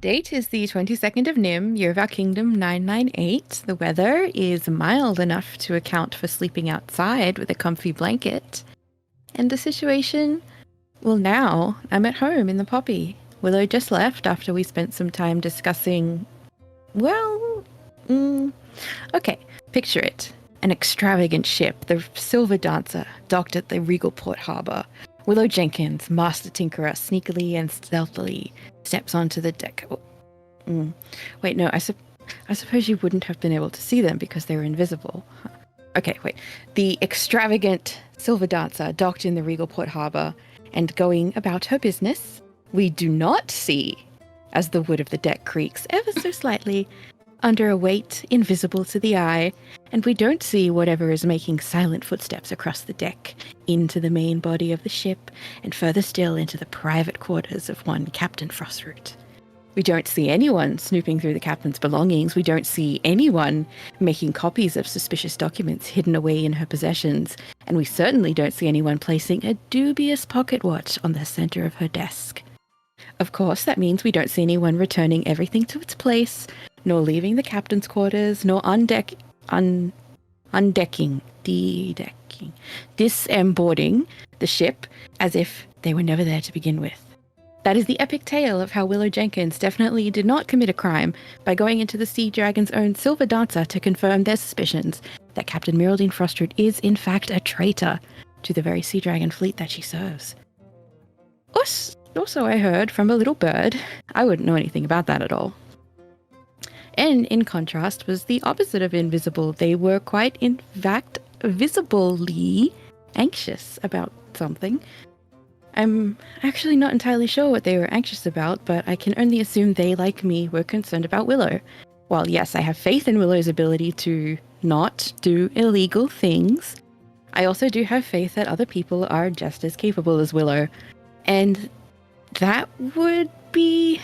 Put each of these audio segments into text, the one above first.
Date is the 22nd of Nim, year of our kingdom 998. The weather is mild enough to account for sleeping outside with a comfy blanket. And the situation? Well, now I'm at home in the poppy. Willow just left after we spent some time discussing. Well, okay, picture it. An extravagant ship, the Silver Dancer, docked at the regal port harbour. Willow Jenkins, master tinkerer, sneakily and stealthily steps onto the deck. Wait, no, I suppose you wouldn't have been able to see them because they were invisible. Okay, wait. The extravagant Silver Dancer docked in the regal port harbour and going about her business. We do not see, as the wood of the deck creaks ever so slightly, under a weight invisible to the eye, and we don't see whatever is making silent footsteps across the deck, into the main body of the ship, and further still into the private quarters of one Captain Frostroot. We don't see anyone snooping through the captain's belongings. We don't see anyone making copies of suspicious documents hidden away in her possessions, and we certainly don't see anyone placing a dubious pocket watch on the center of her desk. Of course, that means we don't see anyone returning everything to its place, nor leaving the captain's quarters, nor disembording the ship as if they were never there to begin with. That is the epic tale of how Willow Jenkins definitely did not commit a crime by going into the Sea Dragon's own Silver Dancer to confirm their suspicions that Captain Myraldine Frostroot is in fact a traitor to the very Sea Dragon fleet that she serves. Also, I heard from a little bird. I wouldn't know anything about that at all. And in contrast was the opposite of invisible. They were quite, in fact, visibly anxious about something. I'm actually not entirely sure what they were anxious about, but I can only assume they, like me, were concerned about Willow. While yes, I have faith in Willow's ability to not do illegal things, I also do have faith that other people are just as capable as Willow. And that would be...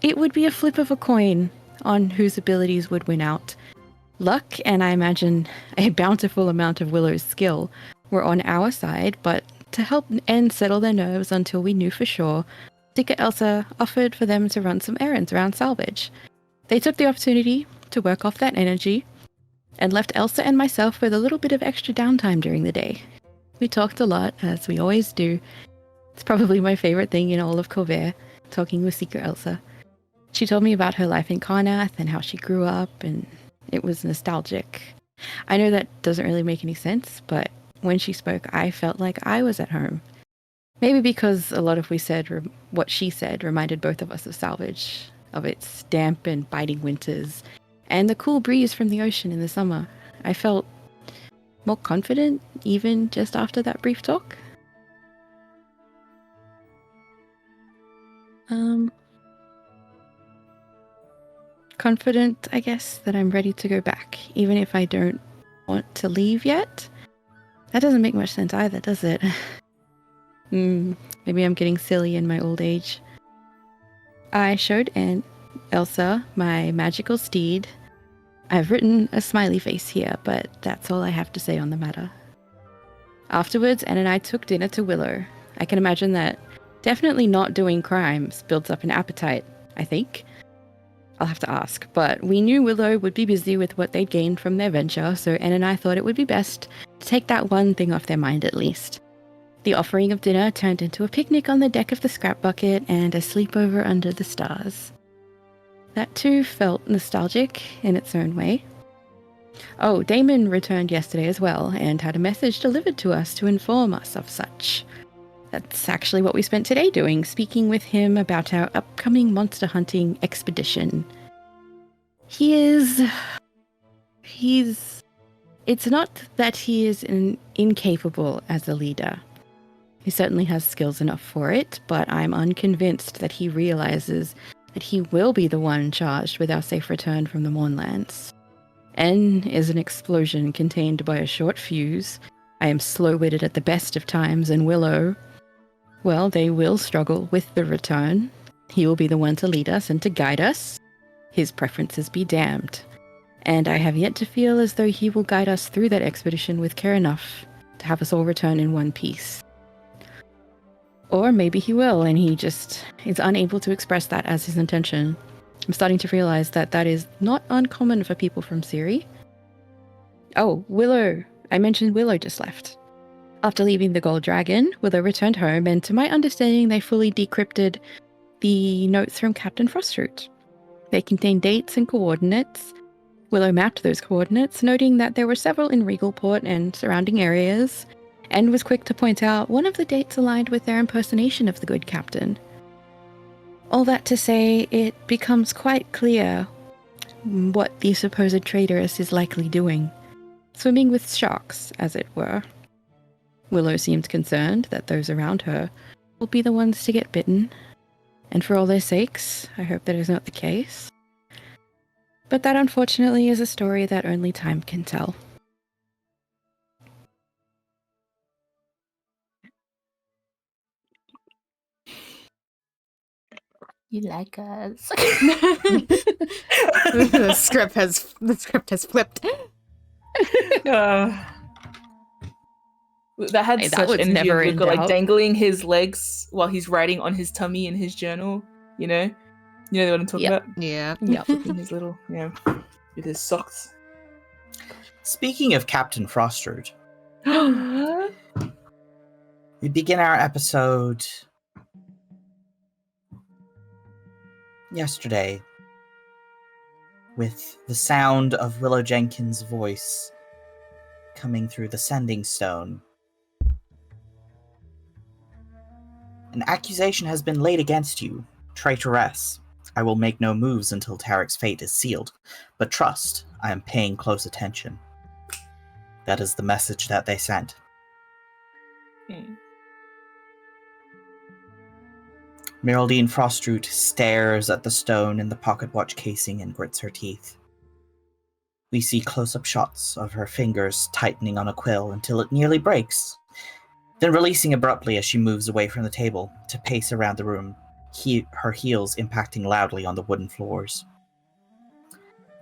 it would be a flip of a coin on whose abilities would win out. Luck, and I imagine a bountiful amount of Willow's skill, were on our side, but to help and settle their nerves until we knew for sure, Seeker Elsa offered for them to run some errands around salvage. They took the opportunity to work off that energy, and left Elsa and myself with a little bit of extra downtime during the day. We talked a lot, as we always do. It's probably my favorite thing in all of Corvair, talking with Seeker Elsa. She told me about her life in Karnath and how she grew up, and it was nostalgic. I know that doesn't really make any sense, but when she spoke, I felt like I was at home. Maybe because a lot of what she said reminded both of us of Salvage, of its damp and biting winters, and the cool breeze from the ocean in the summer. I felt more confident even just after that brief talk. Confident, I guess, that I'm ready to go back, even if I don't want to leave yet. That doesn't make much sense either, does it? Maybe I'm getting silly in my old age. I showed Elsa my magical steed. I've written a smiley face here, but that's all I have to say on the matter. Afterwards, Anne and I took dinner to Willow. I can imagine that definitely not doing crimes builds up an appetite, I think. I'll have to ask, but we knew Willow would be busy with what they'd gained from their venture, so Anne and I thought it would be best to take that one thing off their mind at least. The offering of dinner turned into a picnic on the deck of the scrap bucket and a sleepover under the stars. That too felt nostalgic in its own way. Oh, Damon returned yesterday as well and had a message delivered to us to inform us of such. That's actually what we spent today doing, speaking with him about our upcoming monster hunting expedition. It's not that he is incapable as a leader. He certainly has skills enough for it, but I'm unconvinced that he realizes that he will be the one charged with our safe return from the Mournlands. N is an explosion contained by a short fuse. I am slow-witted at the best of times, and Willow... well, they will struggle with the return. He will be the one to lead us and to guide us. His preferences be damned. And I have yet to feel as though he will guide us through that expedition with care enough to have us all return in one piece. Or maybe he will, and he just is unable to express that as his intention. I'm starting to realize that that is not uncommon for people from Siri. Oh, Willow. I mentioned Willow just left. After leaving the Gold Dragon, Willow returned home, and to my understanding, they fully decrypted the notes from Captain Frostroot. They contained dates and coordinates. Willow mapped those coordinates, noting that there were several in Regalport and surrounding areas, and was quick to point out one of the dates aligned with their impersonation of the good captain. All that to say, it becomes quite clear what the supposed traitoress is likely doing. Swimming with sharks, as it were. Willow seemed concerned that those around her will be the ones to get bitten, and for all their sakes, I hope that is not the case. But that unfortunately is a story that only time can tell. You like us. The script has flipped. That had Hey, that such was energy never of in Luca, like doubt. dangling his legs while he's writing on his tummy in his journal. You know what I'm talking Yep. about? Yeah. Yep. Flipping his little, with his socks. Speaking of Captain Frostroot, we begin our episode yesterday with the sound of Willow Jenkins' voice coming through the sending stone. An accusation has been laid against you, traitoress. I will make no moves until Tarek's fate is sealed, but trust, I am paying close attention. That is the message that they sent. Meraldine Frostroot stares at the stone in the pocket watch casing and grits her teeth. We see close-up shots of her fingers tightening on a quill until it nearly breaks, then releasing abruptly as she moves away from the table to pace around the room, her heels impacting loudly on the wooden floors.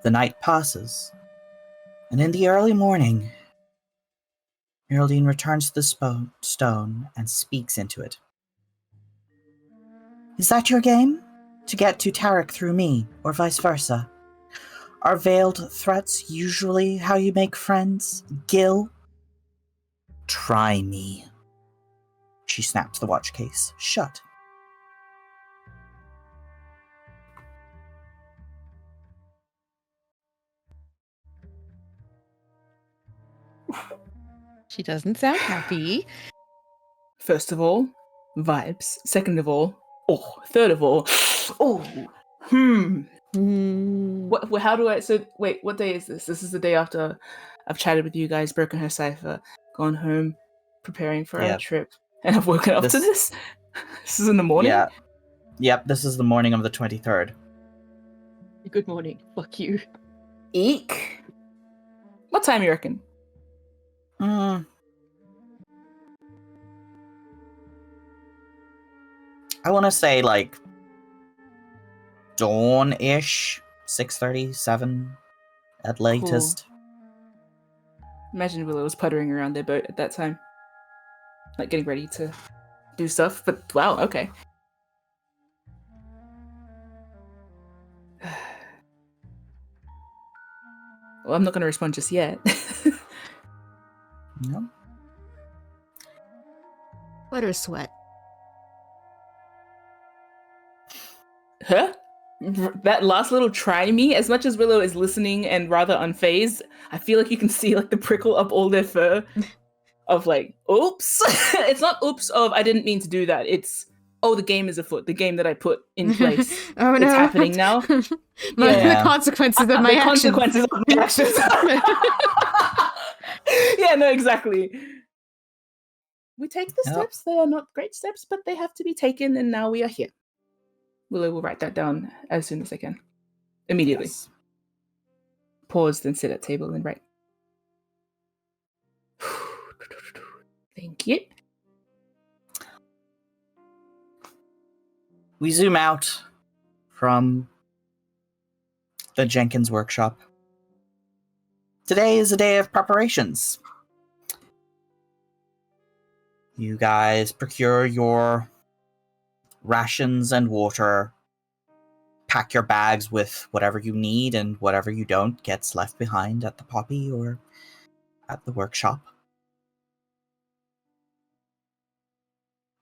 The night passes, and in the early morning, Meraldine returns to the stone and speaks into it. Is that your game? To get to Tarek through me, or vice versa? Are veiled threats usually how you make friends, Gil? Try me. She snaps the watch case shut. She doesn't sound happy. First of all, vibes. Second of all, third of all, What? How do I? So wait, what day is this? This is the day after I've chatted with you guys, broken her cipher, gone home, preparing for our trip, and I've woken up to this. This is in the morning. Yeah. Yep. This is the morning of the 23rd. Good morning. Fuck you. Eek. What time you reckon? I want to say like dawn-ish, 6:30, 7 at latest. Cool. Imagine Willow was puttering around their boat at that time, like getting ready to do stuff. But wow, okay. Well, I'm not going to respond just yet. No. Let her sweat. Huh? That last little try me, as much as Willow is listening and rather unfazed, I feel like you can see like the prickle up all their fur of like, oops. It's not oops of I didn't mean to do that. It's, oh, the game is afoot. The game that I put in place. Oh no. It's happening now. The consequences of my actions. The consequences of my actions. Yeah, no, exactly. We take the steps. They are not great steps, but they have to be taken, and now we are here. Willow will write that down as soon as I can. Immediately. Yes. Pause, then sit at table and write. Thank you. We zoom out from the Jenkins workshop. Today is a day of preparations. You guys procure your rations and water. Pack your bags with whatever you need, and whatever you don't gets left behind at the Poppy or at the workshop.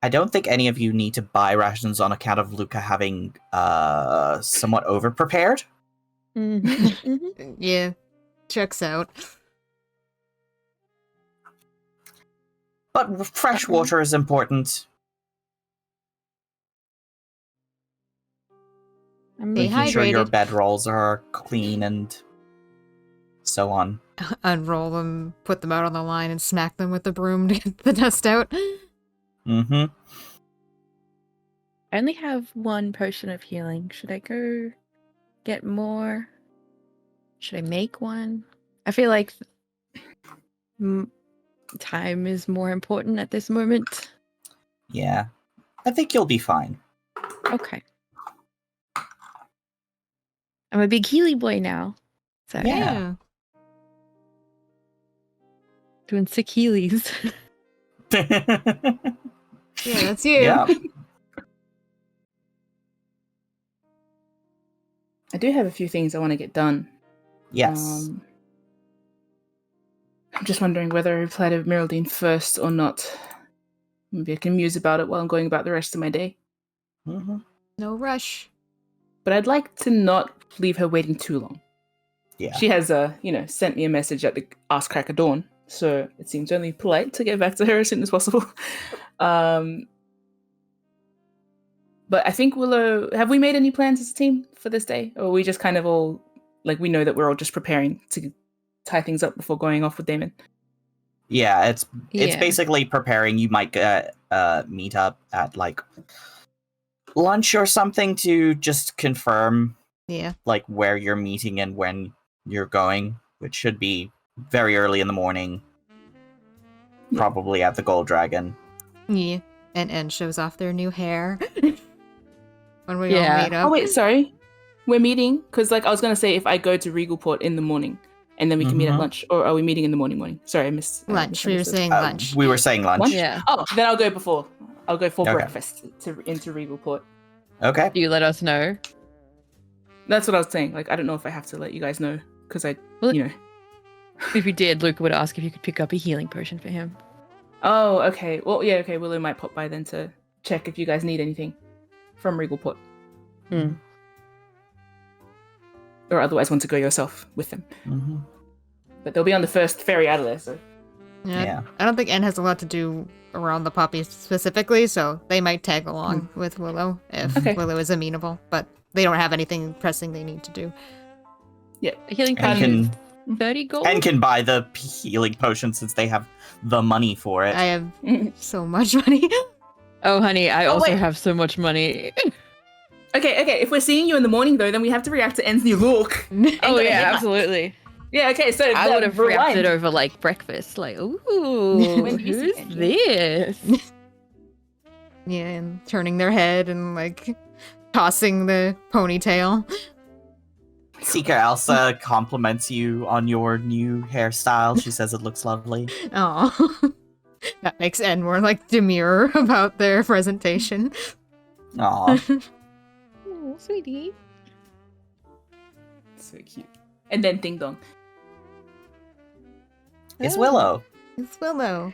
I don't think any of you need to buy rations on account of Luca having somewhat over-prepared. Yeah, checks out. But fresh water is important. I'm Stay Making sure your hydrated. bedrolls are clean and so on. Unroll them, put them out on the line, and smack them with the broom to get the dust out. Mm-hmm. I only have one potion of healing. Should I go get more? Should I make one? I feel like time is more important at this moment. Yeah. I think you'll be fine. Okay. I'm a big Healy boy now. So Yeah. doing sick Heelys. Yeah, that's you. Yeah. I do have a few things I want to get done. Yes. I'm just wondering whether I reply to Meraldine first or not. Maybe I can muse about it while I'm going about the rest of my day. Mm-hmm. No rush. But I'd like to not leave her waiting too long. Yeah. She has, sent me a message at the Ask Crack of Dawn, so it seems only polite to get back to her as soon as possible. But I think Willow, have we made any plans as a team for this day? Or are we just kind of all, we know that we're all just preparing to tie things up before going off with Damon? Yeah, it's Yeah. basically preparing. You might meet up at lunch or something to just confirm Yeah. where you're meeting and when you're going, which should be very early in the morning. Yeah. Probably at the Gold Dragon. Yeah. And shows off their new hair. When we Yeah. all meet up. Oh, wait, sorry. We're meeting? Because, I was going to say if I go to Regalport in the morning, and then we can meet at Mhm. lunch. Or are we meeting in the morning? Sorry, I missed. Lunch. We were misunderstood. saying lunch. We were saying lunch. Lunch? Yeah. Oh, then I'll go before. I'll go for Okay. breakfast into Regalport. Okay. Do you let us know? That's what I was saying. I don't know if I have to let you guys know, because Well, If you did, Luca would ask if you could pick up a healing potion for him. Oh, okay. Well, yeah, okay. Willow might pop by then to check if you guys need anything from Regalport. Or otherwise want to go yourself with them. Mm-hmm. But they'll be on the first ferry out of there, so... Yeah. I don't think N has a lot to do around the puppies specifically, so they might tag along with Willow if Willow is amenable, but they don't have anything pressing they need to do. Yeah. A healing And potion can is 30 gold? and can buy the healing potion since they have the money for it. I have so much money. Oh, honey, I also wait. have so much money. Okay. If we're seeing you in the morning, though, then we have to react to N's new look. Oh, Ain't gonna yeah, hit. absolutely. Yeah, okay, so... I would have rewind. reacted over, breakfast. Ooh, When you see who's Angie. this? Yeah, and turning their head and tossing the ponytail. Seeker Elsa compliments you on your new hairstyle. She says it looks lovely. Oh, that makes N more demure about their presentation. Aw. Oh, sweetie. So cute. And then Ding Dong. It's Willow. It's Willow.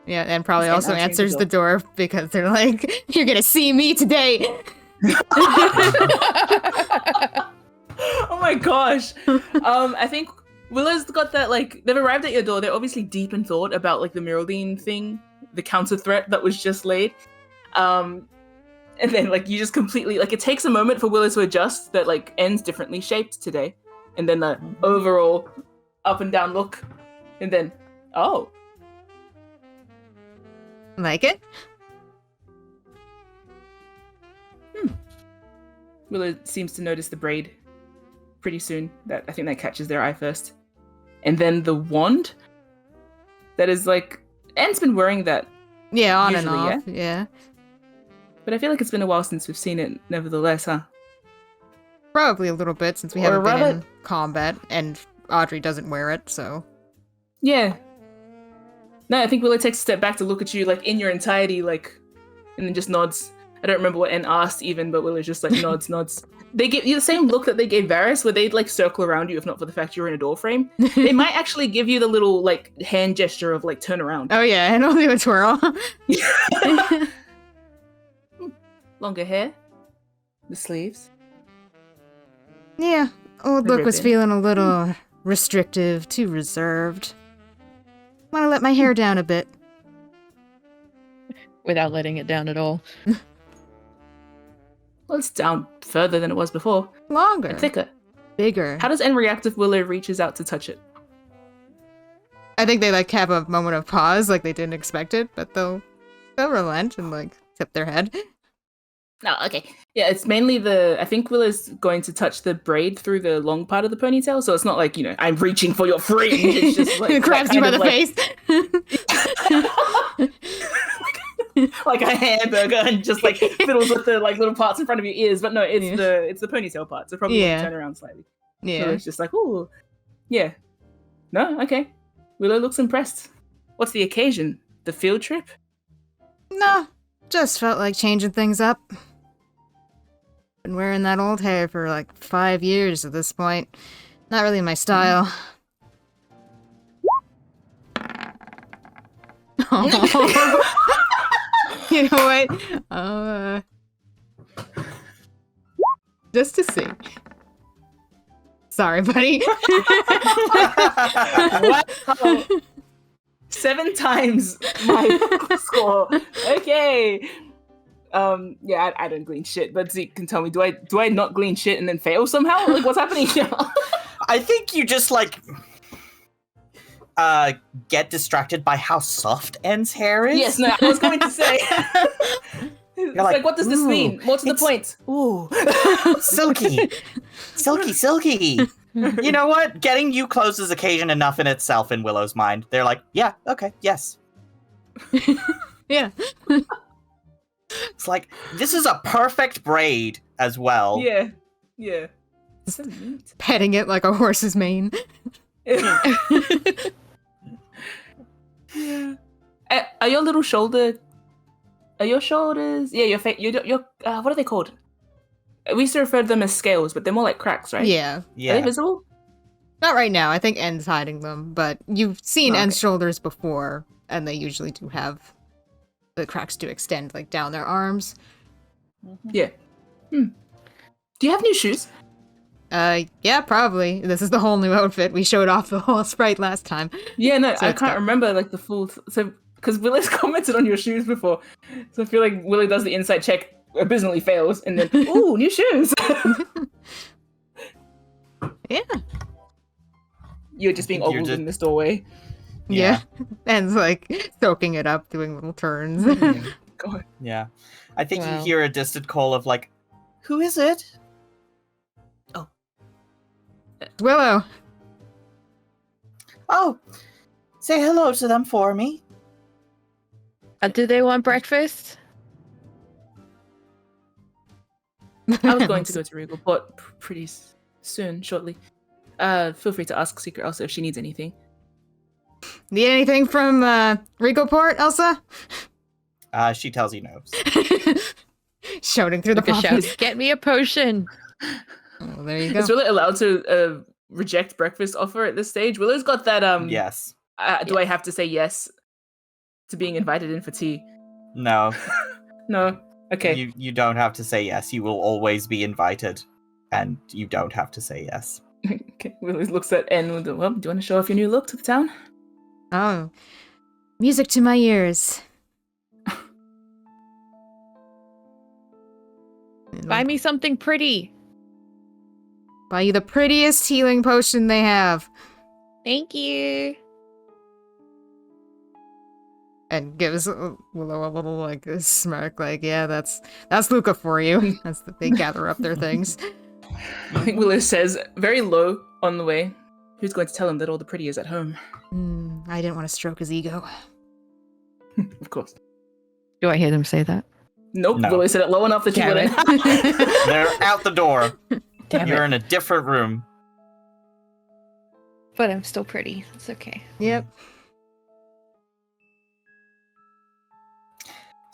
Yeah, and probably And also answering the answers the door because they're you're gonna see me today. Oh my gosh. I think Willow's got that, they've arrived at your door. They're obviously deep in thought about, the Meraldine thing, the counter threat that was just laid. And then, you just completely, it takes a moment for Willow to adjust that, N's differently shaped today. And then the overall up and down look. And then, oh. Like it? Willow seems to notice the braid pretty soon. I think that catches their eye first. And then the wand. That is N's been wearing that, Yeah, on Usually, and off. Yeah. but I feel like it's been a while since we've seen it nevertheless, huh? Probably a little bit since we Or haven't been rather- in combat, and Audrey doesn't wear it, so. Yeah. No, I think Willow takes a step back to look at you in your entirety, and then just nods. I don't remember what N asked even, but Willow's just like nods. They give you the same look that they gave Varys, where they'd like circle around you if not for the fact you're in a door frame. They might actually give you the little like hand gesture of like turn around. Oh yeah, and I'll do a twirl. Longer hair, the sleeves. Yeah, old The look was ribbon. feeling a little restrictive, too reserved. Want to let my hair down a bit. Without letting it down at all. Well, it's down further than it was before. Longer. And thicker. Bigger. How does N react if Willow reaches out to touch it? I think they like have a moment of pause, like they didn't expect it, but they'll relent and like tip their head. No, okay. Yeah, it's mainly I think Willow's going to touch the braid through the long part of the ponytail, so it's not like, I'm reaching for your fringe. It's just like It grabs you by the face. like a hamburger and just like fiddles with the like little parts in front of your ears, but no, it's the ponytail part, so probably turn around slightly. Yeah. So it's just like, ooh, yeah. No, okay. Willow looks impressed. What's the occasion? The field trip? No, just felt like changing things up. Been wearing that old hair for like 5 years at this point. Not really my style. You know what? Just to see. Sorry, buddy. Wow. 7 times my score. Okay. Yeah, I don't glean shit, but Zeke can tell me, do I not glean shit and then fail somehow? Like, what's happening here? I think you just like get distracted by how soft N's hair is. Yes, no, I was going to say. It's like, what does this mean? More to the point. Ooh, silky. You know what? Getting you close is occasion enough in itself in Willow's mind. They're like, yeah, okay, yes. Yeah. It's like, this is a perfect braid as well. Yeah. So neat. Petting it like a horse's mane. Yeah. Are your little shoulder? Are your shoulders? Yeah, your face. Your what are they called? We used to refer to them as scales, but they're more like cracks, right? Yeah. Are they Yeah. visible? Not right now. I think N's hiding them, but you've seen Okay. N's shoulders before, and they usually do have the cracks do extend like down their arms. Yeah. Do you have new shoes? Yeah, probably. This is the whole new outfit. We showed off the whole sprite last time. Yeah, no, So I it's can't got- remember like the full. So because Willow's commented on your shoes before, so I feel like Willow does the insight check, abysmally fails, and then ooh, new shoes. Yeah. You're just being You're ogled just- in this doorway. Yeah. N's like soaking it up, doing little turns. God. Yeah. I think Wow. you hear a distant call of like, who is it? Willow. Oh, say hello to them for me. Do they want breakfast? I was going to go to Regal Port pretty soon, shortly. Feel free to ask Secret Elsa if she needs anything. Need anything from Rigoport, Elsa? She tells you no. Shouting through the Like a shout, poppies. get me a potion. Oh, there you go. Is Willow allowed to reject breakfast offer at this stage? Willow's got that. Yes. Do I have to say yes to being invited in for tea? No. No. Okay. You don't have to say yes. You will always be invited. And you don't have to say yes. Okay. Willow looks at N with the, well, do you want to show off your new look to the town? Oh. Music to my ears. Buy me something pretty. Buy you the prettiest healing potion they have. Thank you. And gives Willow a little like a smirk, like, yeah, that's Luca for you. That's they gather up their things. I think Willow says very low on the way, who's going to tell him that all the pretty is at home? I didn't want to stroke his ego. Of course. Do I hear them say that? Nope. No. Willow said it low enough that you Damn wouldn't. They're out the door. Damn You're it. in a different room. But I'm still pretty. It's okay. Yep.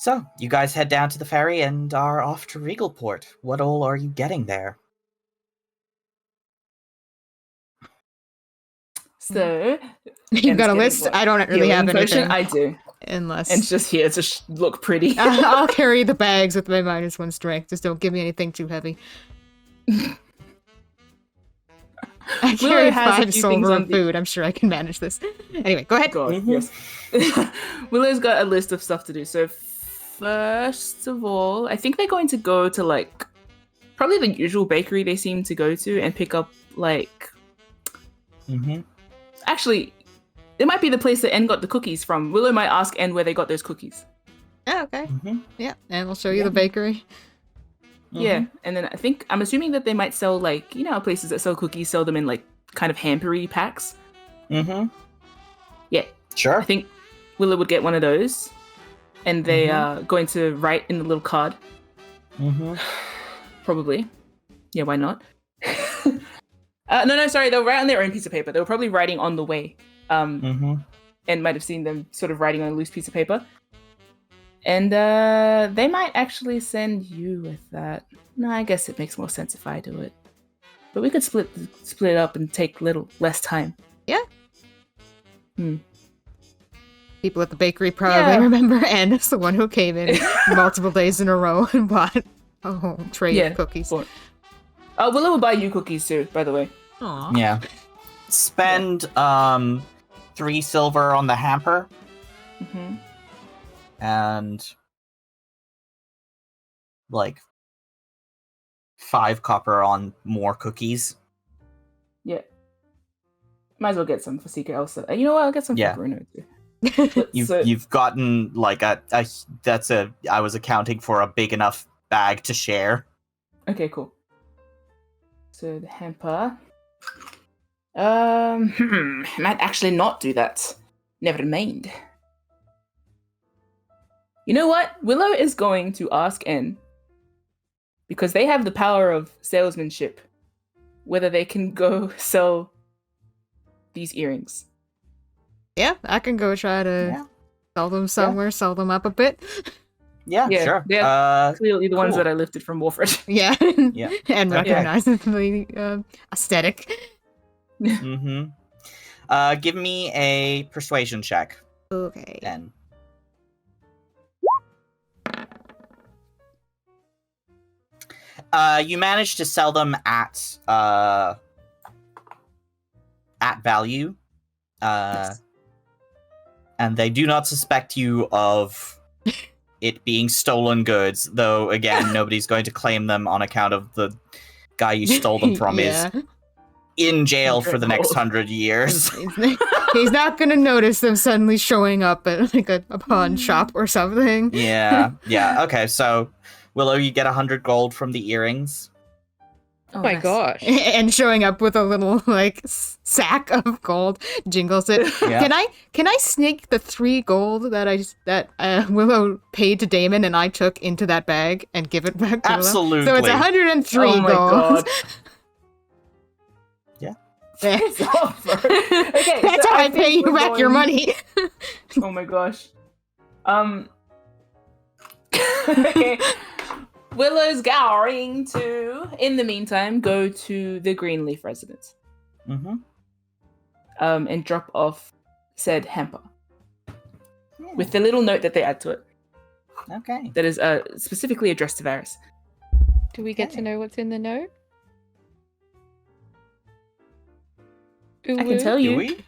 So, you guys head down to the ferry and are off to Regalport. What all are you getting there? So You've got a getting list? what? I don't really have Healing potion? anything. I do. Unless... And it's just here to look pretty. I'll carry the bags with my -1 strength. Just don't give me anything too heavy. I carry has a 5 few things silver on and food. I'm sure I can manage this. Anyway, go ahead. God, yes. Willow's got a list of stuff to do. So first of all, I think they're going to go to like probably the usual bakery they seem to go to and pick up like. Actually, it might be the place that En got the cookies from. Willow might ask En where they got those cookies. Oh, okay. Yeah, and we'll show you the bakery. Yeah, and then I'm assuming that they might sell like, you know, places that sell cookies sell them in like kind of hampery packs. Yeah. Sure. I think Willow would get one of those, and they are going to write in the little card. Probably. Yeah, why not? No, sorry. They'll write on their own piece of paper. They were probably writing on the way. And might have seen them sort of writing on a loose piece of paper. And they might actually send you with that. No, I guess it makes more sense if I do it. But we could split it up and take less time. Yeah. People at the bakery probably remember Anne is the one who came in multiple days in a row and bought a whole tray of cookies. Willow will buy you cookies too, by the way. Aww. Yeah. Spend 3 silver on the hamper. And like 5 copper on more cookies. Yeah. Might as well get some for Secret Elsa. You know what? I'll get some for Bruno too. You've gotten like I was accounting for a big enough bag to share. Okay, cool. So the hamper. Might actually not do that. Never mind. You know what? Willow is going to ask En, because they have the power of salesmanship, whether they can go sell these earrings. Yeah, I can go try to sell them somewhere, sell them up a bit. Yeah, sure. They're clearly the ones that I lifted from Wolfred. Yeah. And recognize the aesthetic. Give me a persuasion check. Okay. Then. You managed to sell them at value. Yes. And they do not suspect you of it being stolen goods, though again, nobody's going to claim them on account of the guy you stole them from is in jail for the next 100 years. He's not gonna notice them suddenly showing up at like a pawn shop or something. Yeah. Okay, so Willow, you get 100 gold from the earrings. Oh my gosh. And showing up with a little like sack of gold, jingles it. Yeah. Can I sneak the 3 gold that Willow paid to Damon and I took into that bag and give it back to Absolutely. Willow? So it's 103 oh my gold. God. Yeah. Okay, That's how I pay you back your money. Oh my gosh. Okay. Willow's going to, in the meantime, go to the Greenleaf residence. And drop off said hamper. With the little note that they add to it. Okay. That is specifically addressed to Varys. Do we get to know what's in the note? I can tell you. Do we?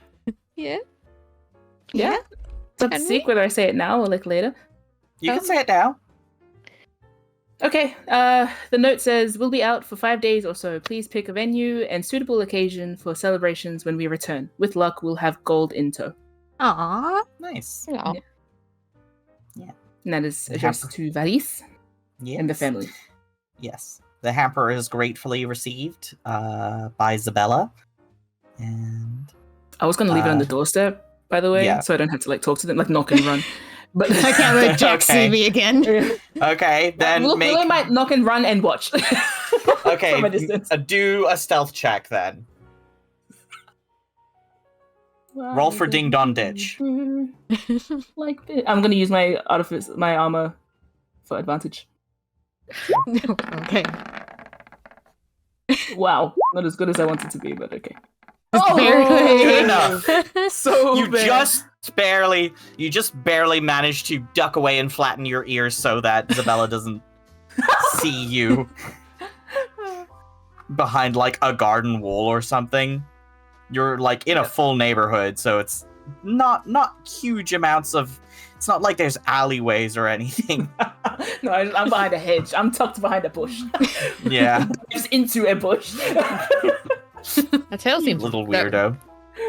Yeah. Yeah. It's up to Seek whether I say it now or like later. You can say it now. Okay, the note says, we'll be out for 5 days or so. Please pick a venue and suitable occasion for celebrations when we return. With luck, we'll have gold in tow. Aww. Nice. Oh. Yeah. And that is addressed to Varys and the family. Yes. The hamper is gratefully received by Isabella. And I was going to leave it on the doorstep, by the way, so I don't have to like talk to them, like knock and run. But I can't let Jack see me again. Okay, then Willow might knock and run and watch. Okay, from a distance. Do a stealth check then. Roll for Ding Dong Ditch. Like this. I'm gonna use my armor for advantage. Okay. Wow, not as good as I want it to be, but okay. Just barely. Good enough. So You bad. just barely managed to duck away and flatten your ears so that Isabella doesn't see you behind like a garden wall or something. You're like in a full neighborhood, so it's not huge amounts of. It's not like there's alleyways or anything. No, I'm behind a hedge. I'm tucked behind a bush. Yeah, Just into a bush. That tail seems little weirdo.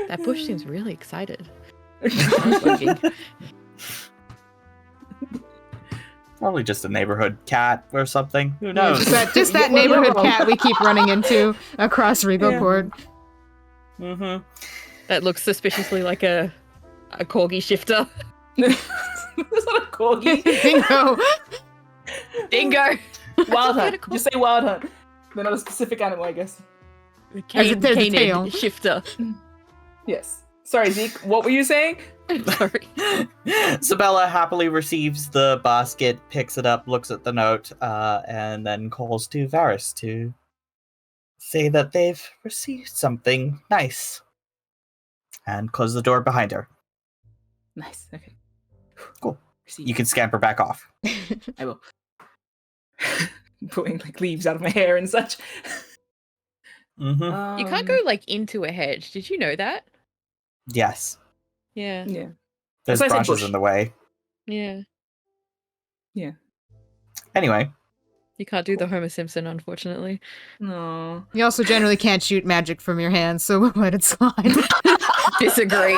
That bush seems really excited. Probably just a neighborhood cat or something. Who knows? Just that Well, you're neighborhood wrong. cat we keep running into across Regalport. Mm-hmm. That looks suspiciously like a corgi shifter. It's not a corgi. Bingo. Dingo. Wild hunt. Just say wild hunt. They're not a specific animal, I guess. There's a tail. Canid shifter. Yes. Sorry, Zeke. What were you saying? Sorry. Isabella happily receives the basket, picks it up, looks at the note, and then calls to Varys to say that they've received something nice. And close the door behind her. Nice. Okay. Cool. Receive. You can scamper back off. I will. Pulling like leaves out of my hair and such. Mm-hmm. You can't go like into a hedge. Did you know that? Yes. Yeah. Yeah. There's That's why I said branches bush. in the way. Yeah. Anyway. You can't do the Homer Simpson, unfortunately. No. You also generally can't shoot magic from your hands, so we'll let it slide. Disagree.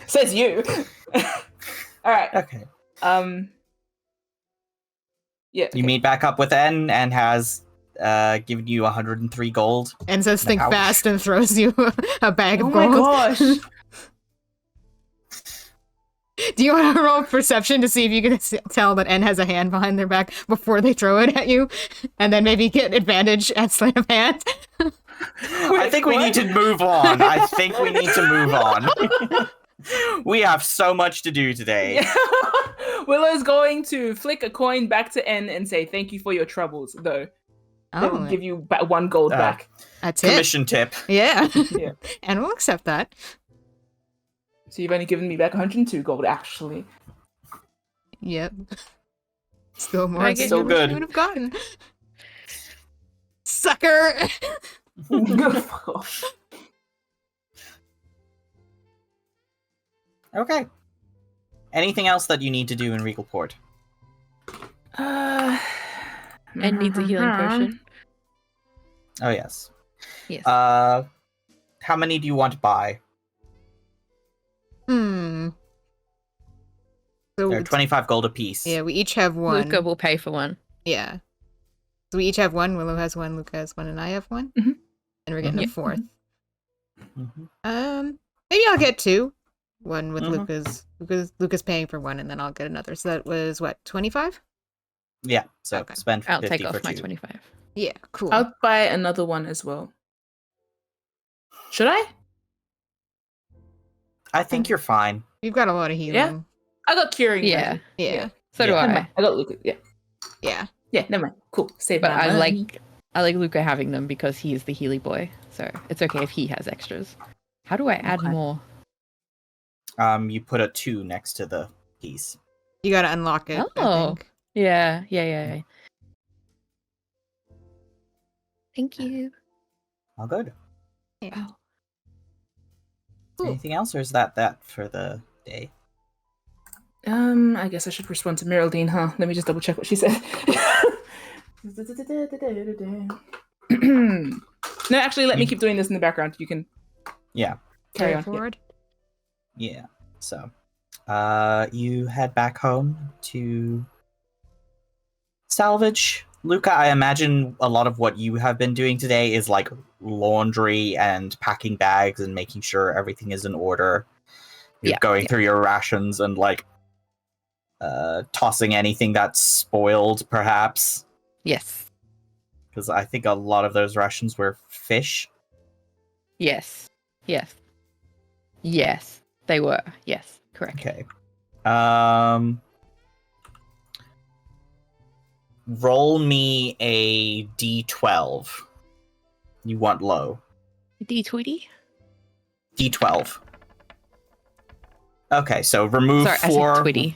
Says you. All right. Okay. Yeah. You meet back up with N and has given you 103 gold. And says think Ouch. fast and throws you a bag Oh of my gold. gosh. Do you want to roll perception to see if you can tell that N has a hand behind their back before they throw it at you? And then maybe get advantage at sleight of hand? I think we need to move on. I think we need to move on. We have so much to do today. Yeah. Willow's going to flick a coin back to N and say, "Thank you for your troubles," though. They'll Oh, give you 1 gold back. that's it. Commission tip. Yeah. Yeah. And we'll accept that. So you've only given me back 102 gold, actually. Yep. Still more I than get so you good. would have gotten. Sucker! Fuck off. Okay. Anything else that you need to do in Regalport? And needs a healing potion. Oh, yes. Yes. How many do you want to buy? So They're 25 gold apiece. yeah, we each have one. Luca will pay for one. Yeah. So we each have one. Willow has one, Luca has one, and I have one. Mhm. And we're getting a Yep. fourth. Mhm. Maybe I'll get two. One with Mhm. Luca's paying for one, and then I'll get another. So that was what, 25? Yeah, so Okay. spend 50 I'll take for off my two. 25. Yeah, cool. I'll buy another one as well. Should I? I think you're fine. We've got a lot of healing. Yeah. I got curing. Yeah. magic. Yeah. So do Yeah. Never I. mind. I got Luca. Yeah. Yeah. Yeah. Never mind. Cool. Save But my I money. like Luca having them because he is the Healy boy. So it's okay if he has extras. How do I add Okay. more? You put a 2 next to the piece. You gotta unlock it, I Oh. think. Yeah. Thank you. All good. Oh. Cool. Anything else, or is that for the day? I guess I should respond to Meraldine, huh? Let me just double check what she said. No, actually, let me keep doing this in the background. You can Yeah. carry on. Yeah. Forward. Yeah. So, you head back home to salvage. Luca, I imagine a lot of what you have been doing today is like laundry and packing bags and making sure everything is in order. You're Yeah, going through your rations and like tossing anything that's spoiled, perhaps. Yes. Because I think a lot of those rations were fish. Yes. They were. Yes. Correct. Okay. Roll me a d12. You want low. D20? D12. Okay, so remove Sorry, 4. I said Twitty.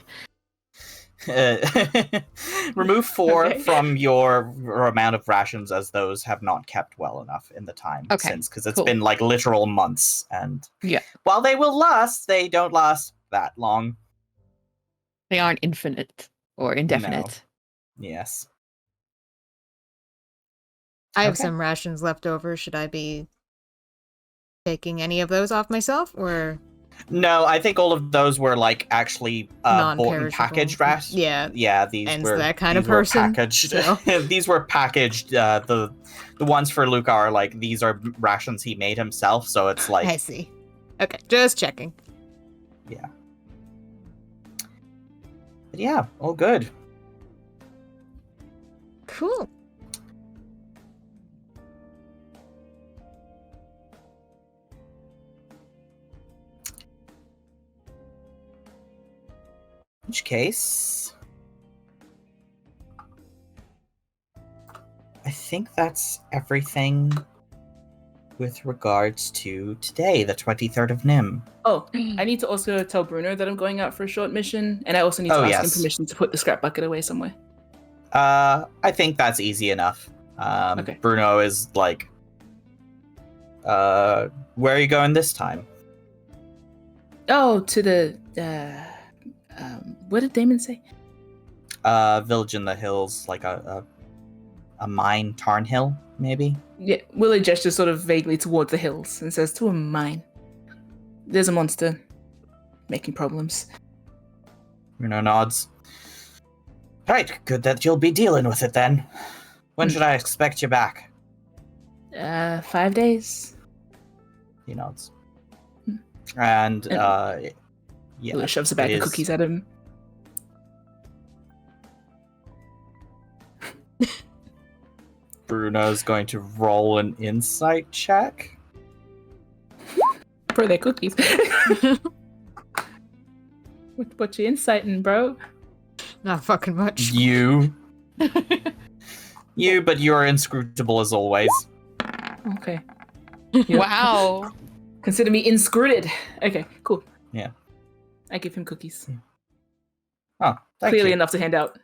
Remove 4 Okay. from your amount of rations, as those have not kept well enough in the time since, because it's cool. been like literal months, and Yeah. while they will last, they don't last that long. They aren't infinite or indefinite. Yes. I have Okay. some rations left over. Should I be taking any of those off myself, or No, I think all of those were like actually bought and Non-perishable. packaged rations. Yeah, These En's were that kind of these were person, packaged. so. These were packaged. The ones for Luca are like, these are rations he made himself, so it's like I see. Okay, just checking. But yeah, all good. Cool. In which case, I think that's everything with regards to today, the 23rd of Nim. Oh, I need to also tell Bruno that I'm going out for a short mission, and I also need to Oh, ask him yes. permission to put the scrap bucket away somewhere. I think that's easy enough. Okay. Bruno is like, where are you going this time? Oh, to the what did Damon say? Village in the hills, like a mine, Tarn Hill, maybe? Yeah, Willow gestures sort of vaguely towards the hills and says, "To a mine. There's a monster making problems." Bruno nods. Right, good that you'll be dealing with it then. When should I expect you back? 5 days. He nods. Hmm. And, yeah. Willow shoves a bag it of is- cookies at him. Bruno's going to roll an insight check. For their cookies. What you inciting, bro? Not fucking much. You. But you're inscrutable as always. Okay. Wow. Consider me inscruted. Okay, cool. Yeah. I give him cookies. Oh, thank Clearly you. enough to hand out.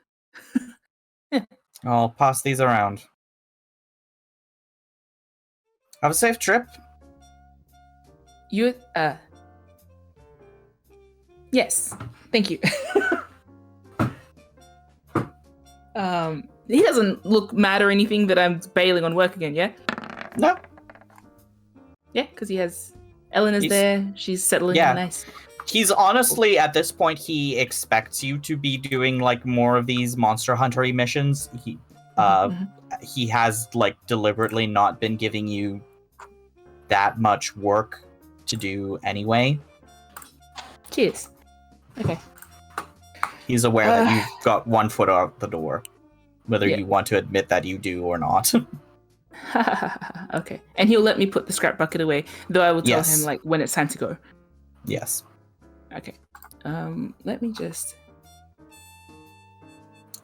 I'll pass these around. Have a safe trip. You, yes. Thank you. He doesn't look mad or anything that I'm bailing on work again, yeah? No. Yeah, because he has... Ellen is He's- there. She's settling Yeah. in nice. He's honestly, at this point, he expects you to be doing, like, more of these monster huntery missions. Mhm. He has, like, deliberately not been giving you that much work to do anyway. Cheers. Okay. He's aware that you've got one foot out the door, whether Yeah. you want to admit that you do or not. Okay. And he'll let me put the scrap bucket away, though I will tell Yes. him, like, when it's time to go. Yes. Okay. Let me just...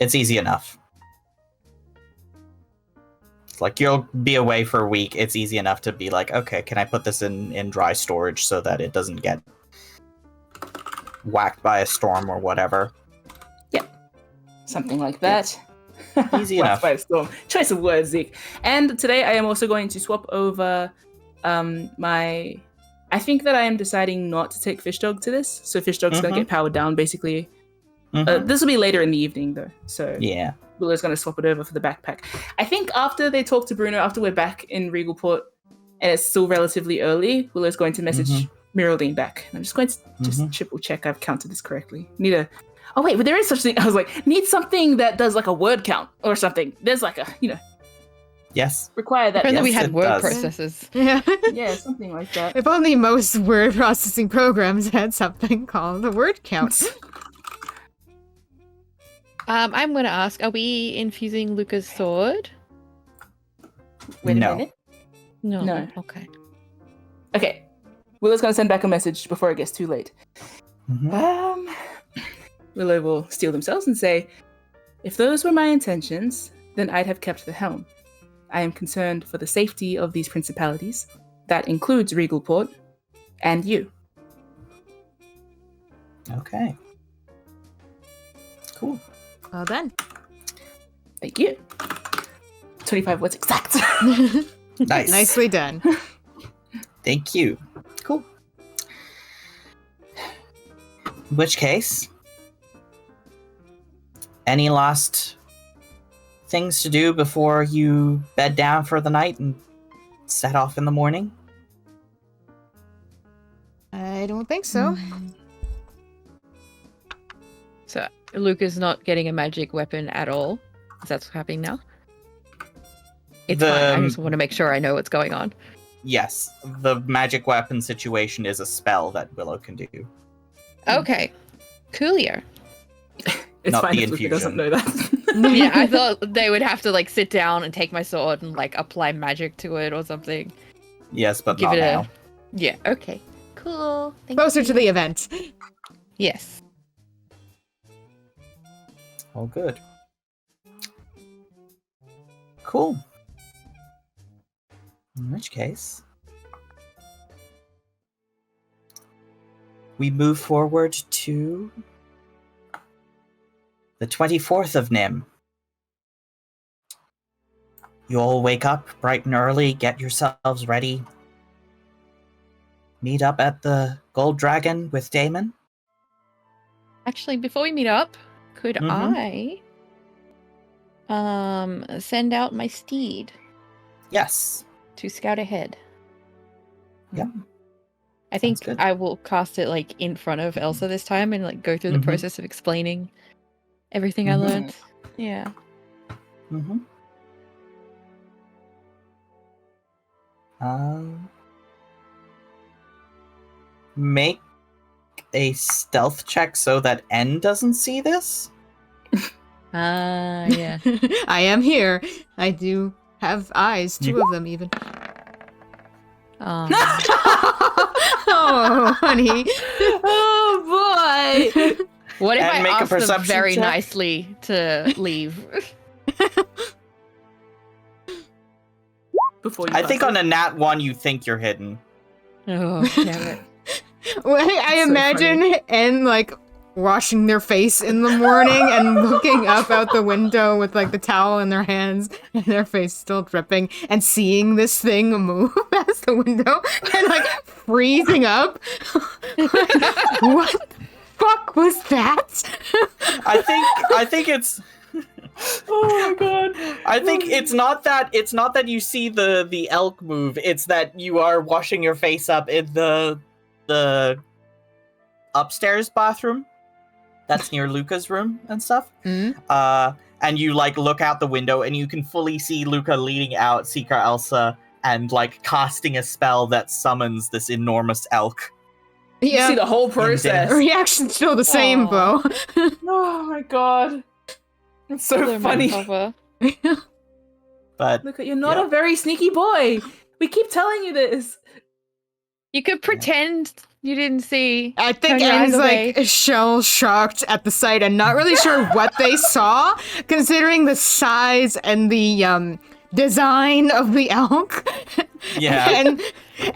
It's easy enough. It's like, you'll be away for a week. It's easy enough to be like, okay, can I put this in dry storage so that it doesn't get whacked by a storm or whatever? Something like that. Easy Whacked enough. by a storm. Choice of words, Zeke. And today I am also going to swap over my... I think that I am deciding not to take Fish Dog to this. So Fish Dog's going to get powered down, basically. Mhm. This will be later in the evening, though. So Yeah. Willow's going to swap it over for the backpack. I think after they talk to Bruno, after we're back in Regalport, and it's still relatively early, Willow's going to message Miraldine back. I'm just going to just triple check I've counted this correctly. Need a... Oh, wait, but there is such thing. I was like, need something that does like a word count or something. There's like a, Yes. require that. Apparently we Yes, had it word does. processors. Yeah. Yeah, something like that. If only most word processing programs had something called a word count. I'm going to ask, are we infusing Luca's sword? Wait No. a minute. No. No. Okay. Okay. Willow's going to send back a message before it gets too late. Mhm. Willow will steal themselves and say, If those were my intentions, then I'd have kept the helm. I am concerned for the safety of these principalities. That includes Regalport and you. Okay. Cool. Well then. Thank you. 25 words exact. Nice. Nicely done. Thank you. Cool. In which case, any last things to do before you bed down for the night and set off in the morning? I don't think so. So Luke is not getting a magic weapon at all. Is that what's happening now? It's fine. I just want to make sure I know what's going on. Yes, the magic weapon situation is a spell that Willow can do. Okay. Coolier. It's Not fine the if Luca doesn't infusion. know that. Yeah, I thought they would have to like sit down and take my sword and like apply magic to it or something. Yes, but Give not it now. Yeah, okay. Cool. Thank Closer you. to the event. Yes. All good. Cool. In which case, we move forward to the 24th of Nim. You all wake up bright and early, get yourselves ready. Meet up at the Gold Dragon with Damon. Actually, before we meet up, could I send out my steed Yes. to scout ahead? Yeah. I think good. I will cast it like in front of Elsa this time and like go through the process of explaining everything I learned. Yeah. Mm-hmm. Make a stealth check so that N doesn't see this. Yeah. I am here. I do have eyes, two of them even. Oh, honey. Oh boy! What if And I make a ask them perception very check. nicely to leave? Before you I think pass on a nat 1 you think you're hidden. Oh, damn it. Well, I So imagine and like washing their face in the morning and looking up out the window with like the towel in their hands and their face still dripping and seeing this thing move past the window and like freezing up. What the fuck was that? I think it's Oh my god! I think it's not that you see the elk move, it's that you are washing your face up in the upstairs bathroom that's near Luca's room and stuff. And you like look out the window and you can fully see Luca leading out Seeker Elsa and like casting a spell that summons this enormous elk. You see the whole process. Reaction's still the same, Aw. Bo. Oh my god! It's so Hello, funny. Papa. But Look, you're not a very sneaky boy. We keep telling you this. You could pretend you didn't see. I think Turn your eyes Anne's away. like shell shocked at the sight and not really sure what they saw, considering the size and the design of the elk. yeah. and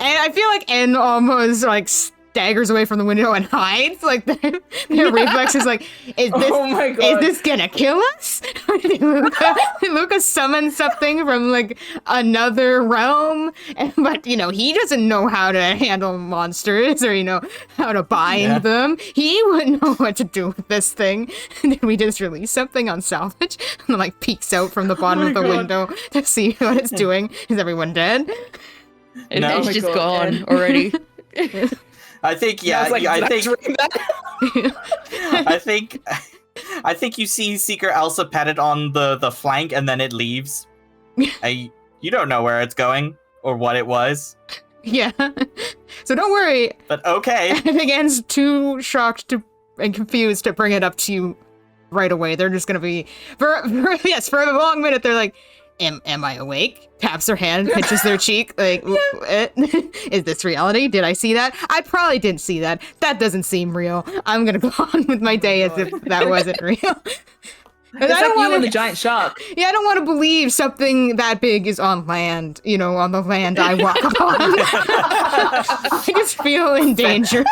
I feel like Anne almost like staggers away from the window and hides. Like their reflex is like, is this Oh my god! is this gonna kill us? Luca summons something from like another realm, but you know he doesn't know how to handle monsters or how to bind them. He wouldn't know what to do with this thing. And then we just release something on salvage and like peeks out from the bottom of the window to see what it's doing. Is everyone dead? No. It's Oh my just God, gone Ed. already. I think yeah, I was like, I did think dream that? I think you see Seeker Elsa pet it on the flank and then it leaves. You don't know where it's going or what it was, Yeah. So don't worry. but okay. I think Anne's too shocked and confused to bring it up to you right away. They're just gonna be for a long minute. They're like, "Am I awake?" Taps her hand, pinches their cheek, like, "Is this reality? Did I see that? I probably didn't see that. That doesn't seem real. I'm gonna go on with my day as if that wasn't real." And It's I like don't you want and the to. giant shark. Yeah, I don't want to believe something that big is on land. On the land I walk upon. I just feel endangered.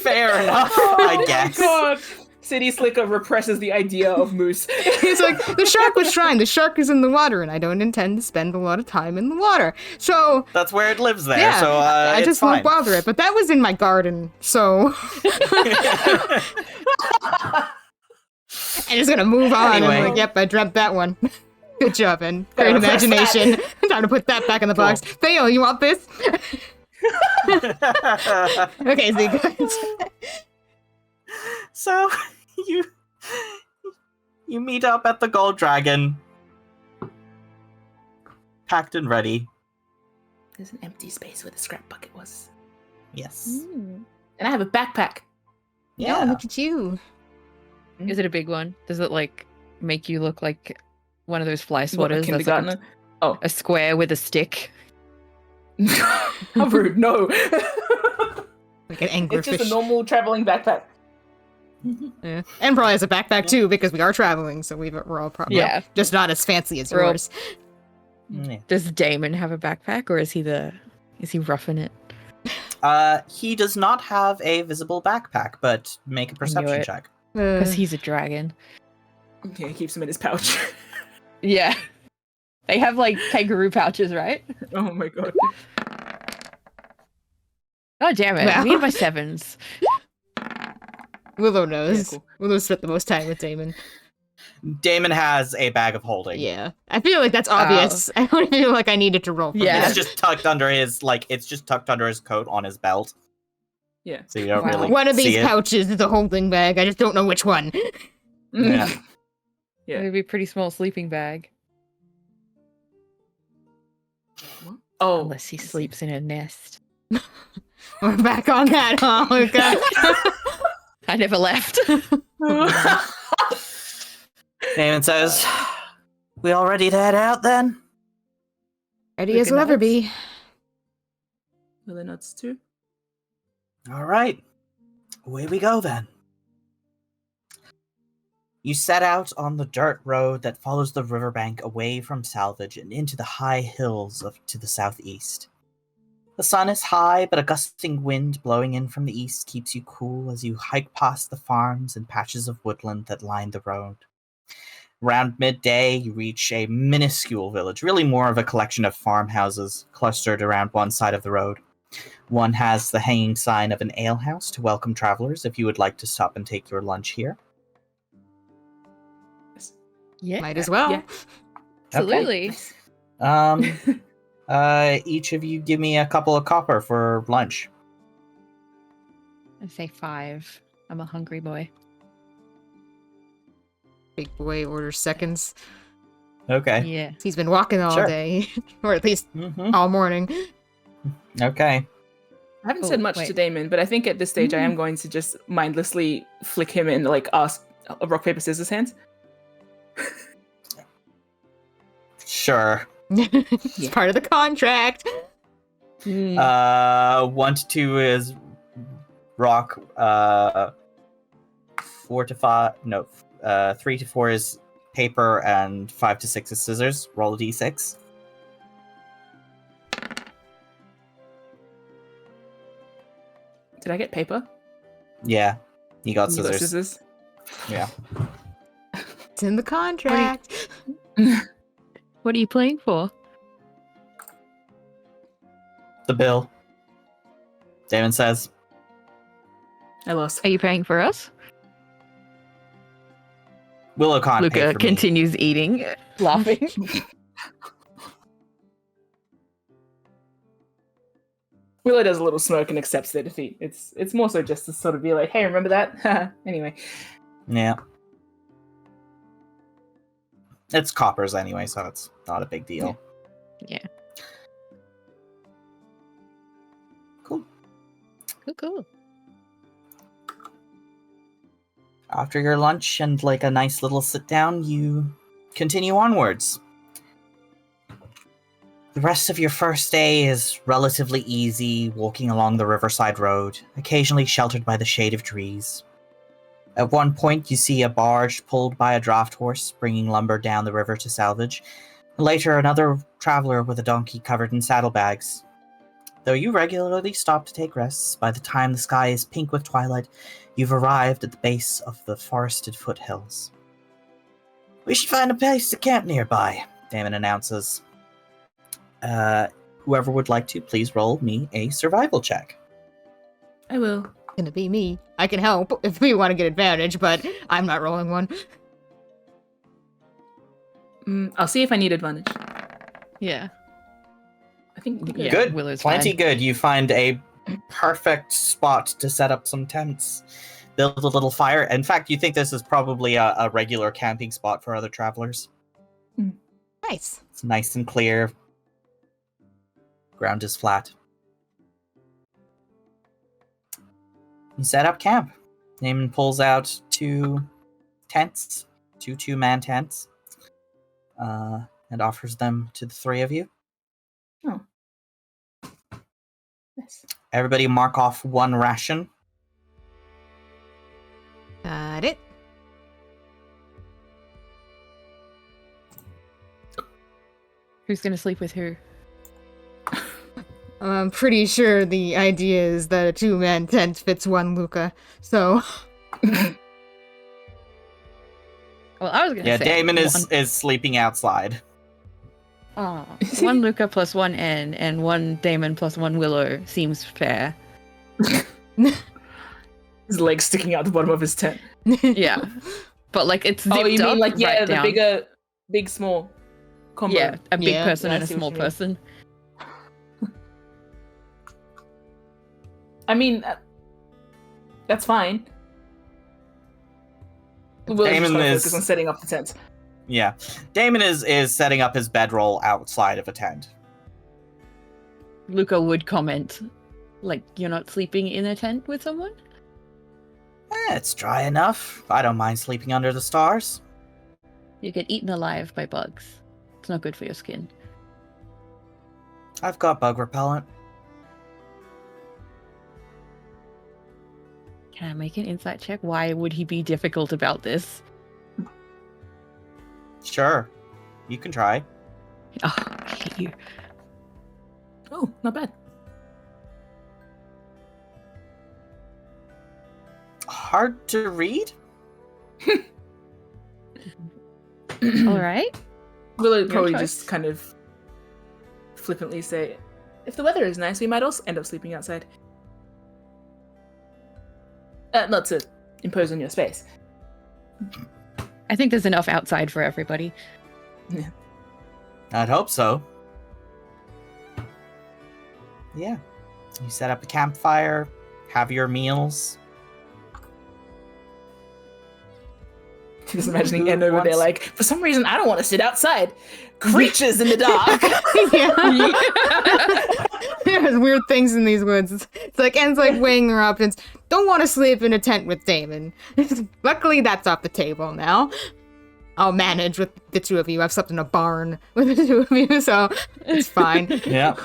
Fair enough, I guess. God. City Slicker represses the idea of moose. He's like, the shark was trying. The shark is in the water, and I don't intend to spend a lot of time in the water. So That's where it lives there, yeah, so I it's just fine. won't bother it. But that was in my garden, so I'm just gonna move on. Anyway. And I'm like, yep, I dreamt that one. Good job, and great Gotta repress imagination. Time to put that back in the box. Theo, you want this? Okay, Zeke. So you meet up at the Gold Dragon, packed and ready. There's an empty space where the scrap bucket was. Yes. And I have a backpack. Yeah, look at you. Is it a big one? Does it make you look like one of those fly What, a swatters? That's kindergartner? like a square with a stick. How rude. No. Like an It's just a anglerfish. normal traveling backpack. Yeah. And probably has a backpack too, because we are traveling, so we're all probably Yeah. just not as fancy as We're all- yours. Yeah. Does Damon have a backpack, or is he roughing it? He does not have a visible backpack, but make a perception it. check. Because he's a dragon. Okay, he keeps them in his pouch. Yeah. They have kangaroo pouches, right? Oh my god. Oh damn it! Wow. Me and my sevens. Willow knows. Yeah, cool. Willow spent the most time with Damon. Damon has a bag of holding. Yeah. I feel like that's obvious. I don't feel like I needed to roll for Yeah. that. It's just tucked under his coat on his belt. Yeah. So you don't Wow. really One of these see it. pouches is a holding bag. I just don't know which one. Yeah. Yeah. Maybe a pretty small sleeping bag, Oh. unless he sleeps in a nest. We're back on that, huh? Oh, God. I never left. Damon says, "We all ready to head out then?" Ready as we'll ever Recognize. be. Willow nuts too. All right. Away we go then. You set out on the dirt road that follows the riverbank away from salvage and into the high hills to the southeast. The sun is high, but a gusting wind blowing in from the east keeps you cool as you hike past the farms and patches of woodland that line the road. Around midday, you reach a minuscule village, really more of a collection of farmhouses clustered around one side of the road. One has the hanging sign of an alehouse to welcome travelers if you would like to stop and take your lunch here. Yeah, Might as well. Yeah. absolutely. Each of you give me a couple of copper for lunch. I say 5. I'm a hungry boy. Big boy orders seconds. Okay. Yeah. He's been walking all Sure. day. Or at least Mm-hmm. all morning. Okay. I haven't Oh, said much to wait. Damon, but I think at this stage I am going to just mindlessly flick him and ask a rock paper scissors hands. Sure. It's Yeah. part of the contract. 1 to 2 is rock. 4 to 5. No. 3 to 4 is paper, and 5 to 6 is scissors. Roll a d6. Did I get paper? Yeah. You got You got scissors. Yeah. It's in the contract. What are you playing for? The bill. Damon says. I lost. Are you paying for us? Willow can't pay Luca for me. continues eating, laughing. Willow does a little smirk and accepts their defeat. It's more so just to sort of be like, hey, remember that? Anyway. Yeah. It's coppers anyway, so it's not a big deal. Yeah. Cool. Cool. After your lunch and a nice little sit down, you continue onwards. The rest of your first day is relatively easy, walking along the riverside road, occasionally sheltered by the shade of trees. At one point, you see a barge pulled by a draft horse bringing lumber down the river to salvage. Later, another traveler with a donkey covered in saddlebags. Though you regularly stop to take rests, by the time the sky is pink with twilight, you've arrived at the base of the forested foothills. We should find a place to camp nearby, Damon announces. Whoever would like to, please roll me a survival check. I will. Gonna be me. I can help if we want to get advantage, but I'm not rolling one. I'll see if I need advantage. Yeah. I think Yeah, Good. Willow's Plenty fine. good. You find a perfect spot to set up some tents. Build a little fire. In fact, you think this is probably a regular camping spot for other travelers. Nice. It's nice and clear. Ground is flat. You set up camp. Naaman pulls out 2 tents, 2 two-man tents, and offers them to the 3 of you. Oh. Nice. Everybody mark off 1 ration. Got it. Who's gonna sleep with who? I'm pretty sure the idea is that a 2-man tent fits 1 Luca, so... Well, I was gonna Yeah, say Damon is sleeping outside. Oh, 1 Luca plus 1 N and 1 Damon plus 1 Willow seems fair. His legs sticking out the bottom of his tent. Yeah, but like it's zipped Oh, you up mean like right the down. big, small combo? Yeah, a big Yeah, person I and a see what small you mean. person. I mean, that's fine. We'll Damon just is- focus on setting up the tent. Yeah. Damon is setting up his bedroll outside of a tent. Luca would comment, like, you're not sleeping in a tent with someone? It's dry enough. I don't mind sleeping under the stars. You get eaten alive by bugs. It's not good for your skin. I've got bug repellent. Can I make an insight check? Why would he be difficult about this? Sure. You can try. Oh, I hate you. Oh, not bad. Hard to read? All right. Willow Your probably choice. just kind of flippantly say, if the weather is nice, we might also end up sleeping outside. Not to impose on your space. I think there's enough outside for everybody. I'd hope so. Yeah. You set up a campfire, have your meals. Just imagining Who N over there wants- like, for some reason, I don't want to sit outside. Creatures in the dark. Yeah. There's weird things in these woods. It's like En's like weighing her options. Don't want to sleep in a tent with Damon. Luckily, that's off the table now. I'll manage with the 2 of you. I've slept in a barn with the 2 of you, so it's fine. Yeah.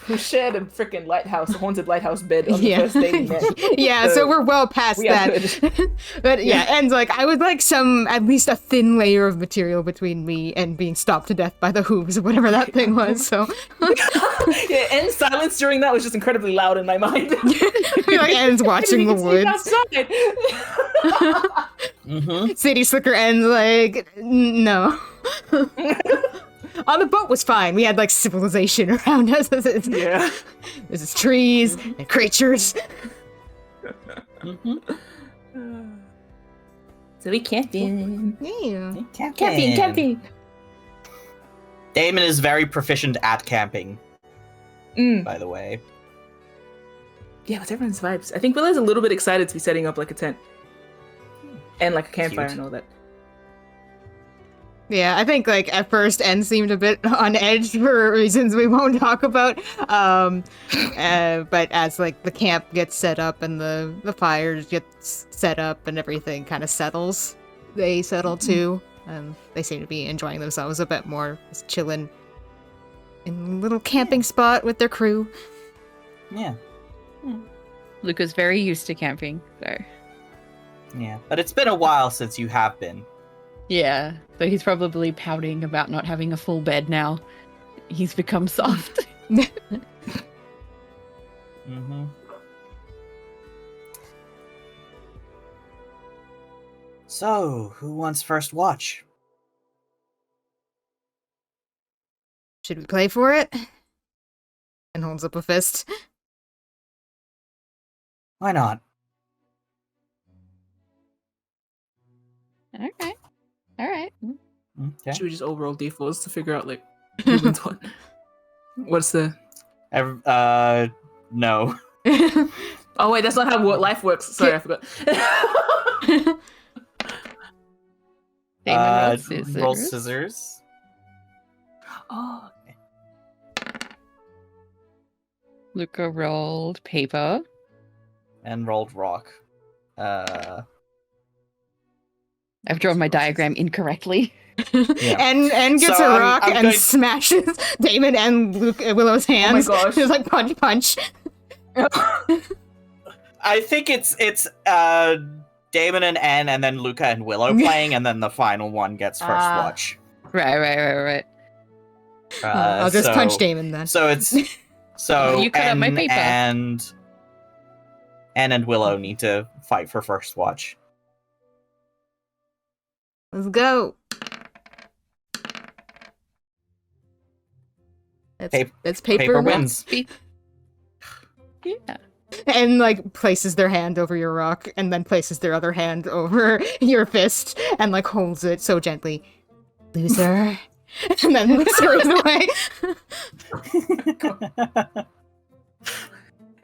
We shared a freaking lighthouse, a haunted lighthouse bed on the Yeah. first day we met. Yeah, so we're well past we are that. good. But yeah, En's like, I would like at least a thin layer of material between me and being stomped to death by the hooves or whatever that thing was, so. Yeah, and silence during that was just incredibly loud in my mind. Like En's watching the You can sleep woods. outside. Mm-hmm. City Slicker En's like, no. On the boat was fine. We had like civilization around us. Yeah. There's just trees and creatures. Mm-hmm. So we camping. Yeah. Camping. Damon is very proficient at camping, Mm. by the way. Yeah, what's everyone's vibes? I think Willow's a little bit excited to be setting up like a tent. And like a campfire Cute. and all that. Yeah, I think like at first En seemed a bit on edge for reasons we won't talk about. But as like the camp gets set up and the fires get set up and everything kind of settles, they settle too. They seem to be enjoying themselves a bit more, just chilling in a little camping spot with their crew. Yeah. Luca's very used to camping, so Yeah, but it's been a while since you have been. Yeah, so he's probably pouting about not having a full bed now. He's become soft. Mm-hmm. So, who wants first watch? Should we play for it? And holds up a fist. Why not? Okay. All right. Okay. Should we just all roll d4s to figure out like who wins what? What's the? No. Oh wait, that's not how life works. Sorry, I forgot. Damon rolled scissors. Roll scissors. Oh, Luca rolled paper. And rolled rock. I've drawn my diagram incorrectly. Yeah. And gets So a I'm- rock I'm and going- smashes Damon and Willow's hands. gosh. It's like punch, punch. I think it's Damon and Anne, and then Luca and Willow playing, and then the final one gets first Ah. watch. Right. I'll just punch Damon then. So it's You cut up my paper. Anne and Willow need to fight for first watch. Let's go. That's paper, Paper rock. wins. Yeah. And like places their hand over your rock and then places their other hand over your fist and like holds it so gently. Loser. And then scurries away.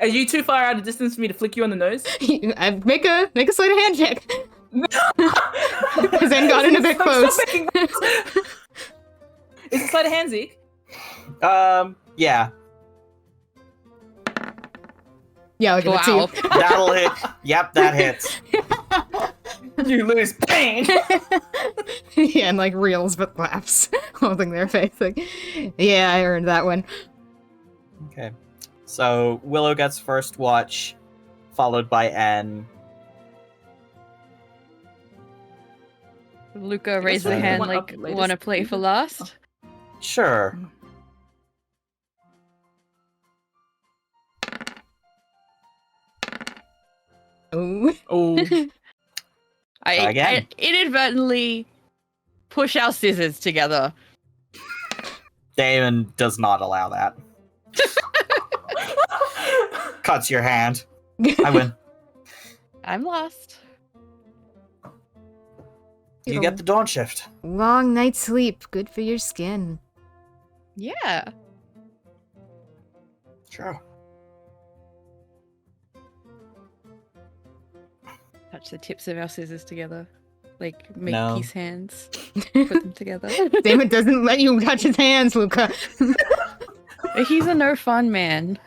are you too far out of distance for me to flick you on the nose? Make a sleight of hand check. Because then got in a bit close. Stop making noise. Is it sleight of hand, Zeke? Yeah, Yeah, I'll give it to Wow. you. that'll hit. Yep, that hits. You lose pain. Yeah, and like reels but laughs, holding their face. Like, yeah, I earned that one. Okay, so Willow gets first watch, followed by Anne. Luca raised we'll a do the hand one like, up latest. want to play for last? Sure. Oh. Oh, I again. inadvertently push our scissors together. Damon does not allow that. Cuts your hand. I win. I'm lost. You get the dawn shift. Long night's sleep, good for your skin. Yeah. Sure. Touch the tips of our scissors together. Like, make No. peace hands. Put them together. Damon doesn't let you touch his hands, Luca. He's a no fun man.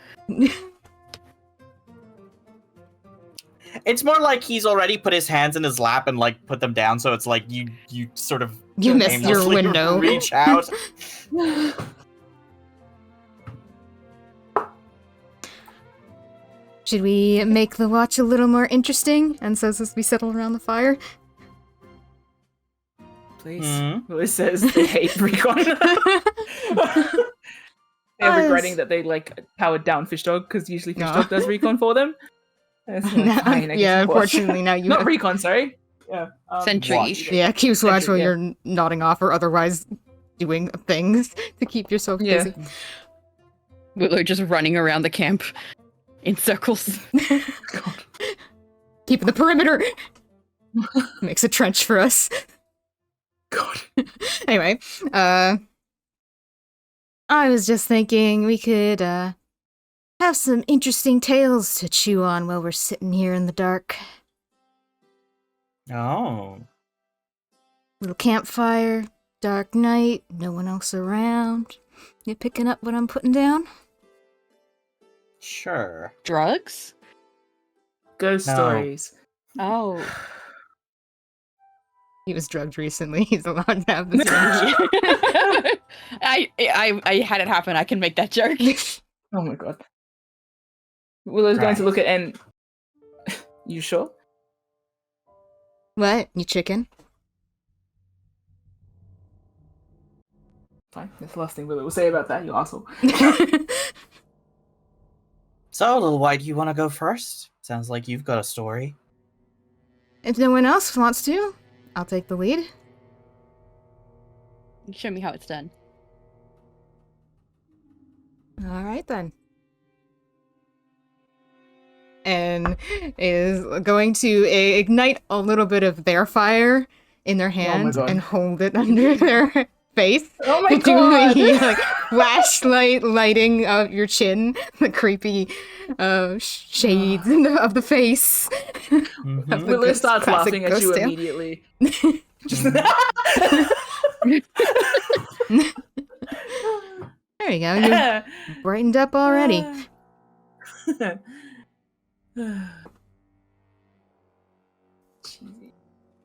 It's more like he's already put his hands in his lap and like put them down, so it's like you sort of You missed your aimlessly window. reach out. Should we make the watch a little more interesting? And says as we settle around the fire. please. Mhm. Willis says they hate recon. They're regretting that they like powered down Fish Dog because usually Fish No. Dog does recon for them. And it's like, fine, I guess Yeah, it was. unfortunately now you not have... recon, sorry. Yeah. Sentry. watch. Yeah, keeps watch Sentry, while yeah. you're nodding off or otherwise doing things to keep yourself Yeah. busy. Willow just running around the camp in circles. Keeping the perimeter. Makes a trench for us. God. Anyway, I was just thinking we could have some interesting tales to chew on while we're sitting here in the dark. Oh. Little campfire, dark night, no one else around. You picking up what I'm putting down? Sure. Drugs? Ghost No. stories. Oh. He was drugged recently. He's allowed to have this. I had it happen. I can make that joke. Oh my god. Willow's going to Right. look at N. You sure? What? You chicken? Fine. That's the last thing Willow will say about that, you asshole. So, little white, you want to go first? Sounds like you've got a story. If no one else wants to, I'll take the lead. Show me how it's done. All right, then. And is going to ignite a little bit of their fire in their hand God. and hold it under their face. Oh my Do god! the like flashlight lighting of your chin, the creepy shades of the face. Mhm. Of the Willow ghost- starts classic laughing at you ghost tale. immediately. Just There you go. You're brightened up already.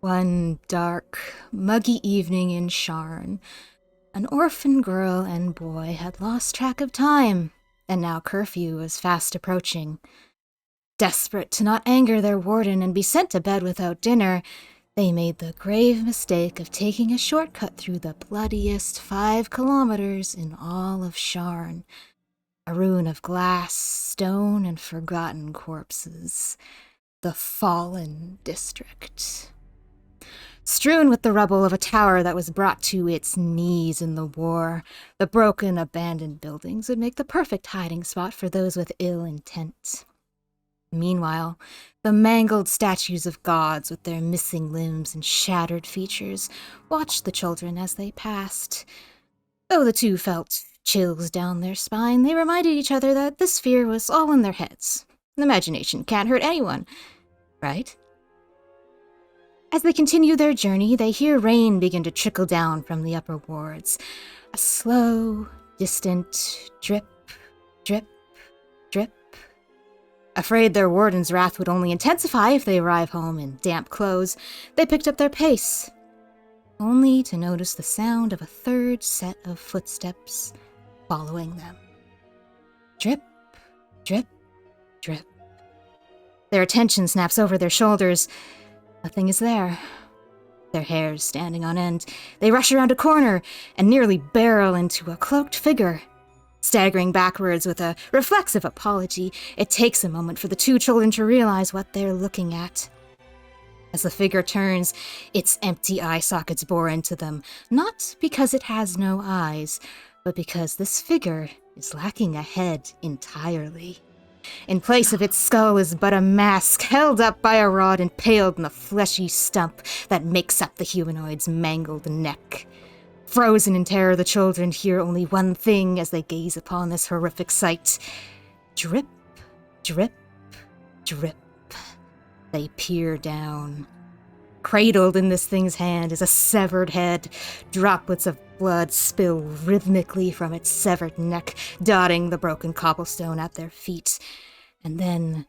One dark, muggy evening in Sharn, an orphan girl and boy had lost track of time, and now curfew was fast approaching. Desperate to not anger their warden and be sent to bed without dinner, they made the grave mistake of taking a shortcut through the bloodiest 5 kilometers in all of Sharn. A ruin of glass, stone, and forgotten corpses. The Fallen District. Strewn with the rubble of a tower that was brought to its knees in the war, the broken, abandoned buildings would make the perfect hiding spot for those with ill intent. Meanwhile, the mangled statues of gods with their missing limbs and shattered features watched the children as they passed. Though the two felt chills down their spine, they reminded each other that this fear was all in their heads. Imagination can't hurt anyone, right? As they continue their journey, they hear rain begin to trickle down from the upper wards. A slow, distant drip, drip, drip. Afraid their warden's wrath would only intensify if they arrive home in damp clothes, they picked up their pace, only to notice the sound of a third set of footsteps following them. Drip, drip, drip. Their attention snaps over their shoulders. Nothing is there. Their hair's standing on end. They rush around a corner and nearly barrel into a cloaked figure. Staggering backwards with a reflexive apology, it takes a moment for the two children to realize what they're looking at. As the figure turns, its empty eye sockets bore into them, not because it has no eyes, but because this figure is lacking a head entirely. In place of its skull is but a mask held up by a rod impaled in the fleshy stump that makes up the humanoid's mangled neck. Frozen in terror, the children hear only one thing as they gaze upon this horrific sight. Drip, drip, drip. They peer down. Cradled in this thing's hand is a severed head. Droplets of blood spill rhythmically from its severed neck, dotting the broken cobblestone at their feet. And then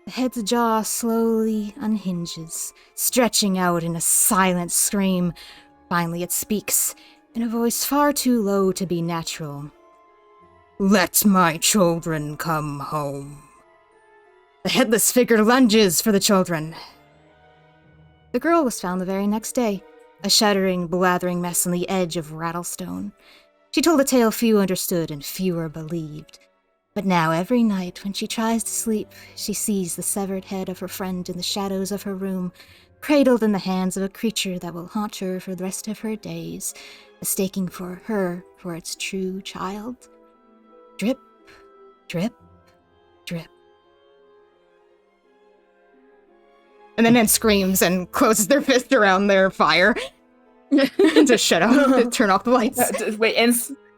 the head's jaw slowly unhinges, stretching out in a silent scream. Finally it speaks, in a voice far too low to be natural. "Let my children come home." The headless figure lunges for the children. The girl was found the very next day, a shuddering, blathering mess on the edge of Rattlestone. She told a tale few understood and fewer believed. But now every night when she tries to sleep, she sees the severed head of her friend in the shadows of her room, cradled in the hands of a creature that will haunt her for the rest of her days, mistaking for her for its true child. Drip, drip, drip. And then screams and closes their fist around their fire to shut off, to turn off the lights. Wait,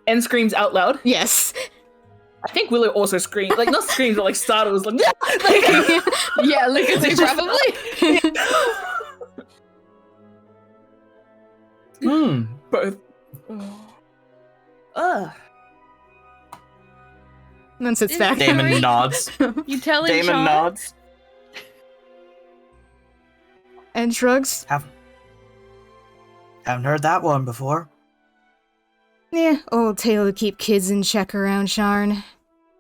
and screams out loud? Yes. I think Willow also screamed. Like, not screams, but like startles. Like, Yeah, look at it, probably. both. Ugh. And then sits Is back. Sorry? Damon nods. You telling Damon Sean? nods. And shrugs. Haven't heard that one before. Yeah, old tale to keep kids in check around Sharn.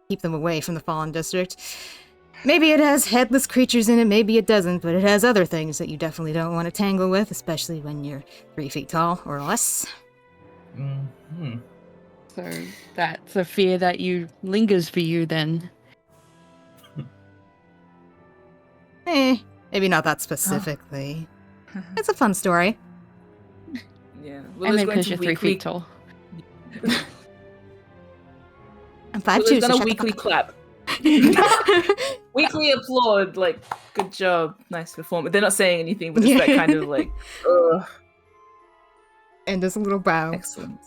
Keep them away from the Fallen District. Maybe it has headless creatures in it, maybe it doesn't, but it has other things that you definitely don't want to tangle with, especially when you're 3 feet tall or less. Mm-hmm. So that's a fear that lingers for you then. Maybe not that specifically. It's a fun story. Yeah. And Willow's then going because to you're 3 feet tall. I'm 5'2", Willow's so gonna shut the weekly fuck clap. up. Weekly applaud, like, good job, nice performance. They're not saying anything, but it's that kind of like, ugh, And there's a little bow. excellent.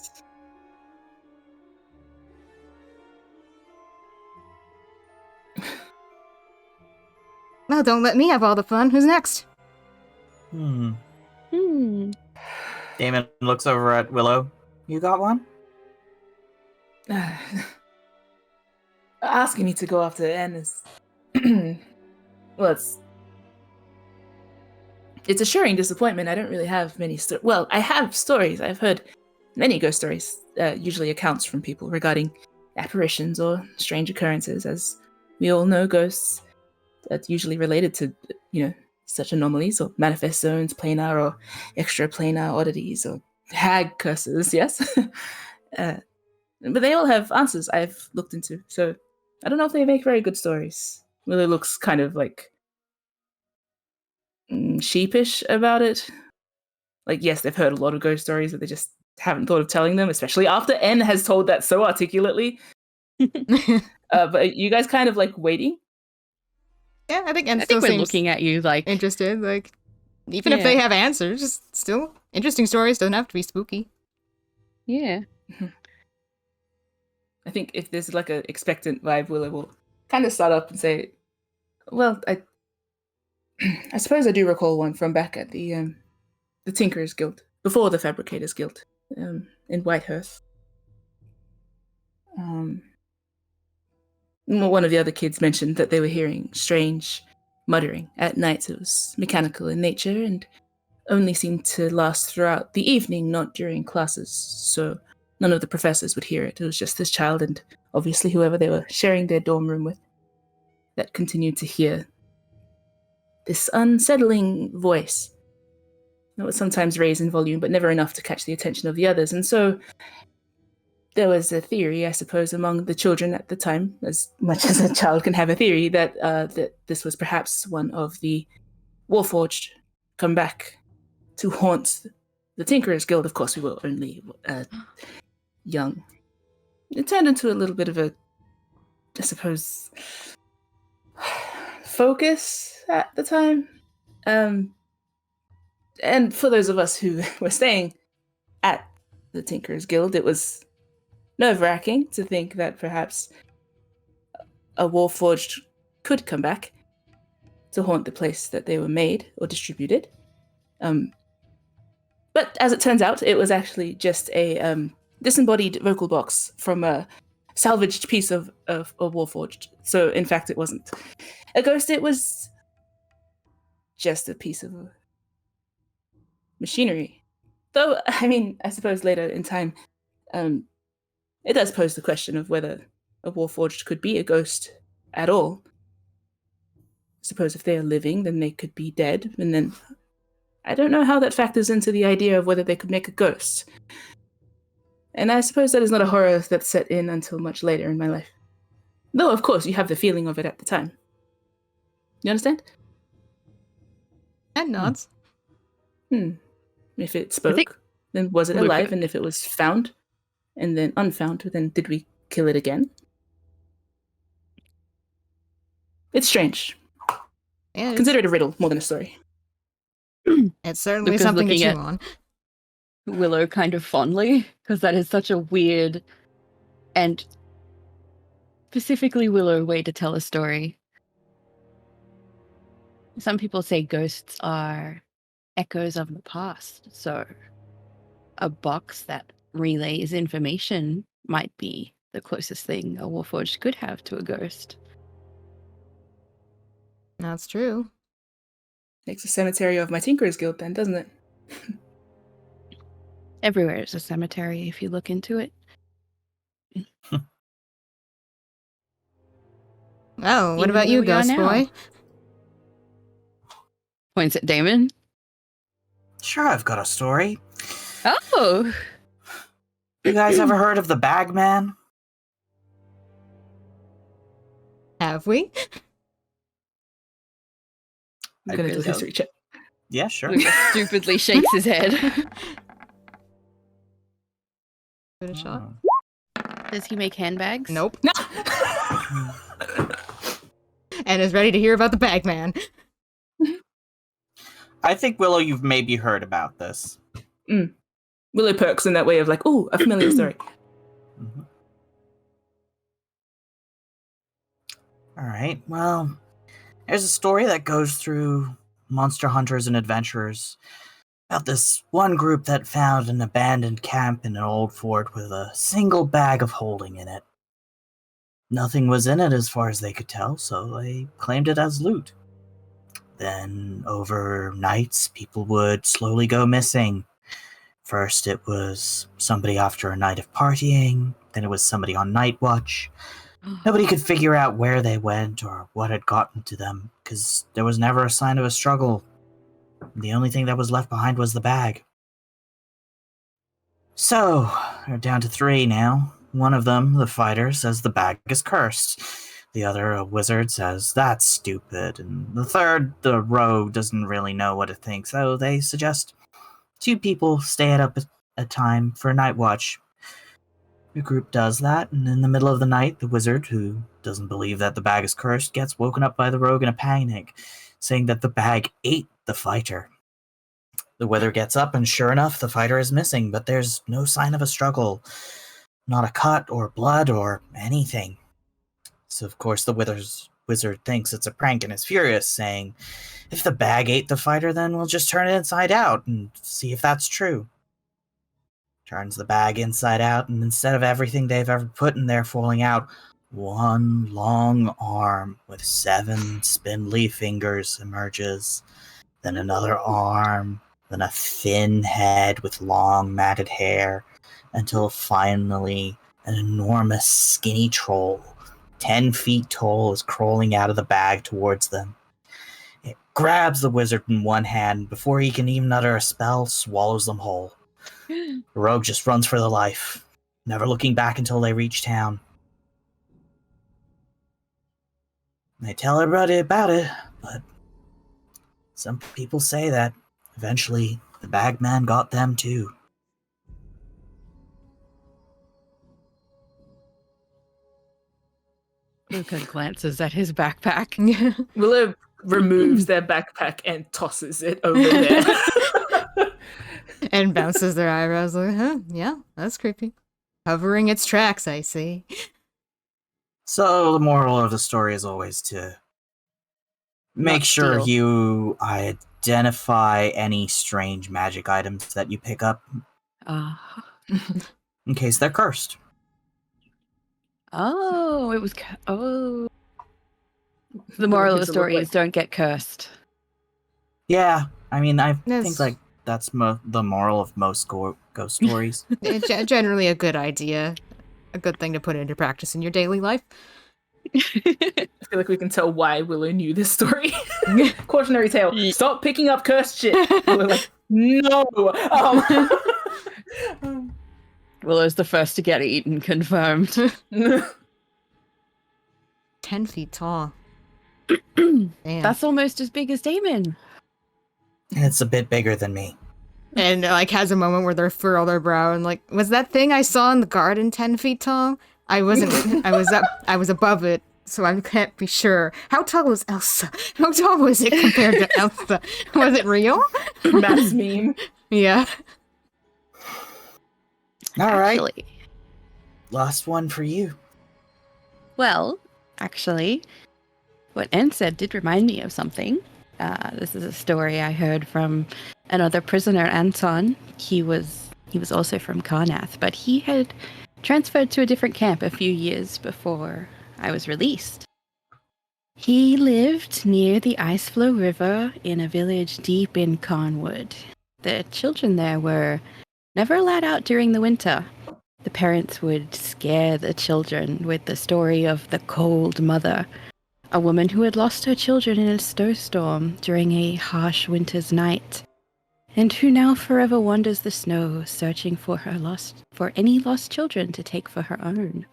Well, don't let me have all the fun. Who's next? Hmm. Hmm. Damon looks over at Willow. You got one? Asking me to go after N is, well, it's assuring disappointment. I don't really have many well, I have stories. I've heard many ghost stories, usually accounts from people regarding apparitions or strange occurrences. As we all know, ghosts are usually related to, such anomalies or manifest zones, planar or extraplanar oddities or hag curses, yes? But they all have answers I've looked into, so I don't know if they make very good stories. Willow looks kind of like sheepish about it. Like, yes, they've heard a lot of ghost stories, but they just haven't thought of telling them, especially after N has told that so articulately. But are you guys kind of like waiting? Yeah, I think N I still think we're seems looking at you like interested. Like, even if Yeah. they have answers, just still interesting stories. Doesn't have to be spooky. yeah. I think if there's like a expectant vibe, Willow will kind of start up and say, "Well, I suppose I do recall one from back at the Tinkerers Guild before the Fabricators Guild in Whitehurst. One of the other kids mentioned that they were hearing strange muttering at night. It was mechanical in nature and only seemed to last throughout the evening, not during classes. So none of the professors would hear it. It was just this child and obviously whoever they were sharing their dorm room with that continued to hear this unsettling voice that would sometimes raise in volume, but never enough to catch the attention of the others. And so there was a theory, I suppose, among the children at the time, as much as a child can have a theory, that this was perhaps one of the Warforged come back to haunt the Tinkerers Guild. Of course, we were only young. It turned into a little bit of a, I suppose, focus at the time. And for those of us who were staying at the Tinkerers Guild, it was nerve-wracking to think that perhaps a Warforged could come back to haunt the place that they were made or distributed. But as it turns out, it was actually just a disembodied vocal box from a salvaged piece of Warforged. So, in fact, it wasn't a ghost, it was just a piece of machinery. Though, I mean, I suppose later in time, it does pose the question of whether a Warforged could be a ghost at all. I suppose if they are living, then they could be dead, and then I don't know how that factors into the idea of whether they could make a ghost. And I suppose that is not a horror that set in until much later in my life. Though, of course, you have the feeling of it at the time. You understand? And nods. If it spoke, then was it alive? And if it was found and then unfound, then did we kill it again? It's strange. Yeah, Consider it a riddle more than a story. it's certainly Luca's something to looking chew at- on. Willow kind of fondly, because that is such a weird and specifically Willow way to tell a story. Some people say ghosts are echoes of the past, so a box that relays information might be the closest thing a Warforged could have to a ghost. That's true. Makes a cemetery of my Tinkerers Guild then, doesn't it? Everywhere is a cemetery if you look into it. Oh, what in about where you, we are Ghost now. Boy? Points at Damon. Sure, I've got a story. Oh, You guys ever heard of the Bagman? Have we? I'm I gonna do a really history check. Yeah, sure. Lucas stupidly shakes his head. Give it a shot. Does he make handbags? Nope. No. And is ready to hear about the Bagman. I think, Willow, you've maybe heard about this. Willow perks in that way of like, oh, a familiar story. Mhm. All right, well, there's a story that goes through monster hunters and adventurers about this one group that found an abandoned camp in an old fort with a single bag of holding in it. Nothing was in it as far as they could tell, so they claimed it as loot. Then, over nights, people would slowly go missing. First, it was somebody after a night of partying, then it was somebody on night watch. Nobody could figure out where they went or what had gotten to them, because there was never a sign of a struggle. The only thing that was left behind was the bag. So, they're down to 3 now. One of them, the fighter, says the bag is cursed. The other, a wizard, says that's stupid. And the third, the rogue, doesn't really know what to think, so they suggest 2 people stay up a time for a night watch. The group does that, and in the middle of the night, the wizard, who doesn't believe that the bag is cursed, gets woken up by the rogue in a panic, saying that the bag ate the fighter. The wizard gets up, and sure enough, the fighter is missing, but there's no sign of a struggle. Not a cut or blood or anything. So, of course, the wizard thinks it's a prank and is furious, saying, if the bag ate the fighter, then we'll just turn it inside out and see if that's true. Turns the bag inside out, and instead of everything they've ever put in there falling out, one long arm with 7 spindly fingers emerges, then another arm, then a thin head with long matted hair, until finally an enormous skinny troll, 10 feet tall, is crawling out of the bag towards them. It grabs the wizard in one hand, and before he can even utter a spell, swallows them whole. The rogue just runs for their life, never looking back until they reach town. They tell everybody about it, but some people say that eventually the bagman got them too. Luca glances at his backpack. Willow removes their backpack and tosses it over there. And bounces their eyebrows like, huh, yeah, that's creepy. Covering its tracks, I see. So the moral of the story is always to make Not sure steal. you identify any strange magic items that you pick up in case they're cursed. Oh, it was. Oh. The moral of the story is don't get cursed. Yeah, I mean, I Yes. think like that's the moral of most ghost stories. It's generally a good idea. A good thing to put into practice in your daily life. I feel like we can tell why Willow knew this story. Cautionary tale. Stop picking up cursed shit. We're like, no. Willow's the first to get eaten, confirmed. 10 feet tall. Damn. That's almost as big as Damon. It's a bit bigger than me. And like has a moment where they furrow their brow and like, was that thing I saw in the garden 10 feet tall? I wasn't. I was above it, so I can't be sure. How tall was Elsa? How tall was it compared to Elsa? Was it real? Mass meme. Yeah. All right, Actually, last one for you. well, actually, what Anne said did remind me of something. This is a story I heard from another prisoner, Anton. He was also from Karnath, but he had transferred to a different camp a few years before I was released. He lived near the Iceflow River in a village deep in Carnwood. The children there were never allowed out during the winter. The parents would scare the children with the story of the cold mother, A woman who had lost her children in a snowstorm during a harsh winter's night, and who now forever wanders the snow, searching for any lost children to take for her own.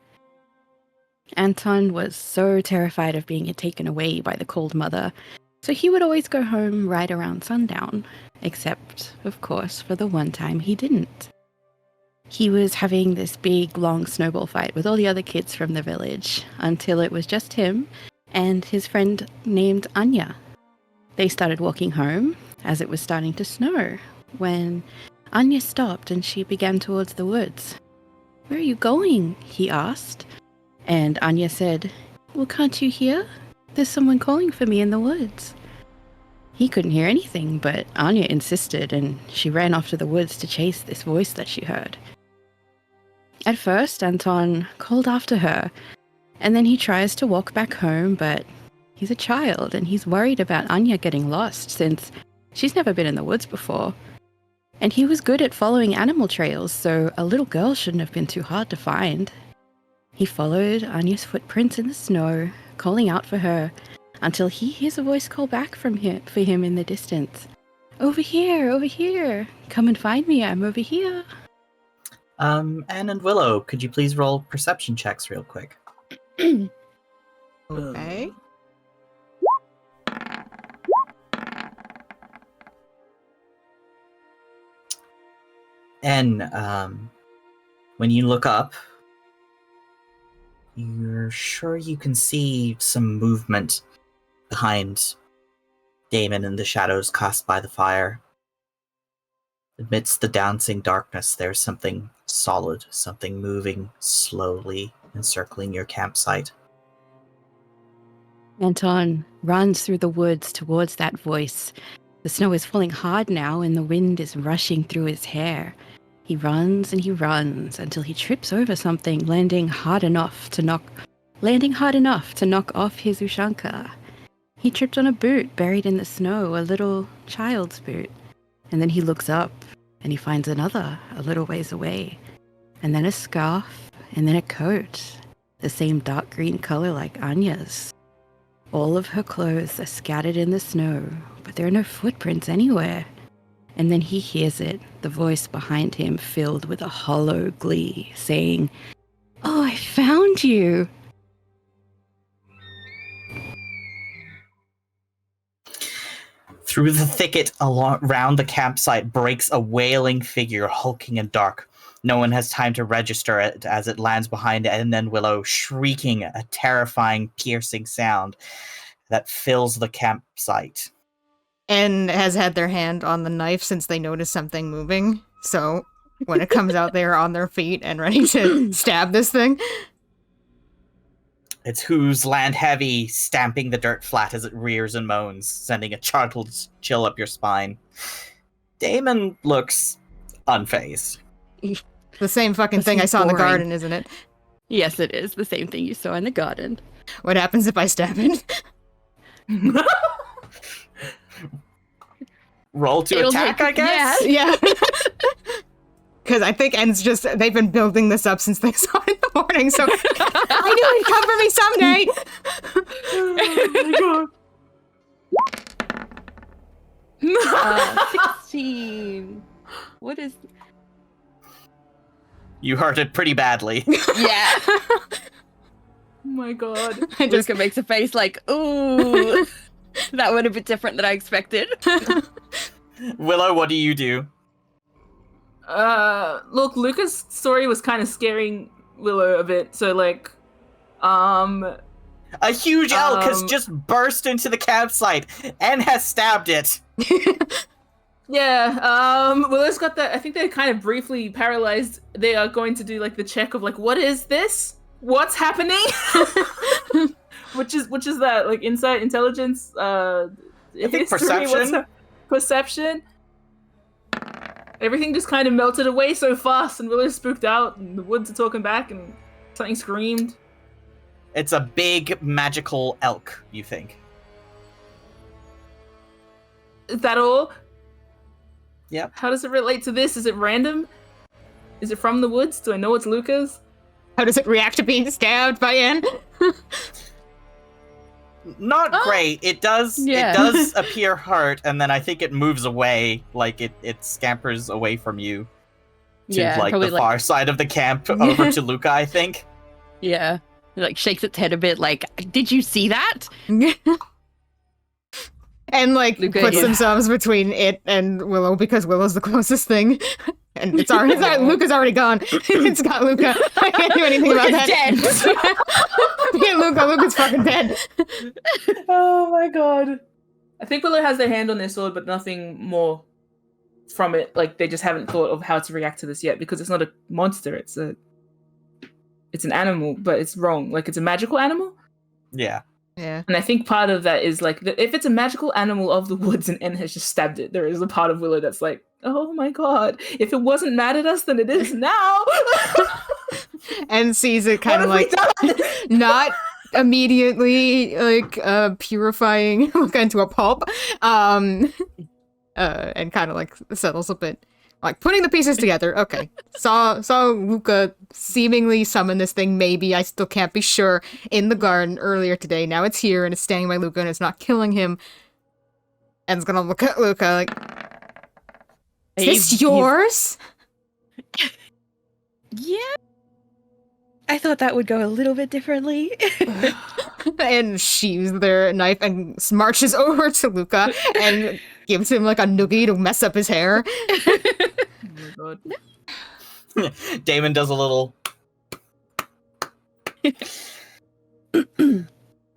Anton was so terrified of being taken away by the cold mother, so he would always go home right around sundown, except, of course, for the one time he didn't. He was having this big, long snowball fight with all the other kids from the village, until it was just him and his friend named Anya. They started walking home as it was starting to snow, when Anya stopped and she began towards the woods. "Where are you going?" he asked. And Anya said, "Well, can't you hear? There's someone calling for me in the woods." He couldn't hear anything, but Anya insisted, and she ran off to the woods to chase this voice that she heard. At first, Anton called after her, and then he tries to walk back home, but he's a child, and he's worried about Anya getting lost, since she's never been in the woods before. And he was good at following animal trails, so a little girl shouldn't have been too hard to find. He followed Anya's footprints in the snow, calling out for her, until he hears a voice call back for him in the distance. Over here, come and find me, I'm over here." Anne and Willow, could you please roll perception checks real quick? Okay. And when you look up, you're sure you can see some movement behind Damon in the shadows cast by the fire. Amidst the dancing darkness, there's something solid, something moving slowly, encircling your campsite. Anton runs through the woods towards that voice. The snow is falling hard now, and the wind is rushing through his hair. He runs and he runs until he trips over something, landing hard enough to knock off his Ushanka. He tripped on a boot buried in the snow, a little child's boot. And then he looks up and he finds another a little ways away. And then a scarf, and then a coat, the same dark green color like Anya's. All of her clothes are scattered in the snow, but there are no footprints anywhere. And then he hears it, the voice behind him filled with a hollow glee, saying, "Oh, I found you!" Through the thicket around the campsite breaks a wailing figure, hulking and dark. No one has time to register it as it lands behind Ed and then Willow, shrieking a terrifying, piercing sound that fills the campsite. And has had their hand on the knife since they noticed something moving. So when it comes out, they're on their feet and ready to stab this thing. Its hooves land heavy, stamping the dirt flat as it rears and moans, sending a childish chill up your spine. Damon looks unfazed. The same fucking thing I saw in the garden, isn't it? Yes, it is. The same thing you saw in the garden. What happens if I stab it? Roll to attack, I guess? Yeah. Because I think they've been building this up since they saw it in the morning, so I knew he'd come for me someday! Oh my god. 16. What is... You hurt it pretty badly. Yeah. Oh my god. Luca makes a face like, ooh. That would have been different than I expected. Willow, what do you do? Look, Luca's story was kind of scaring Willow a bit, so like, a huge elk has just burst into the campsite and has stabbed it. Yeah, Willow's got that. I think they're kind of briefly paralyzed. They are going to do like the check of like, what is this? What's happening? which is that like insight, intelligence, I think perception. Perception. Everything just kind of melted away so fast, and Willow's spooked out, and the woods are talking back, and something screamed. It's a big magical elk, you think? Is that all? Yep. How does it relate to this? Is it random? Is it from the woods? Do I know it's Luca's? How does it react to being stabbed by Anne? Not great. It does appear hurt, and then I think it moves away, like it scampers away from you to the far side of the camp over to Luca, I think. Yeah. It, like, shakes its head a bit like, did you see that? And like Luca, puts themselves between it and Willow because Willow's the closest thing. And it's already Luca's already gone. It's got Luca. I can't do anything about that. Dead. Yeah, Luca's fucking dead. Oh my god. I think Willow has their hand on their sword, but nothing more from it. Like, they just haven't thought of how to react to this yet, because it's not a monster, it's an animal, but it's wrong. Like, it's a magical animal? Yeah. Yeah. And I think part of that is like, if it's a magical animal of the woods and N has just stabbed it, there is a part of Willow that's like, oh my god, if it wasn't mad at us, then it is now. And sees it kind of like not immediately like purifying Luca into a pulp, and kind of like settles a bit. Like, putting the pieces together, okay. Saw Luca seemingly summon this thing, maybe, I still can't be sure, in the garden earlier today. Now it's here, and it's standing by Luca, and it's not killing him. And it's gonna look at Luca like, is this yours? Yeah. I thought that would go a little bit differently. And sheaves their knife and marches over to Luca and gives him like a noogie to mess up his hair. Oh my god. Damon does a little. I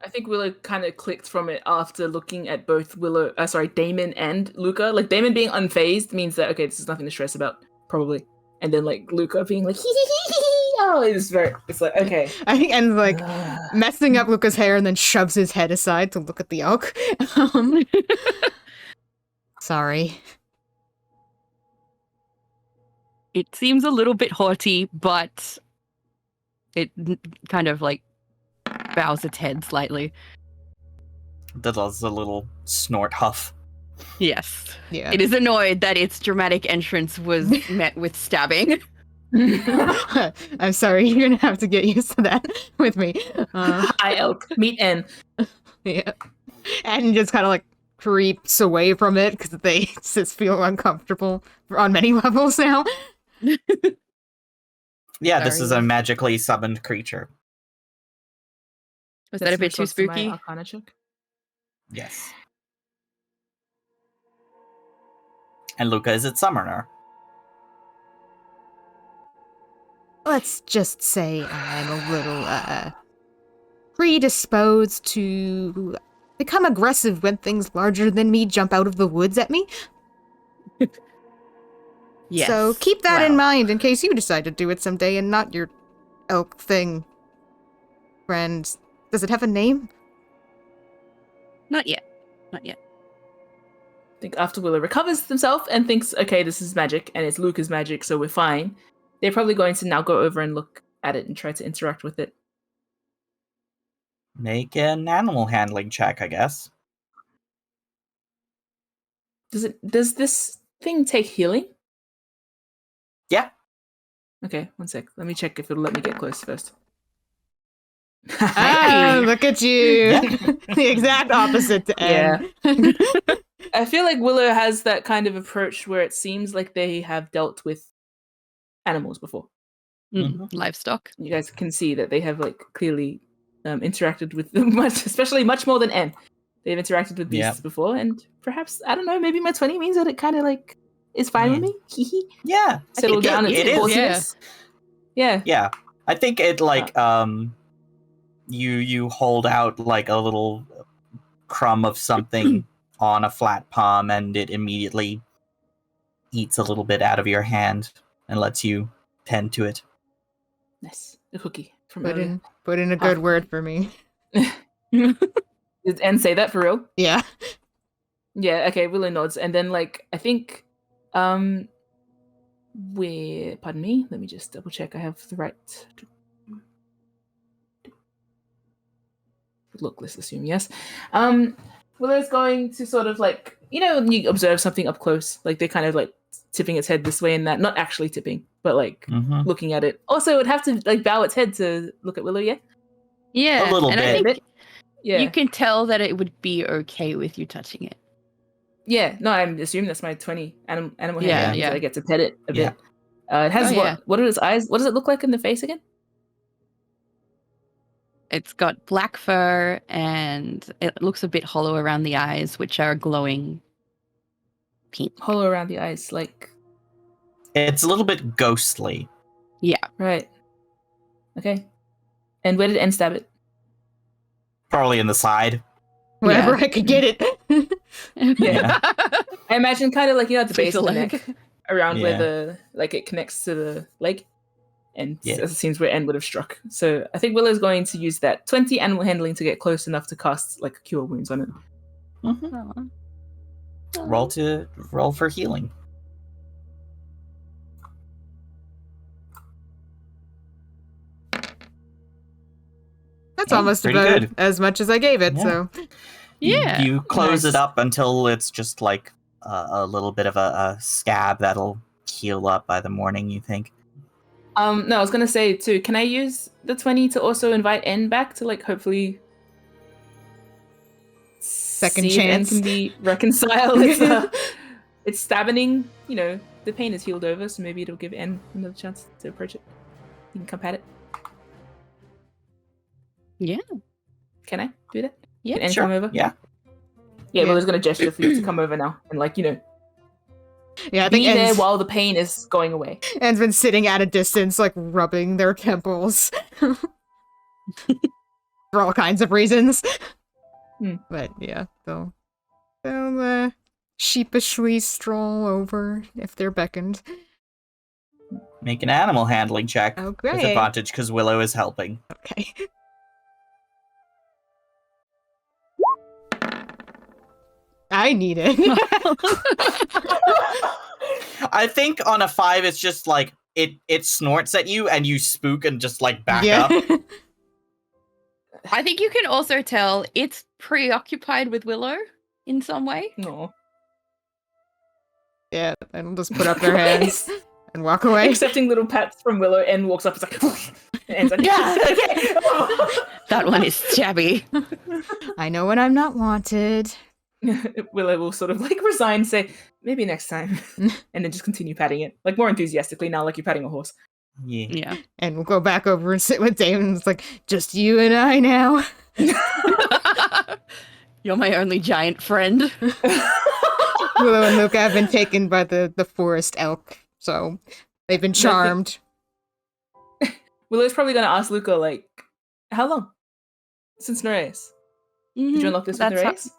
think Willow kind of clicked from it after looking at both Damon and Luca. Like, Damon being unfazed means that, okay, this is nothing to stress about, probably. And then, like, Luca being like, oh, it's like, okay. I think, and like messing up Luca's hair and then shoves his head aside to look at the elk. Sorry. It seems a little bit haughty, but it kind of like bows its head slightly. Does a little snort huff. Yes. Yeah. It is annoyed that its dramatic entrance was met with stabbing. I'm sorry, you're gonna have to get used to that with me. Hi, elk. Meet N. Yeah. And just kind of like creeps away from it because they just feel uncomfortable on many levels now. Yeah, this is a magically summoned creature. Was that a bit too spooky? Arcana check? Yes. And Luca is its summoner. Let's just say I'm a little predisposed to become aggressive when things larger than me jump out of the woods at me. Yes. So keep that in mind in case you decide to do it someday and not your elk thing. Friend, does it have a name? Not yet. Not yet. I think after Willow recovers himself and thinks, okay, this is magic, and it's Luca's magic, so we're fine, they're probably going to now go over and look at it and try to interact with it. Make an animal handling check, I guess. Does this thing take healing? Yeah. Okay, one sec. Let me check if it'll let me get close first. Ah, look at you. Yeah. The exact opposite to N. Yeah. I feel like Willow has that kind of approach where it seems like they have dealt with animals before. Livestock. You guys can see that they have like clearly interacted with them much more than N. They've interacted with beasts before, and perhaps, I don't know, maybe my 20 means that it kind of like is fine with me. Yeah. Settle down. It is. Yeah. Yeah. I think it like you hold out like a little crumb of something on a flat palm, and it immediately eats a little bit out of your hand and lets you tend to it. Nice. A cookie from Put in a good word for me. Did N say that for real? Yeah. Yeah, okay, Willow nods. And then like I think pardon me, let me just double check I have the right look, let's assume yes. Willow's going to sort of like, you know, when you observe something up close, like they're kind of like tipping its head this way and that, not actually tipping, but like looking at it. Also, it would have to like bow its head to look at Willow, yeah? Yeah. A little and bit. Yeah. You can tell that it would be okay with you touching it. Yeah, no, I'm assuming that's my 20 animal Yeah, handling. yeah. I get to pet it a Yeah. bit. It has Oh, yeah. what are its eyes? What does it look like in the face again? It's got black fur and it looks a bit hollow around the eyes, which are glowing pink. Hollow around the eyes, like It's a little bit ghostly. right. Okay. And where did N stab it? Probably in the side. Wherever Yeah. I could get it. Yeah. I imagine kind of like at the Sweep base the of the leg. neck, around where Yeah. the it connects to the leg, and Yeah. it seems where N would have struck. So I think Willow's going to use that 20 animal handling to get close enough to cast like cure wounds on it. Mhm. Aw. Roll for healing. That's Hey, almost pretty about good. as much as I gave it, Yeah. so. Yeah. You close Nice. it up until it's just like a little bit of a scab that'll heal up by the morning, you think? No, I was gonna say too. Can I use the 20 to also invite N back to hopefully Second see if N chance. can be reconciled? It's stabbing. The pain is healed over, so maybe it'll give N another chance to approach it. You can come pat it. Yeah. Can I do that? Yeah, Can N sure. come over? Yeah. Yeah, Yeah. Willow's gonna gesture for you to come over now and Yeah, I be think there En's, while the pain is going away. En's been sitting at a distance, like, rubbing their temples. For all kinds of reasons. Hmm. But, yeah, they'll sheepishly stroll over if they're beckoned. Make an animal handling check with Okay. advantage because Willow is helping. Okay. I need it. I think on a 5, it's just like it snorts at you and you spook and just like back yeah. up. I think you can also tell it's preoccupied with Willow in some way. No. Yeah, and just put up their hands and walk away. Accepting little pats from Willow, N walks up. It's like, and N's like, yeah, okay. That one is stabby. I know when I'm not wanted. Willow will sort of resign, say, maybe next time, and then just continue patting it, more enthusiastically now, like you're patting a horse. Yeah. Yeah. And we'll go back over and sit with Damon. It's like, just you and I now. You're my only giant friend. Willow and Luca have been taken by the forest elk, so they've been charmed. Willow's probably going to ask Luca, how long? Since Nereus. Did you unlock this with Nereus?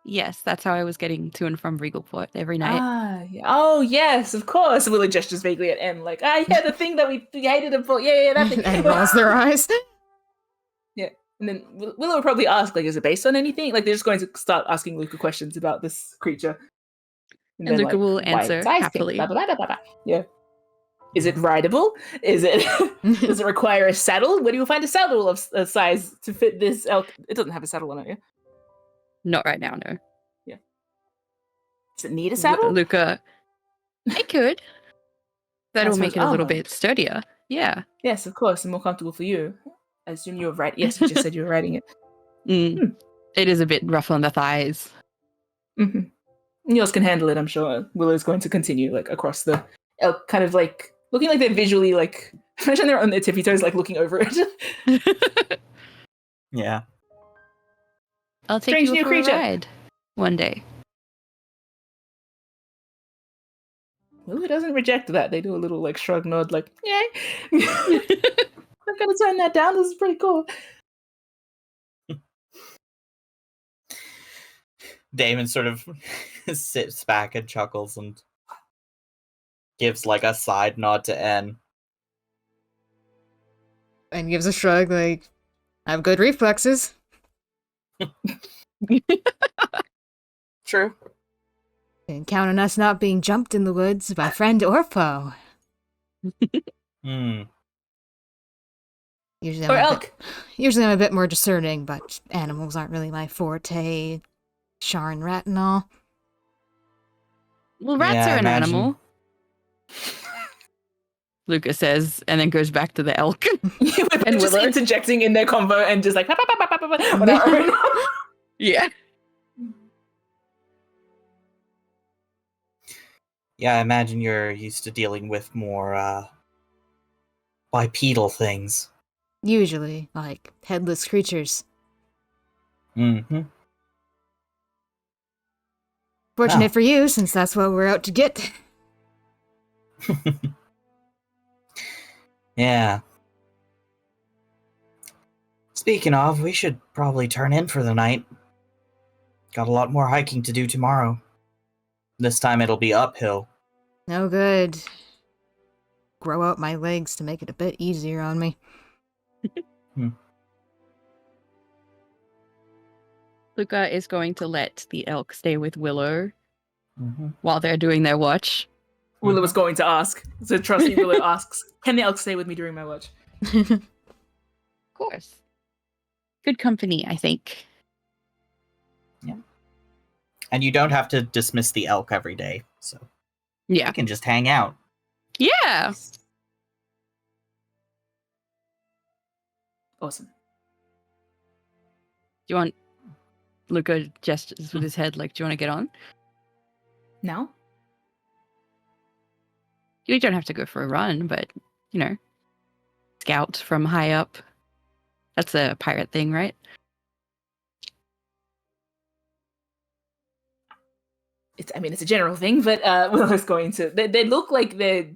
Yes, that's how I was getting to and from Regalport every night. Ah, yeah. Oh, yes, of course. Willow gestures vaguely at N, yeah, the thing that we hated him for. Yeah, that thing. And rolls their eyes. And then Willow will probably ask, is it based on anything? They're just going to start asking Luca questions about this creature. And then, Luca will why answer its eyes think happily. blah, blah, blah, blah, blah. Yeah. Is it rideable? Is it? Does it require a saddle? Where do you find a saddle of size to fit this elk? It doesn't have a saddle on it, yeah? Not right now, no. Does it need a saddle? Luca, I could. That'll That's make it what- a little oh. bit sturdier. Yeah. Yes, of course, and more comfortable for you. I assume you were right. Yes, you just said you were riding it. Mm. It is a bit rough on the thighs. Mm-hmm. Yours can handle it, I'm sure. Willow's going to continue across the elk, kind of looking like they're visually imagine they're on their tippy toes, looking over it. Yeah. I'll take Strange you new for creature. a ride one day. Willow doesn't reject that. They do a little shrug nod, yeah. I'm gonna turn that down. This is pretty cool. Damon sort of sits back and chuckles and gives a side nod to N. And gives a shrug, I have good reflexes. True. And count on us not being jumped in the woods by friend or foe. Hmm. Usually Or I'm elk. Usually I'm a bit more discerning, but animals aren't really my forte. Char and rat and all. Well, rats Yeah, are an imagine. animal. Luca says, and then goes back to the elk. And just Willow. interjecting in their convo and just like whatever. Yeah. Yeah, I imagine you're used to dealing with more bipedal things. Usually, like headless creatures. Mm-hmm. Fortunate Ah. for you, since that's what we're out to get. Yeah. Speaking of, we should probably turn in for the night. Got a lot more hiking to do tomorrow. This time it'll be uphill. No good. Grow out my legs to make it a bit easier on me. Luca is going to let the elk stay with Willow Mm-hmm. while they're doing their watch. Willow was going to ask. So trust me, Willow asks, can the elk stay with me during my watch? Of course. Good company, I think. And you don't have to dismiss the elk every day, so Yeah. you can just hang out. Yeah. Awesome. Do you want Luca gestures with his head like, do you want to get on? Now? You don't have to go for a run, but, you know, scout from high up. That's a pirate thing, right? It's a general thing, but Willow's going to. They look like they're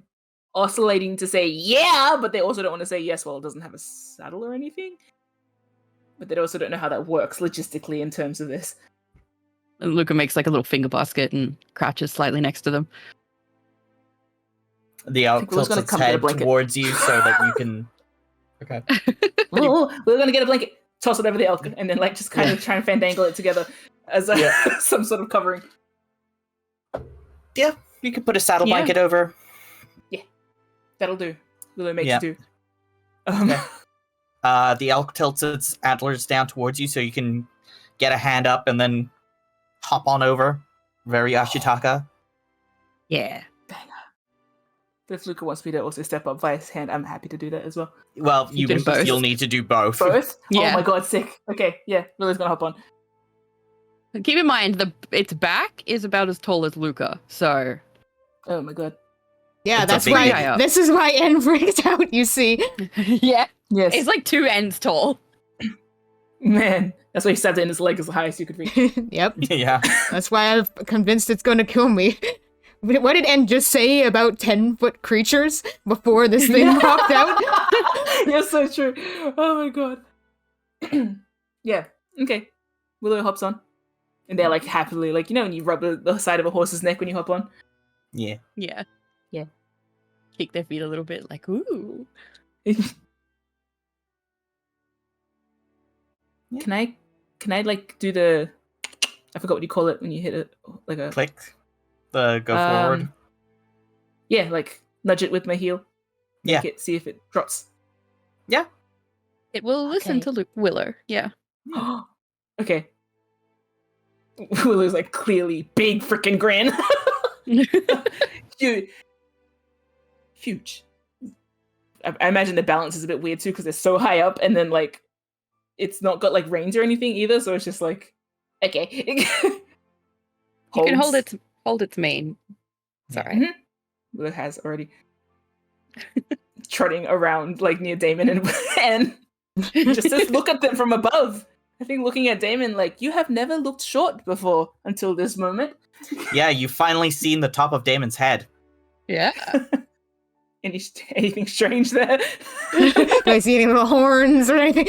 oscillating to say yeah, but they also don't want to say yes while it doesn't have a saddle or anything. But they also don't know how that works logistically in terms of this. And Luca makes like a little finger basket and crouches slightly next to them. The elk Willow's tilts gonna its come get a head blanket. towards you so that you can... Okay. Oh, we're gonna get a blanket, toss it over the elk, and then like just kind of try and fandangle it together as some sort of covering. Yeah, you could put a saddle Yeah. blanket over. That'll do. Willow makes Yeah. do. Okay. The elk tilts its antlers down towards you so you can get a hand up and then hop on over. Very Ashitaka. Yeah. But if Luca wants me to also step up via his hand, I'm happy to do that as well. Well, You can both. you'll need to do both. Both? Yeah. Oh my god, sick. Okay, yeah, Willow's gonna hop on. Keep in mind, its back is about as tall as Luca, so... Oh my god. Yeah, It's a that's big why. guy up. This is why N freaked out. You see, yeah. Yes. It's like 2 ends tall. Man, that's why he stabbed it in his leg as high as you could reach. yep. Yeah. That's why I'm convinced it's going to kill me. What did N just say about 10-foot creatures before this thing popped out? Yes, so true. Oh my god. Yeah, okay. Willow hops on. And they're like happily, like, you know when you rub the side of a horse's neck when you hop on? Yeah. Yeah. Yeah. Kick their feet a little bit, like, ooh. Can I like do the, I forgot what you call it when you hit it, like a Click. Go forward. yeah, like nudge it with my heel. Yeah. Make it, see if it drops. It will listen Okay. to Willow, yeah. Okay. Willow's like clearly big freaking grin. Huge. I imagine the balance is a bit weird too because they're so high up and then like it's not got like reins or anything either, so it's just like okay. You can hold its mane. It's alright. Mhm. Willow has already trotting around like near Damon and just says look at them from above. I think looking at Damon like you have never looked short before until this moment. Yeah, you've finally seen the top of Damon's head. Yeah. Anything strange there? Do I see any little horns or anything?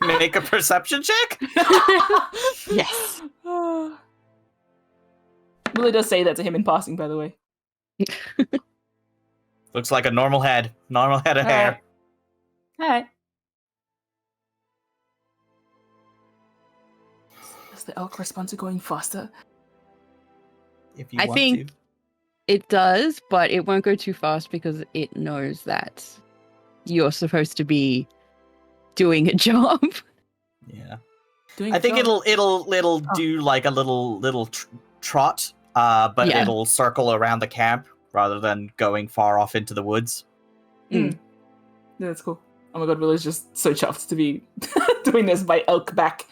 Make a perception check? Yes. Willow does say that to him in passing, by the way. Looks like a normal head. Normal head of hair. Alright. Does the elk respond to going faster? If you I want think- to. It does, but it won't go too fast because it knows that you're supposed to be doing a job. Yeah. Doing I think a job? it'll do like a little trot, but Yeah. it'll circle around the camp rather than going far off into the woods. Yeah, that's cool. Oh my god, Willow's just so chuffed to be doing this by elk back.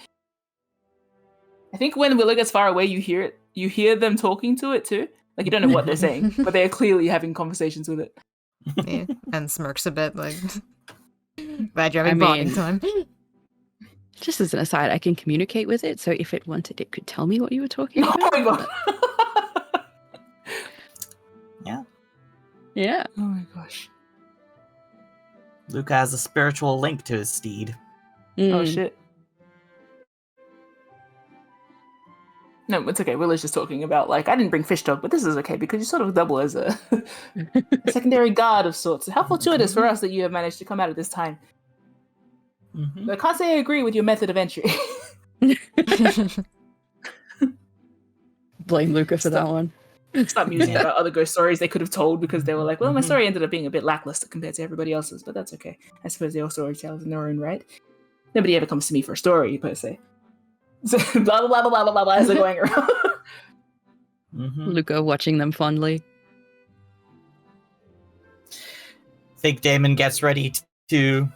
I think when Willow gets far away, you hear it. You hear them talking to it too. Like you don't know what they're saying, but they're clearly having conversations with it. Yeah, and smirks a bit, like, glad you're having I bonding mean- time. Just as an aside, I can communicate with it, so if it wanted, it could tell me what you were talking Oh about. my god. Yeah. Oh my gosh. Luca has a spiritual link to his steed. Oh Mm. shit. No, it's okay. Willow's just talking about, like, I didn't bring fish dog, but this is okay because you sort of double as a secondary guard of sorts. How fortuitous for us that you have managed to come out at this time. Mm-hmm. I can't say I agree with your method of entry. Blame Luca for that one. Start musing about other ghost stories they could have told because they were like, well, my story ended up being a bit lackluster compared to everybody else's, but that's okay. I suppose they're all storytellers in their own right. Nobody ever comes to me for a story, per se. So, blah, blah, blah, blah, blah, blah, blah, as they're going around. Mm-hmm. Luca watching them fondly. Think Damon gets ready to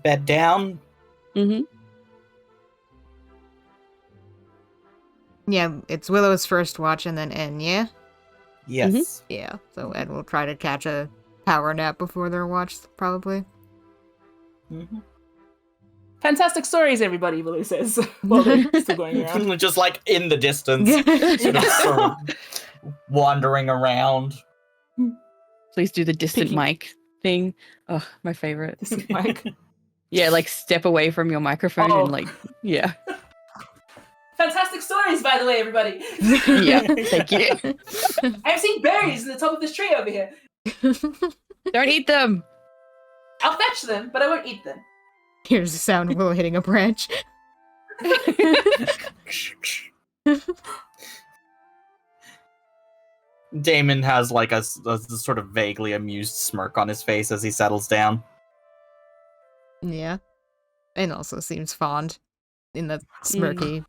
bed down. Mm-hmm. Yeah, it's Willow's first watch and then N, yeah? Yes. Yeah, so Ed will try to catch a power nap before their watch, probably. Mm-hmm. Fantastic stories, everybody, Willow says, while they're still going around. Just like in the distance, sort of wandering around. Please do the distant Picking- mic thing. Oh, my favorite. This is Mike. Yeah, like step away from your microphone Oh. and like, yeah. Fantastic stories, by the way, everybody. Yeah, thank you. I'm seeing berries in the top of this tree over here. Don't eat them. I'll fetch them, but I won't eat them. Here's the sound of Willow hitting a branch. Damon has like a sort of vaguely amused smirk on his face as he settles down. Yeah. And also seems fond in the smirky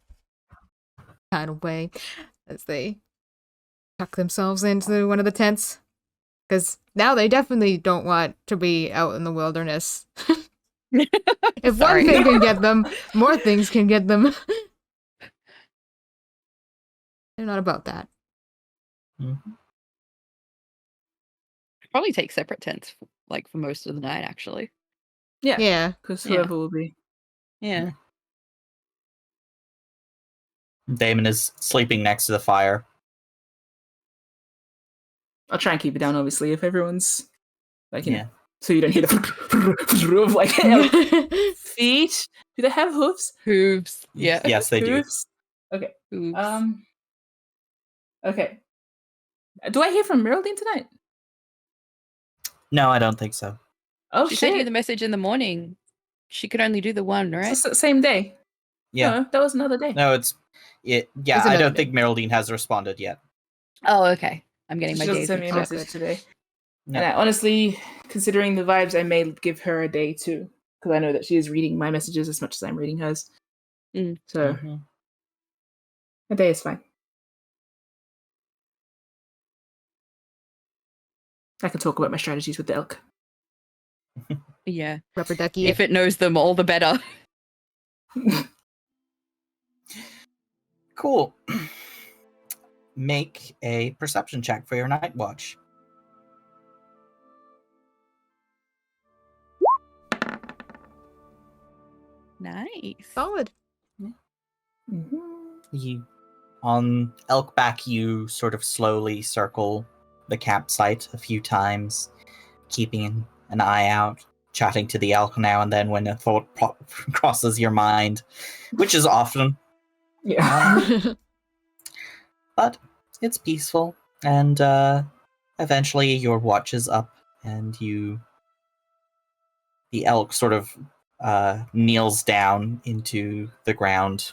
kind of way as they tuck themselves into one of the tents. Because now they definitely don't want to be out in the wilderness. If Sorry. one thing can get them, more things can get them. They're not about that. Mm-hmm. Probably take separate tents, like for most of the night, actually. Yeah. Yeah. Because Yeah. whoever will be. Yeah. Damon is sleeping next to the fire. I'll try and keep it down, obviously, if everyone's like, you Yeah. know, so you don't hear the of like elk feet. Do they have hooves? Hooves. Yeah. Yes, they do. Hooves? Okay. Hooves. Okay. Do I hear from Meraldine tonight? No, I don't think so. Oh She shit! sent you the message in the morning. She could only do the one, right? It's the same day. Yeah. No, that was another day. No, it's yeah, It's I another don't day. think Meraldine has responded yet. Oh, okay. I'm getting She my doesn't days send me a mixed up. message today. No. And I honestly, considering the vibes, I may give her a day too, because I know that she is reading my messages as much as I'm reading hers. Mm. So Mhm. a day is fine. I can talk about my strategies with the elk. Yeah. Rubber ducky. If it knows them, all the better. Cool. Make a perception check for your night watch. Nice. Solid. You, on Elkback, you sort of slowly circle the campsite a few times, keeping an eye out, chatting to the elk now and then when a thought crosses your mind, which is often. Yeah. But it's peaceful, and eventually your watch is up, and the elk sort of kneels down into the ground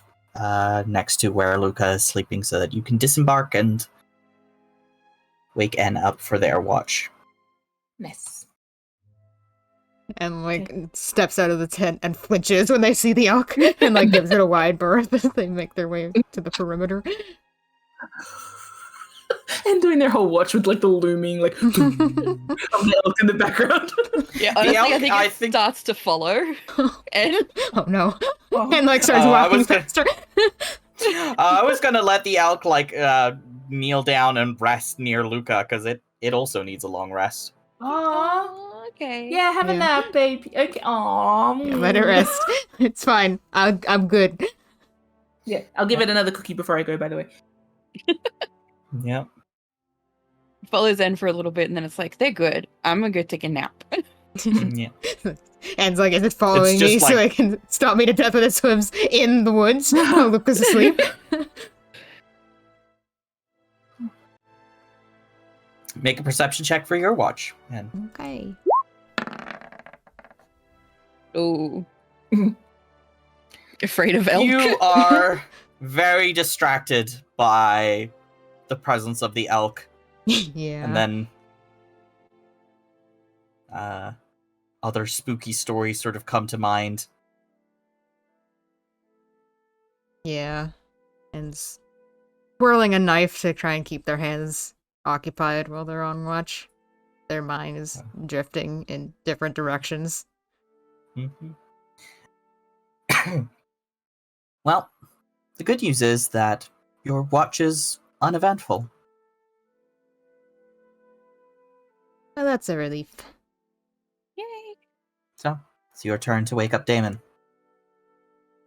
next to where Luca is sleeping so that you can disembark and wake N up for their watch. Nice. And like steps out of the tent and flinches when they see the elk and like gives it a wide berth as they make their way to the perimeter. And doing their whole watch with like the looming like of the elk in the background. Yeah, honestly, elk, I think it starts to follow. And Oh no. Oh. And like starts Oh, I walking was gonna- faster. I was gonna let the elk like kneel down and rest near Luca because it also needs a long rest. Aww. oh, okay. Yeah, have a Yeah. nap, baby. Okay. Aww. Yeah, let it rest. It's fine. I'm good. Yeah, I'll give it another cookie before I go, by the way. Yep. Follows in for a little bit, and then it's like, they're good. I'm gonna go take a nap. Yeah. And it's like, is it following just me so like- it can stop me to death when it swims in the woods while Luca's asleep? Make a perception check for your watch. And Okay. Oh. Afraid of elk. you are very distracted by the presence of the elk, Yeah. and then other spooky stories sort of come to mind. Yeah. And twirling a knife to try and keep their hands occupied while they're on watch. Their mind is drifting in different directions. Mhm. Well, the good news is that your watch is uneventful. Oh, that's a relief. Yay. So, it's your turn to wake up Damon.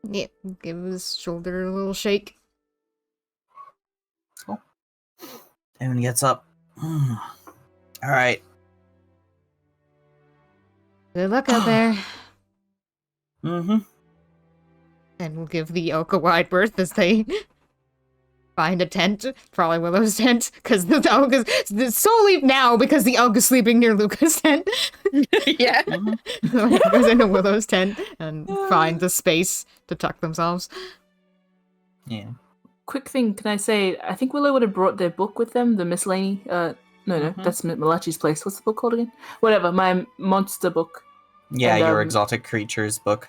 Yeah, give his shoulder a little shake. Damon gets up. Alright. Good luck out there. Mm-hmm. And we'll give the elk a wide berth as they find a tent, probably Willow's tent, because the elk is solely now because the elk is sleeping near Luca's tent. Yeah. So he goes into Willow's tent and finds a space to tuck themselves. Yeah. Quick thing, can I say? I think Willow would have brought their book with them, the miscellany. No, Mhm. that's Malachi's place. What's the book called again? Whatever, my monster book. Yeah, And, your exotic creatures book.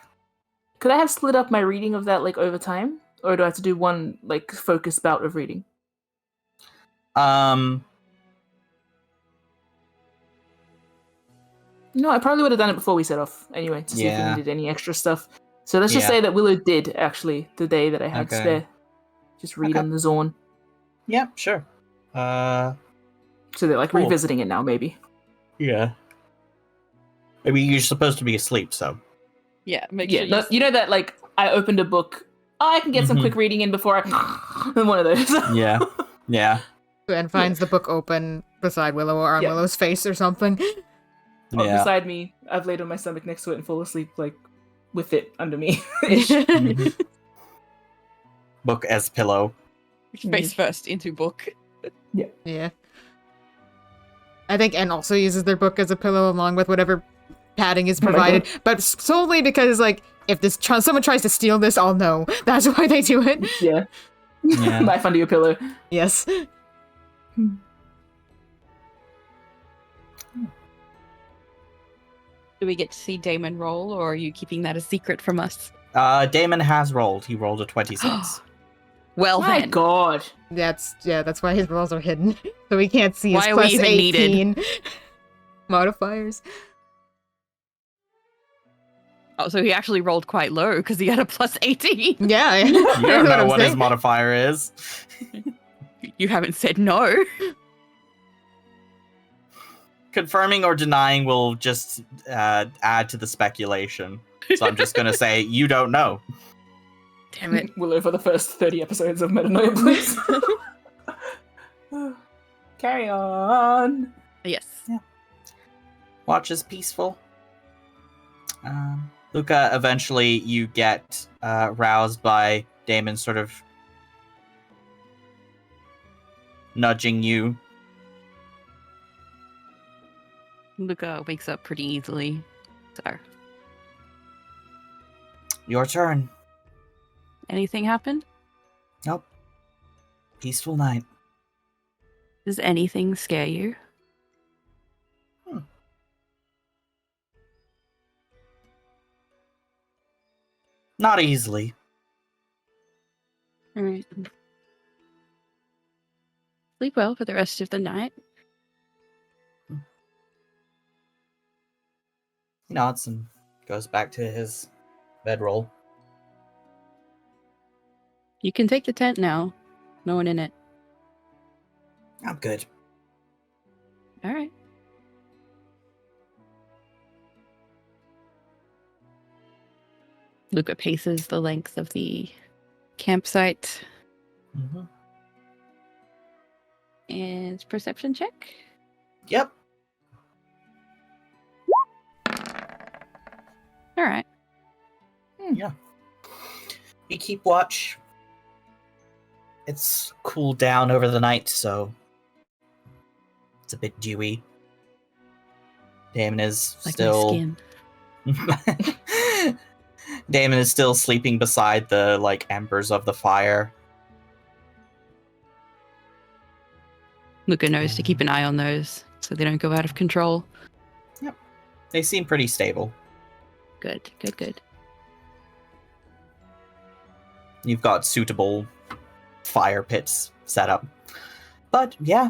Could I have split up my reading of that like over time, or do I have to do one like focused bout of reading? Um, No, I probably would have done it before we set off anyway to see if Yeah. we needed any extra stuff. So let's just Yeah. say that Willow did actually the day that I had Okay. spare. Just read Okay. on the zone. yeah, sure. So they're like Cool. revisiting it now, maybe. Yeah. Maybe you're supposed to be asleep, so. Yeah, make Yeah, sure no, you know that like I opened a book. Oh, I can get some Mhm. quick reading in before I. One of those. Yeah. Yeah. And finds the book open beside Willow or on Yeah. Willow's face or something. Yeah. Beside me, I've laid on my stomach next to it and fall asleep like with it under me. Ish. Mhm. Book as pillow. face first into book. Yeah. I think and also uses their book as a pillow along with whatever padding is Oh my provided, but solely because like if this someone tries to steal this, I'll know. That's why they do it. Yeah. Yeah. Knife under your pillow. Yes. Do we get to see Damon roll, or are you keeping that a secret from us? Damon has rolled. He rolled a 26. Well My then. God. That's why his rolls are hidden. So we can't see his Why are we plus even 18 modifiers. Oh, so he actually rolled quite low because he had a plus 18. Yeah. You don't That's know I'm what his saying. modifier is. You haven't said no. Confirming or denying will just add to the speculation. So I'm just going to say, you don't know. Damn it. Willow for the first 30 episodes of Metanoia, please. Carry on. Yes. Watch is peaceful. Luca, eventually you get roused by Damon sort of nudging you. Luca wakes up pretty easily. So, Your turn. anything happen? Nope. Peaceful night. Does anything scare you? Not easily. Alright. Sleep well for the rest of the night. He nods and goes back to his bedroll. You can take the tent now. No one in it. I'm good. All right. Luca paces the length of the campsite. Mm-hmm. And perception check. Yep. All right. Yeah. We keep watch. It's cooled down over the night, so it's a bit dewy. Damon is Like still. my skin. Damon is still sleeping beside the embers of the fire. Luca knows to keep an eye on those so they don't go out of control. Yep. They seem pretty stable. Good, good, good. You've got suitable fire pits set up. But yeah.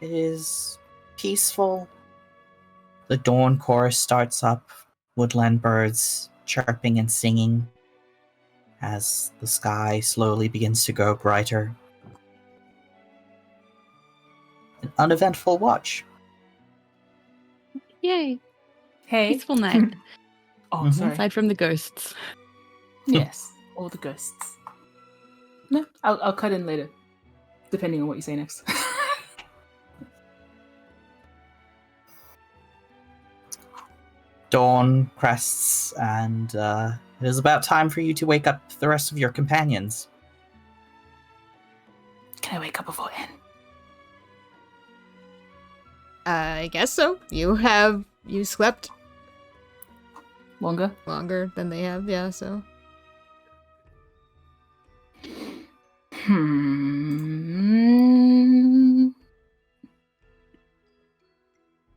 It is peaceful. The dawn chorus starts up, woodland birds chirping and singing as the sky slowly begins to grow brighter. An uneventful watch. Yay. Hey. Peaceful night. Oh, Mhm. sorry. Aside from the ghosts. Yes, all the ghosts. No, I'll cut in later, depending on what you say next. Dawn crests, and it is about time for you to wake up the rest of your companions. Can I wake up before N? I guess so. You slept Longer? longer than they have, yeah, so.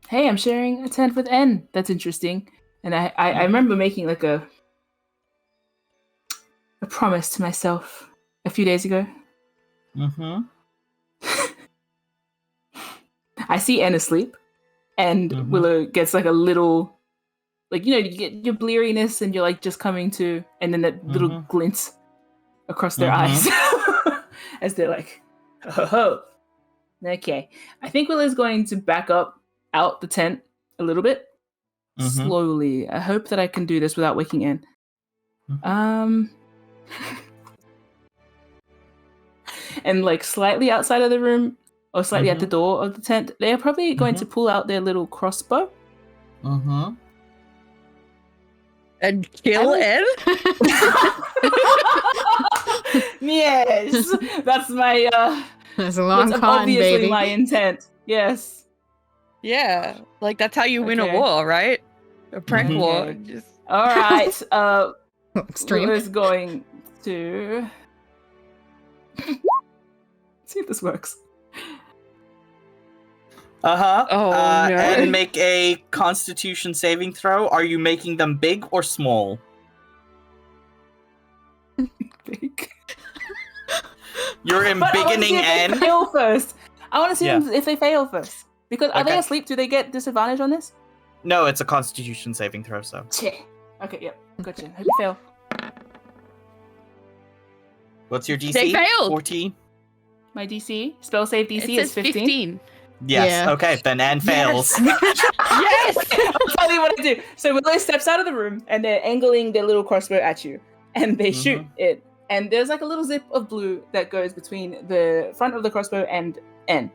Hey, I'm sharing a tent with N. That's interesting. And I remember making like a promise to myself a few days ago. Mm-hmm. I see N asleep, and Mhm. Willow gets like a little, like, you get your bleariness and you're like just coming to, and then that little Mhm. glint across their Mhm. eyes as they're like, oh, okay. I think Willow's going to back up out the tent a little bit, Mhm. slowly. I hope that I can do this without waking N. And like slightly outside of the room, or slightly at the door of the tent, they're probably going to pull out their little crossbow. Mm-hmm. And kill Ed? Yes, that's my That's a long that's con, obviously baby. my intent. Yes. Yeah. Like, that's how you win a Okay. war, right? A prank Mhm. war. Okay. Just... All right. Extreme. Is going to see if this works. Uh-huh. Oh, no. And make a Constitution saving throw. Are you making them big or small? Big. You're But I want to see embiggening if they N. fail first. I want to see Yeah. if they fail first. Because are they Okay. asleep? Do they get disadvantage on this? No, it's a Constitution saving throw, so. Okay, yep. Gotcha. Hope you fail. What's your DC? They failed. 14? My DC, spell save DC It is says 15. Yes, Yeah. okay, then N fails. Yes! I'll tell you what I do. So Willow steps out of the room and they're angling their little crossbow at you. And they shoot it. And there's like a little zip of blue that goes between the front of the crossbow and N.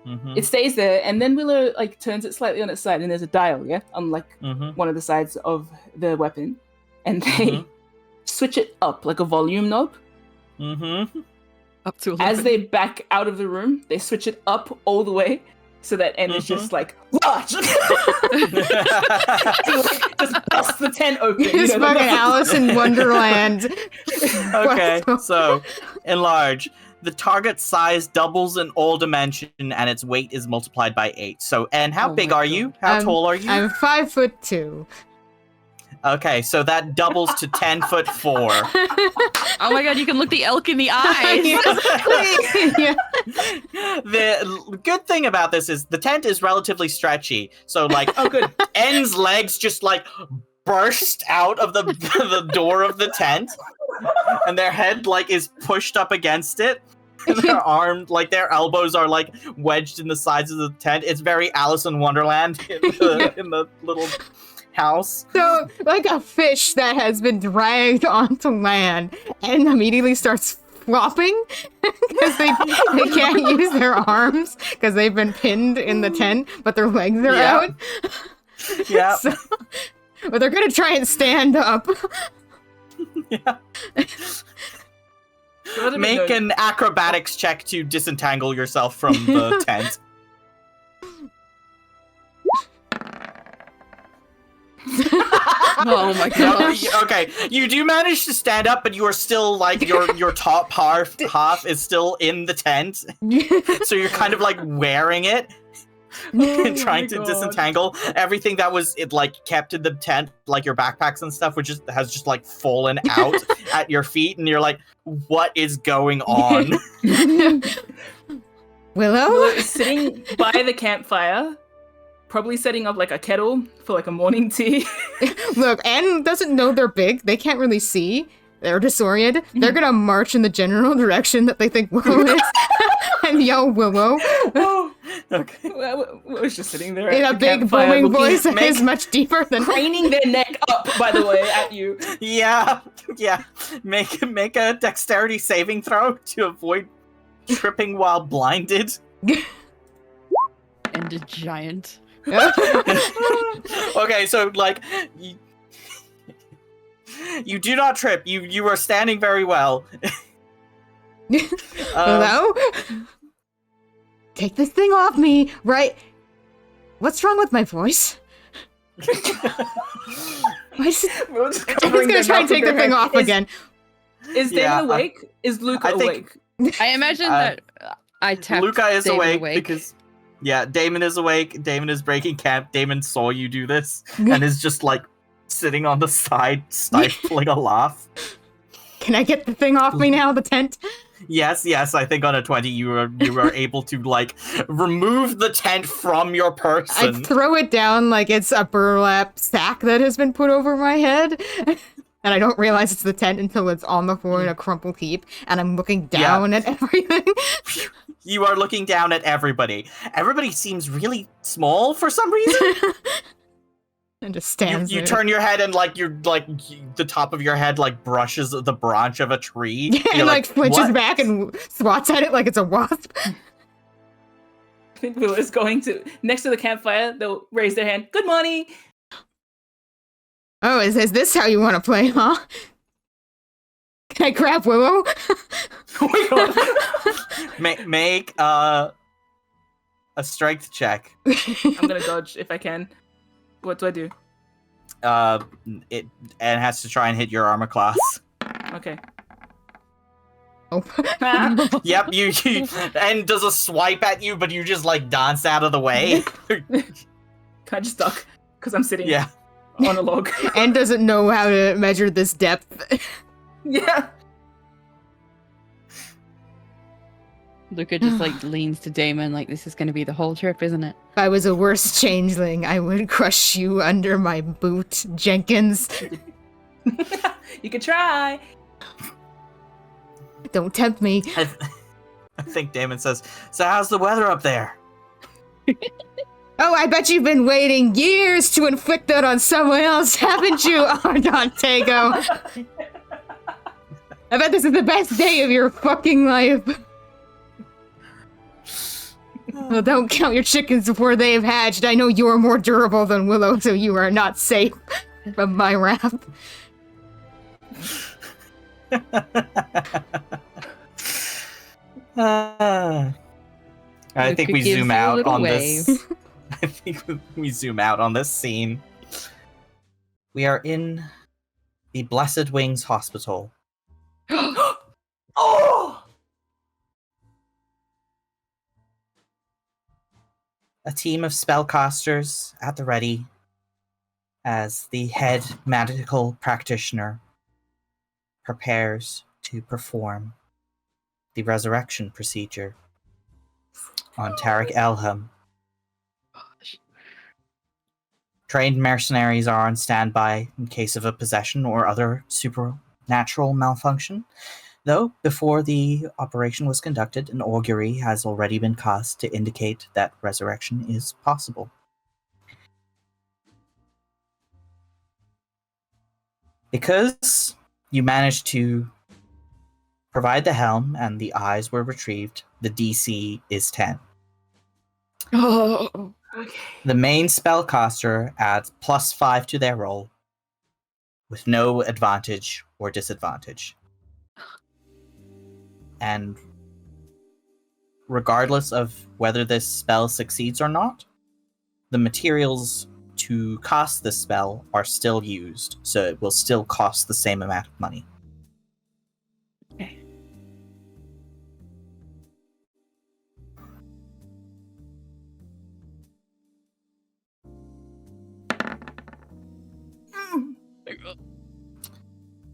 Mm-hmm. It stays there, and then Willow like turns it slightly on its side, and there's a dial, yeah, on like Mm-hmm. one of the sides of the weapon, and they switch it up like a volume knob. Mm-hmm. Up to 11. As they back out of the room, they switch it up all the way so that N is just like, watch! He, like, just busts the tent open. It's fucking Alice in Wonderland. Okay, What? so enlarge. The target size doubles in all dimension, and its weight is multiplied by 8. So, and how Oh big my are you? How tall are you? I'm 5'2". Okay, so that doubles to 10'4". Oh my god, you can look the elk in the eyes. Yeah. The good thing about this is the tent is relatively stretchy. So like Oh, good. N's legs just like burst out of the door of the tent, and their head like is pushed up against it. And their their elbows are like wedged in the sides of the tent. It's very Alice in Wonderland in the little house. So, like a fish that has been dragged onto land and immediately starts flopping because they can't use their arms because they've been pinned in the tent, but their legs are out. Yeah. So, but they're gonna try and stand up. Yeah. Make an acrobatics check to disentangle yourself from the tent. Oh my gosh. Okay, you do manage to stand up, but you are still like your top half is still in the tent, so you're kind of like wearing it. And trying to disentangle everything that was kept in the tent, like your backpacks and stuff, which has just like fallen out at your feet, and you're like, what is going on? Willow is sitting by the campfire, probably setting up like a kettle for like a morning tea. Look, Anne doesn't know they're big. They can't really see. They're disoriented. They're gonna march in the general direction that they think Willow is and yell Willow. Oh, okay. Well, I was just sitting there In at a the big campfire booming voice that looking- is much deeper than craning their neck up, by the way, at you. Yeah. Make a dexterity saving throw to avoid tripping while blinded. And a giant. Okay, so like you do not trip. You are standing very well. Willow? Take this thing off me, right? What's wrong with my voice? Why is it... We're just He's covering gonna their try and mouth with take the their thing hand. off again. Is Damon Yeah, awake? Is Luca I think- awake? I imagine that I tapped Luca is Damon awake because Damon is awake. Damon is breaking camp. Damon saw you do this and is just like sitting on the side, stifling a laugh. Can I get the thing off me now, the tent? Yes. I think on a 20, you are able to like remove the tent from your I person. throw it down like it's a burlap sack that has been put over my head. And I don't realize it's the tent until it's on the floor in a crumpled heap, and I'm looking down at everything. You are looking down at everybody. Everybody seems really small for some reason. And just stands You there. turn your head and the top of your head like brushes the branch of a tree. and You're like flinches "What?" back and swats at it like it's a wasp. I think Will is going to next to the campfire. They'll raise their hand. Good morning. Oh, is this how you want to play, huh? Can I grab Willow? Oh my god. Make a strength check. I'm gonna dodge if I can. What do I do? It has to try and hit your armor class. Okay. Oh. Yep, you and does a swipe at you, but you just like dance out of the way. Can I just duck? Because I'm sitting Yeah. on a log. And doesn't know how to measure this depth. Yeah. Luca just like leans to Damon like this is going to be the whole trip, isn't it? If I was a worse changeling, I would crush you under my boot, Jenkins. You could try. Don't tempt me. I think Damon says, "So how's the weather up there?" Oh, I bet you've been waiting years to inflict that on someone else, haven't you, Ardontego? I bet this is the best day of your fucking life. Well, don't count your chickens before they have hatched. I know you are more durable than Willow, so you are not safe from my wrath. I think Luca we gives zoom you a out little on wave. this. I think we zoom out on this scene. We are in the Blessed Wings Hospital. Oh! A team of spellcasters at the ready, as the head medical practitioner prepares to perform the resurrection procedure on Tarek Elham. Trained mercenaries are on standby in case of a possession or other supernatural malfunction, though before the operation was conducted, an augury has already been cast to indicate that resurrection is possible. Because you managed to provide the helm and the eyes were retrieved, the DC is 10. Oh. Okay. The main spellcaster adds +5 to their roll with no advantage or disadvantage. And regardless of whether this spell succeeds or not, the materials to cast this spell are still used, so it will still cost the same amount of money. Okay.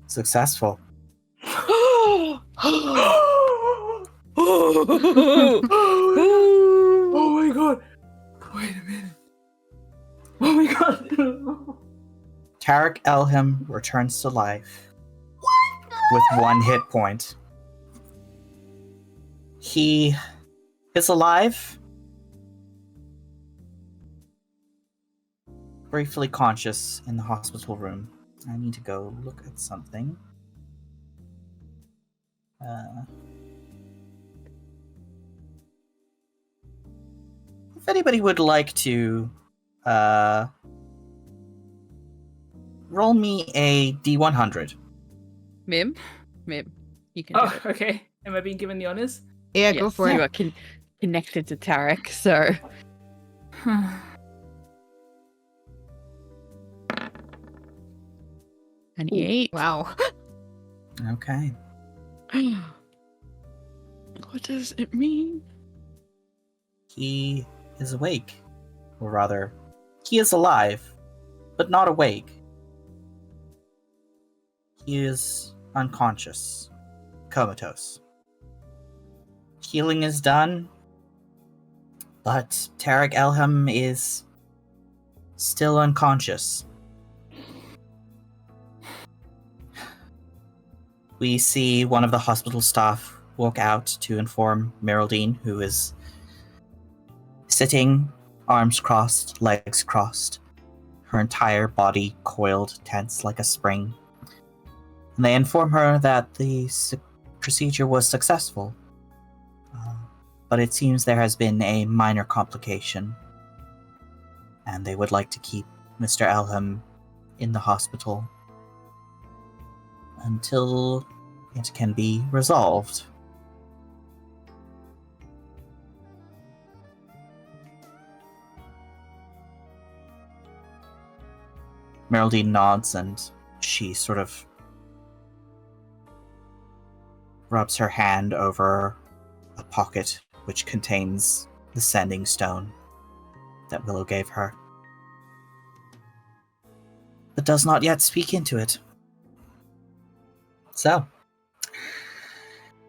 Successful. Oh my god! Wait a minute. Oh my god! Tarek Elham returns to life with 1 hit point. He is alive, briefly conscious in the hospital room. I need to go look at something. If anybody would like to roll me a D100. Mim? You can do Oh, it. okay. Am I being given the honors? Yeah, Yes, go for you it. are connected to Tarek, so... And Ooh, 8. Wow. Okay. What does it mean? He is awake. Or rather, he is alive, but not awake. He is unconscious, comatose. Healing is done, but Tarek Elham is still unconscious. We see one of the hospital staff walk out to inform Meraldine, who is sitting, arms crossed, legs crossed, her entire body coiled tense like a spring. And they inform her that the procedure was successful, but it seems there has been a minor complication, and they would like to keep Mr. Elham in the hospital until it can be resolved. Meraldine nods and she sort of rubs her hand over a pocket which contains the sending stone that Willow gave her, but does not yet speak into it. So,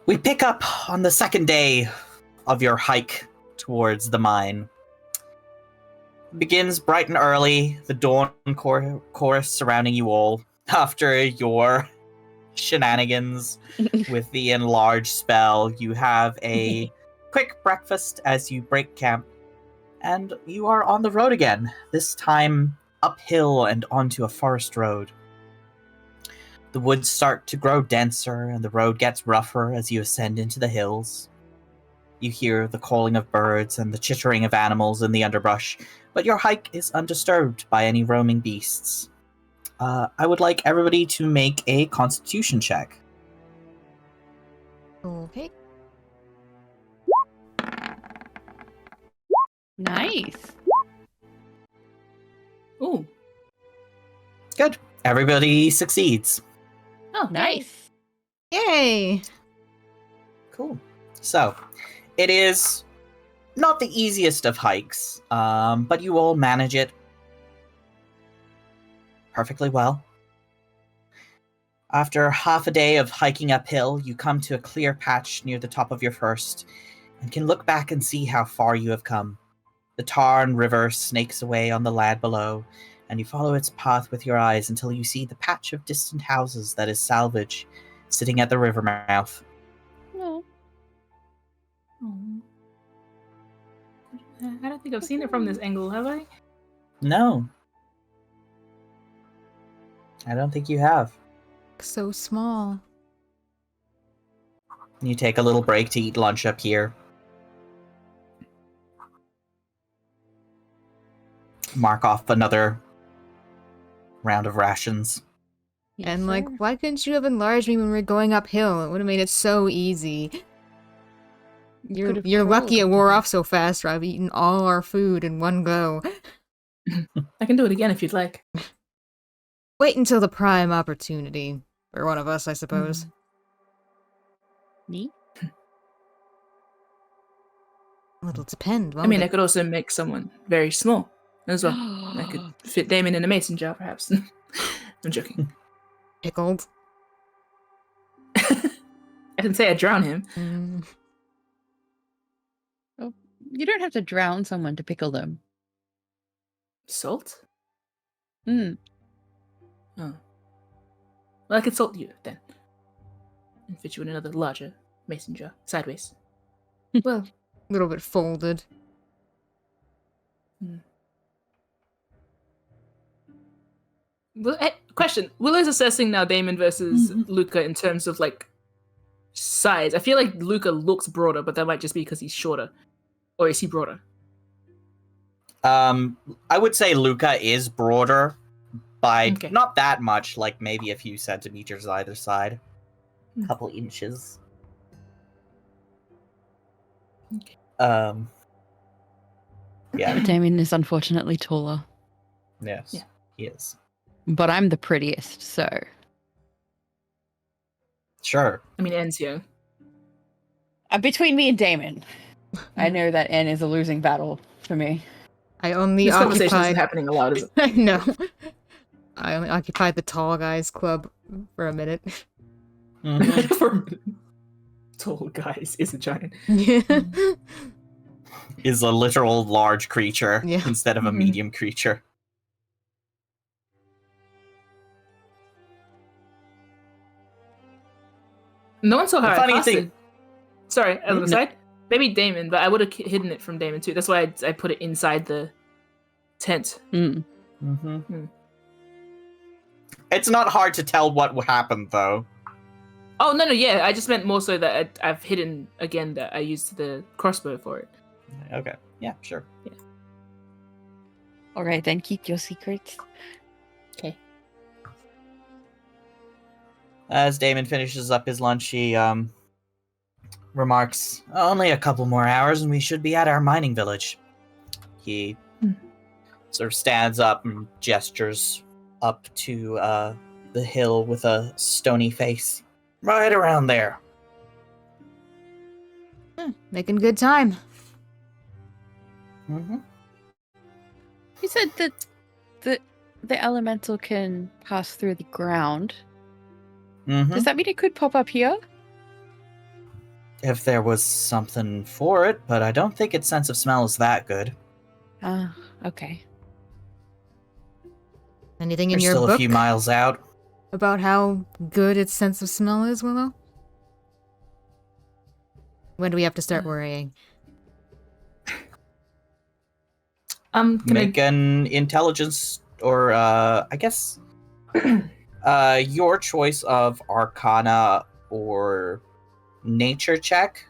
we pick up on the second day of your hike towards the mine. It begins bright and early, the dawn chorus surrounding you all after your shenanigans with the enlarged spell. You have a quick breakfast as you break camp, and you are on the road again, this time uphill and onto a forest road. The woods start to grow denser and the road gets rougher as you ascend into the hills. You hear the calling of birds and the chittering of animals in the underbrush, but your hike is undisturbed by any roaming beasts. I would like everybody to make a constitution check. Okay. Nice. Ooh. Good. Everybody succeeds. Oh, Nice. Yay! Cool. So, it is not the easiest of hikes, but you all manage it. perfectly well. After half a day of hiking uphill, you come to a clear patch near the top of your first, and can look back and see how far you have come. The Tarn River snakes away on the land below, and you follow its path with your eyes until you see the patch of distant houses that is salvage, sitting at the river mouth. No. I don't think I've seen it from this angle, have I? No. I don't think you have. So small. You take a little break to eat lunch up here. Mark off another round of rations. And like, why couldn't you have enlarged me when we were going uphill? It would have made it so easy. Could've You're lucky it crawled. wore off so fast, or I've eaten all our food in one go. I can do it again if you'd like. Wait until the prime opportunity. For one of us, I suppose. Me? Well, it'll depend, I won't mean, I it? could also make someone very small as well. I could fit Damon in a mason jar, perhaps. I'm joking. Pickled. I didn't say I'd drown him. Mm. You don't have to drown someone to pickle them. Salt? Hmm. Oh. Well, I could salt you then. And fit you in another larger mason jar. Sideways. Well, a little bit folded. Well, question. Willow's assessing now Damon versus Luca in terms of, like, size. I feel like Luca looks broader, but that might just be because he's shorter. Or is he broader? I would say Luca is broader by Okay. not that much, like maybe a few centimeters either side. Hmm. Couple inches. Okay. Yeah. Damien is unfortunately taller. Yes. Yeah. He is. But I'm the prettiest, so. Sure. I mean, Enzio. Between me and Damon, I know that N is a losing battle for me. I only This conversation isn't occupied... happening aloud, is it? I know. I only occupied the tall guys club for a minute. Mhm. For a minute. Tall guys is a giant. Yeah. Is a literal large creature Yeah. instead of a Mhm. medium creature. No one saw how The I funny casted. thing- Sorry, on the No. side. Maybe Damon, but I would have hidden it from Damon too. That's why I put it inside the tent. Mm. Mm-hmm. Hmm. It's not hard to tell what happened, though. Oh no, yeah. I just meant more so that I've hidden again that I used the crossbow for it. Okay. Yeah, sure. All right, then keep your secrets. Okay. As Damon finishes up his lunch, he remarks, "Only a couple more hours and we should be at our mining village." He sort of stands up and gestures up to the hill with a stony face. Right around there. Making good time. Mm-hmm. You said that the elemental can pass through the ground. Mm-hmm. Does that mean it could pop up here? If there was something for it, but I don't think its sense of smell is that good. Ah, okay. Anything in We're your still book a few miles out. about how good its sense of smell is, Willow? When do we have to start worrying? Can Make an intelligence or I guess your choice of Arcana or Nature check.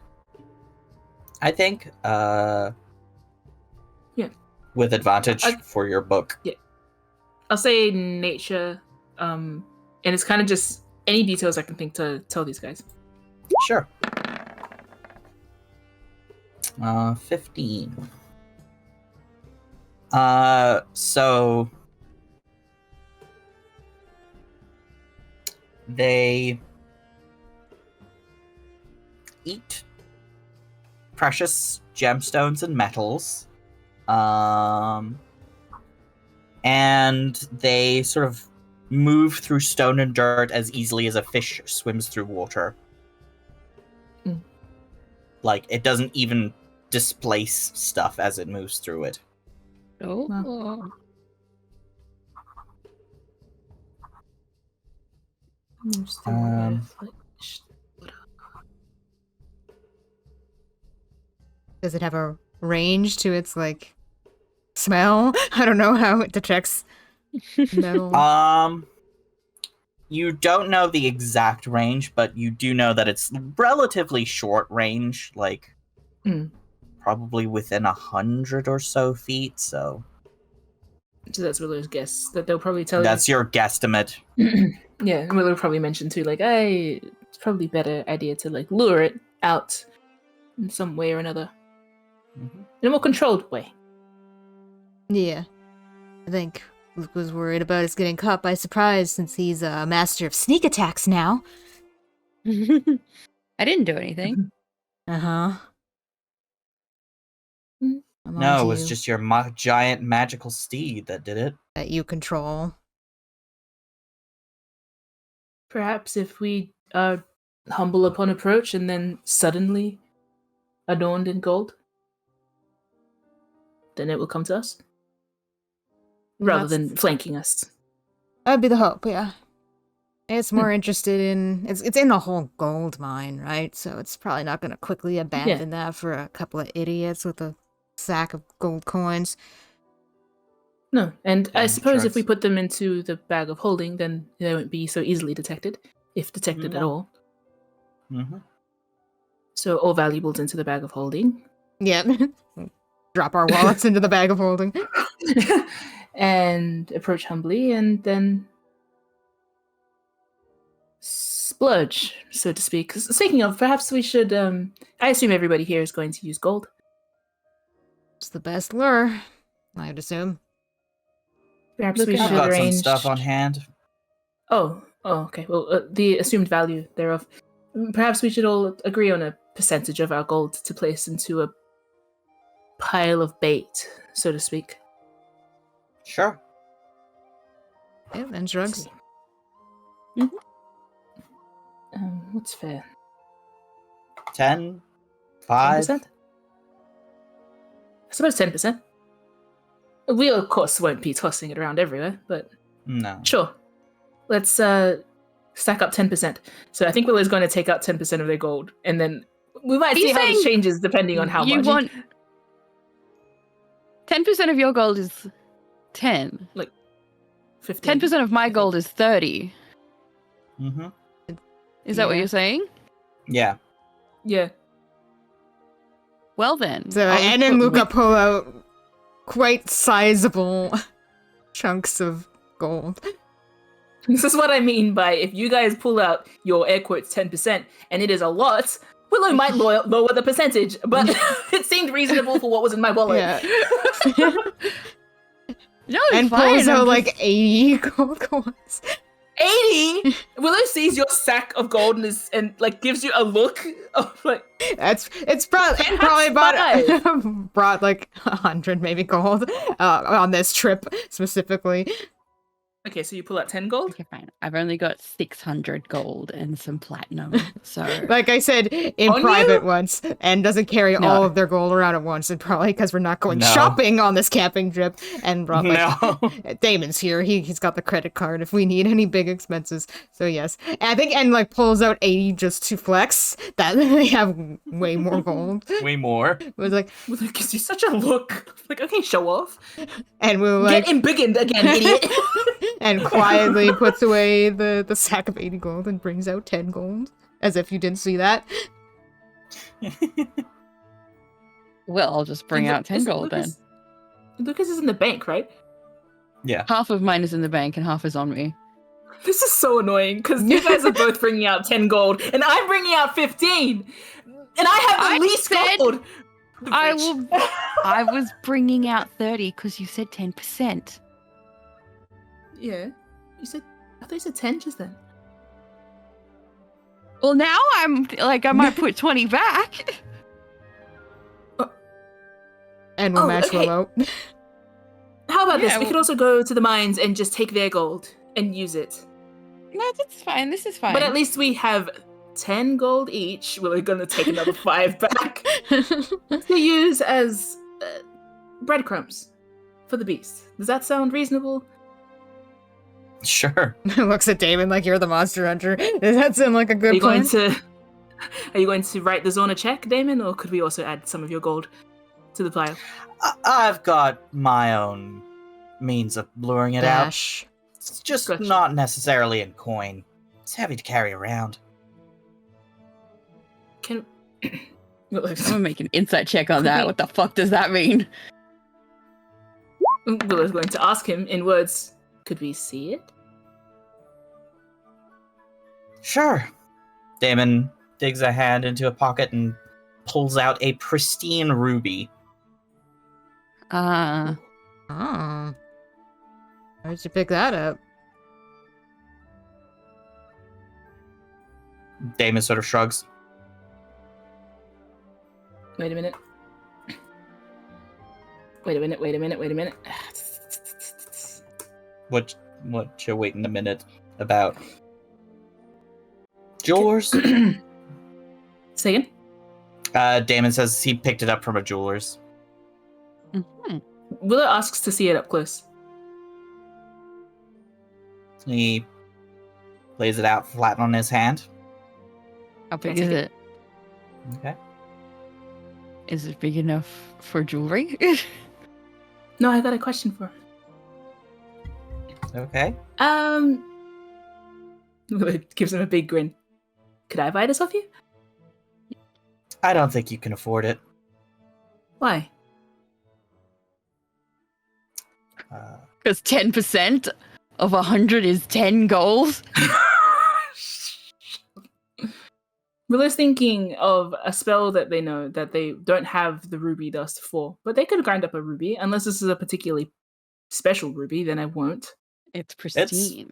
I think. Yeah. With advantage for your book. I'll say nature, and it's kind of just any details I can think to tell these guys. Sure. 15. So they eat precious gemstones and metals. And they sort of move through stone and dirt as easily as a fish swims through water. Mm. Like, it doesn't even displace stuff as it moves through it. Oh. Does it have a range to its, like, smell? I don't know how it detects metal. You don't know the exact range, but you do know that it's relatively short range, like probably within 100 or so feet. So that's Willow's guess. That they'll probably tell that's your guesstimate. Yeah, and Willow probably mentioned too, like, hey, it's probably a better idea to like lure it out in some way or another, in a more controlled way. Yeah. I think Luke was worried about us getting caught by surprise since he's a master of sneak attacks now. I didn't do anything. Uh-huh. No, it was just your giant magical steed that did it. That you control. Perhaps if we are humble upon approach and then suddenly adorned in gold, then it will come to us. Rather than flanking us. That'd be the hope, yeah. It's more interested in... It's in the whole gold mine, right? So it's probably not going to quickly abandon that for a couple of idiots with a sack of gold coins. No, and I suppose if we put them into the bag of holding, then they won't be so easily detected, if detected at all. So all valuables into the bag of holding. Yep. Drop our wallets into the bag of holding. And approach humbly, and then splurge, so to speak. Speaking of, perhaps we should, I assume everybody here is going to use gold. It's the best lure, I'd assume. Perhaps we I've should got arrange... some stuff on hand. Oh, okay. Well, the assumed value thereof. Perhaps we should all agree on a percentage of our gold to place into a pile of bait, so to speak. Sure. Yeah, and drugs. What's fair? 10? 5? 10%? I suppose 10%. We, of course, won't be tossing it around everywhere, but... No. Sure. Let's stack up 10%. So I think Willow's going to take out 10% of their gold, and then we might see how this changes depending on how much. You want 10% of your gold is 10. Like 15. 10% of my gold is 30. Is that what you're saying? Yeah. Yeah. Well then. So Anna and Luca pull out quite sizable chunks of gold. This is what I mean by if you guys pull out your air quotes 10% and it is a lot, Willow might lower the percentage, but it seemed reasonable for what was in my wallet. Yeah. No, and fine. pulls out like 80 gold coins. 80? Willow sees your sack of gold and like gives you a look of like it's probably brought like 100 maybe gold on this trip specifically. Okay, so you pull out 10 gold? Okay, fine. I've only got 600 gold and some platinum, so... Like I said, in private once, and doesn't carry all of their gold around at once, and probably because we're not going shopping on this camping trip, and brought, like, Damon's here, he's got the credit card if we need any big expenses, so yes. And I think, and pulls out 80 just to flex, that they have way more gold. Way more. It was like... Willow gives you such a look. Like, okay, show off. And we'll like... Get embiggened again, idiot! And quietly puts away the sack of 80 gold and brings out 10 gold. As if you didn't see that. Well, I'll just bring out 10 gold then. Lucas is in the bank, right? Yeah. Half of mine is in the bank and half is on me. This is so annoying, because you guys are both bringing out 10 gold, and I'm bringing out 15! And I have the least gold! I was bringing out 30 because you said 10%. Yeah. I thought you said 10 just then. Well, now I'm like, I might put 20 back. And we'll match Willow. How about this? We could also go to the mines and just take their gold and use it. No, that's fine. This is fine. But at least we have 10 gold each. We're gonna take another 5 back to use as breadcrumbs for the beast. Does that sound reasonable? Sure. Looks at Damon like you're the monster hunter. Does that sound like a good plan? Are you going to write the zone a check, Damon, or could we also add some of your gold to the pile? I've got my own means of luring it Dash. out. It's just Gotcha. not necessarily in coin. It's heavy to carry around. Can I'm gonna make an insight check on that. What the fuck does that mean? Willow's going to ask him in words, could we see it? Sure. Damon digs a hand into a pocket and pulls out a pristine ruby. Oh. Where'd you pick that up? Damon sort of shrugs. Wait a minute. Wait a minute. What you waiting a minute about? Jewelers? Say again? Damon says he picked it up from a jeweler's. Mm-hmm. Willow asks to see it up close. He lays it out flat on his hand. How big Can I is take it? Okay. Is it big enough for jewelry? No, I got a question for her. Okay. Willow gives him a big grin. Could I buy this off you? I don't think you can afford it. Why? Because 10% of 100 is 10 gold. Willow's thinking of a spell that they know that they don't have the ruby dust for, but they could grind up a ruby. Unless this is a particularly special ruby, then I won't. It's pristine.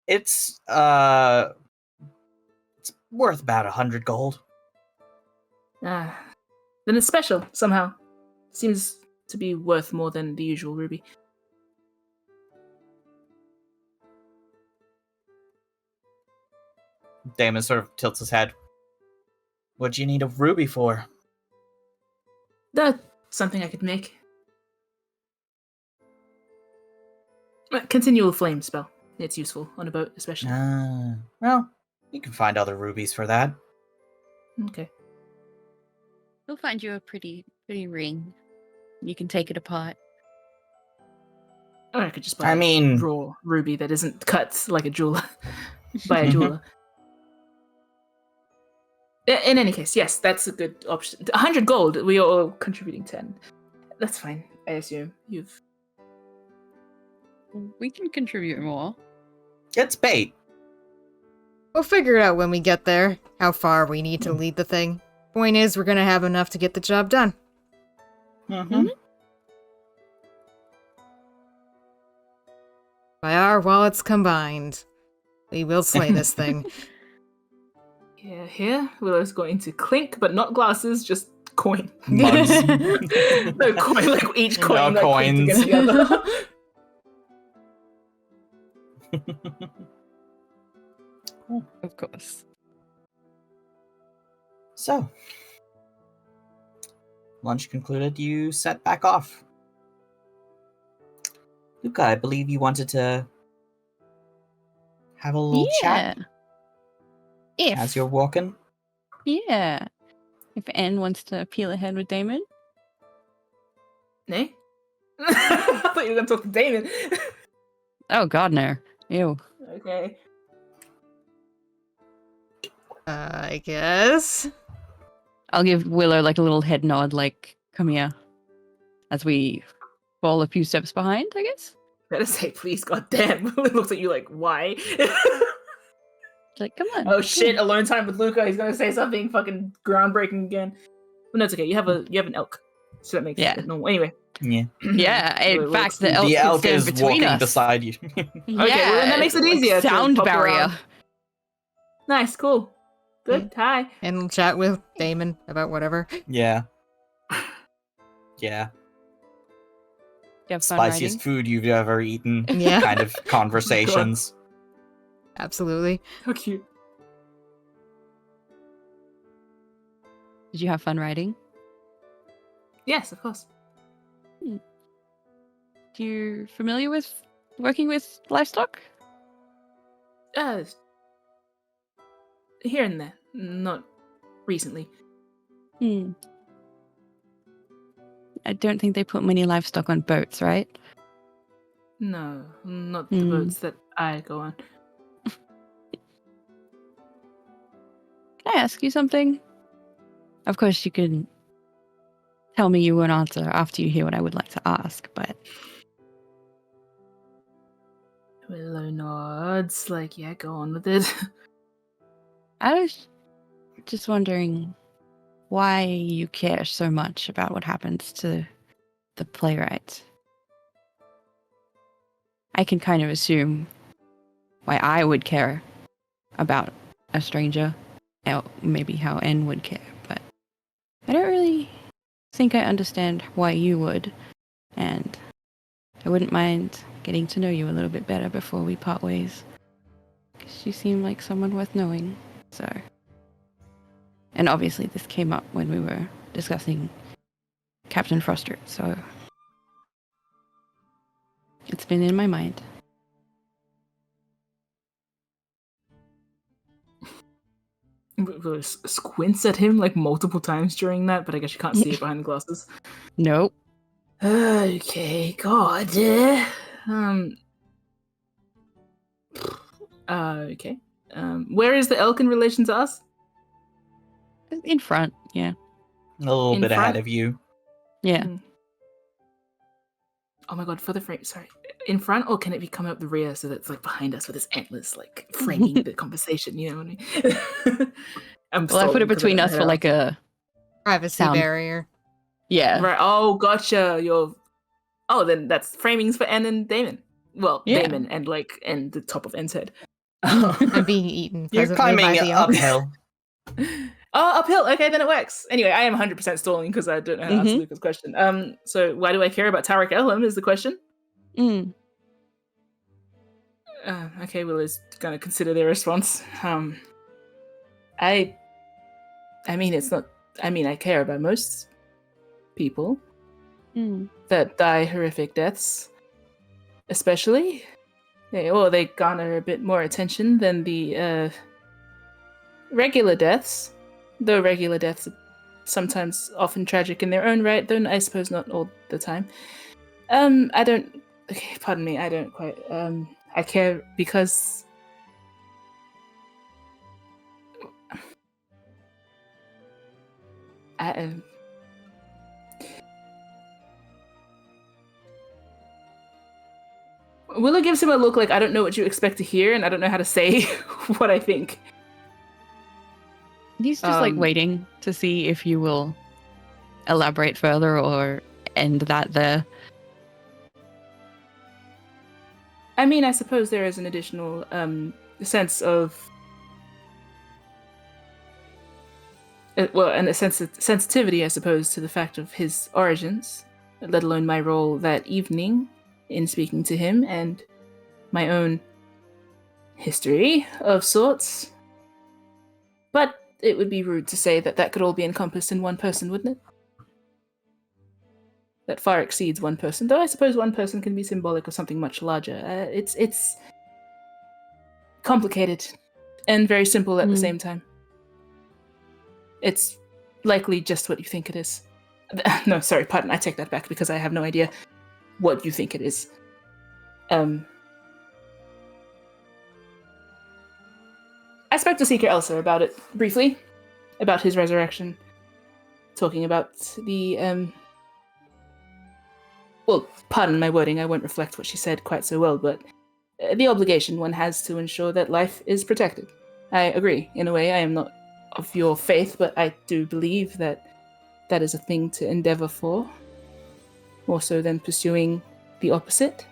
It's worth about 100 gold. Then it's special somehow. Seems to be worth more than the usual ruby. Damon sort of tilts his head. What do you need a ruby for? That's something I could make. Continual flame spell. It's useful on a boat, especially. Well, you can find other rubies for that. Okay. We'll find you a pretty ring. You can take it apart. Or I could just buy I mean, raw ruby that isn't cut like a jeweler by a jeweler. In any case, yes, that's a good option. 100 gold. We are all contributing 10. That's fine. I assume you've. We can contribute more. it's bait. We'll figure it out when we get there, how far we need to lead the thing. Point is, we're gonna have enough to get the job done. Mm-hmm. By our wallets combined, we will slay this thing. Yeah, here. Willow's going to clink, but not glasses, just coin. Mugs. No coin, like each coin. No like, clinked coins. against the other. Of course. So, lunch concluded, you set back off. Luca, I believe you wanted to have a little chat as you're walking. Yeah. If Anne wants to peel ahead with Damon. Nay? I thought you were going to talk to Damon. Oh god, no. Ew. Okay. I guess. I'll give Willow like a little head nod, like, come here. As we fall a few steps behind, I guess. Better say please, goddamn. It looks at you like, why? Like, come on. Oh shit, alone time with Luca. He's gonna say something fucking groundbreaking again. But no, it's okay. You have an elk. So that makes it normal. Anyway. Yeah. Yeah, in Wait, fact, the elk, The can elk stand is between walking us. beside you. Yeah, well, then that makes it like easier to sound pop barrier. around. Nice, cool. Good, hi. And we'll chat with Damon about whatever. Yeah. Yeah. You have fun spiciest writing? food you've ever eaten Yeah, kind of conversations. absolutely. How cute. Did you have fun writing? Yes, of course. You familiar with working with livestock? Here and there, not recently. Hmm. I don't think they put many livestock on boats, right? No, not the boats that I go on. Can I ask you something? Of course, you can tell me you won't answer after you hear what I would like to ask, but Willow nods, like, yeah, go on with it. I was just wondering why you care so much about what happens to the playwright. I can kind of assume why I would care about a stranger, or maybe how N would care, but I don't really think I understand why you would, and I wouldn't mind getting to know you a little bit better before we part ways. Because you seem like someone worth knowing, so... And obviously this came up when we were discussing Captain Frostert, so... It's been in my mind. Willow squints at him like multiple times during that, but I guess you can't see it behind the glasses. Nope. Okay, God. Okay. Where is the elk in relation to us? In front, yeah. A little In bit ahead front? of you. Yeah. Hmm. Oh my God, for the frame, sorry. In front, or can it be coming up the rear so that it's like behind us with its antlers, like framing the conversation? You know what I mean? I'm Well, I put stalling it 'cause between got my us head for out. like a... Privacy Sound. barrier. Yeah. Right. Oh, gotcha. Oh, then that's framings for N and Damon. Well, Yeah. Damon and the top of N's head. I'm being eaten You're presently by climbing the elk. uphill. Oh, uphill. Okay, then it works. Anyway, I am 100% stalling because I don't know how to answer Luca's question. So why do I care about Tarek Elam is the question. Mm. Okay, Willow's gonna consider their response. I mean, it's not. I mean, I care about most people Mm. that die horrific deaths, especially. They garner a bit more attention than the regular deaths, though regular deaths are sometimes often tragic in their own right, though I suppose not all the time. I don't. Okay, pardon me. I don't quite. I care because. Willow gives him a look like I don't know what you expect to hear, and I don't know how to say what I think. He's just like waiting to see if you will elaborate further or end that there. I mean, I suppose there is an additional sense of, and a sensitivity, I suppose, to the fact of his origins, let alone my role that evening in speaking to him, and my own history of sorts. But it would be rude to say that could all be encompassed in one person, wouldn't it? That far exceeds one person, though I suppose one person can be symbolic of something much larger. It's complicated and very simple at the same time. It's likely just what you think it is. No, sorry, pardon, I take that back because I have no idea what you think it is. I spoke to Seeker Elsa about it briefly, about his resurrection, talking about the well, pardon my wording, I won't reflect what she said quite so well, but the obligation one has to ensure that life is protected. I agree. In a way, I am not of your faith, but I do believe that is a thing to endeavor for, more so than pursuing the opposite.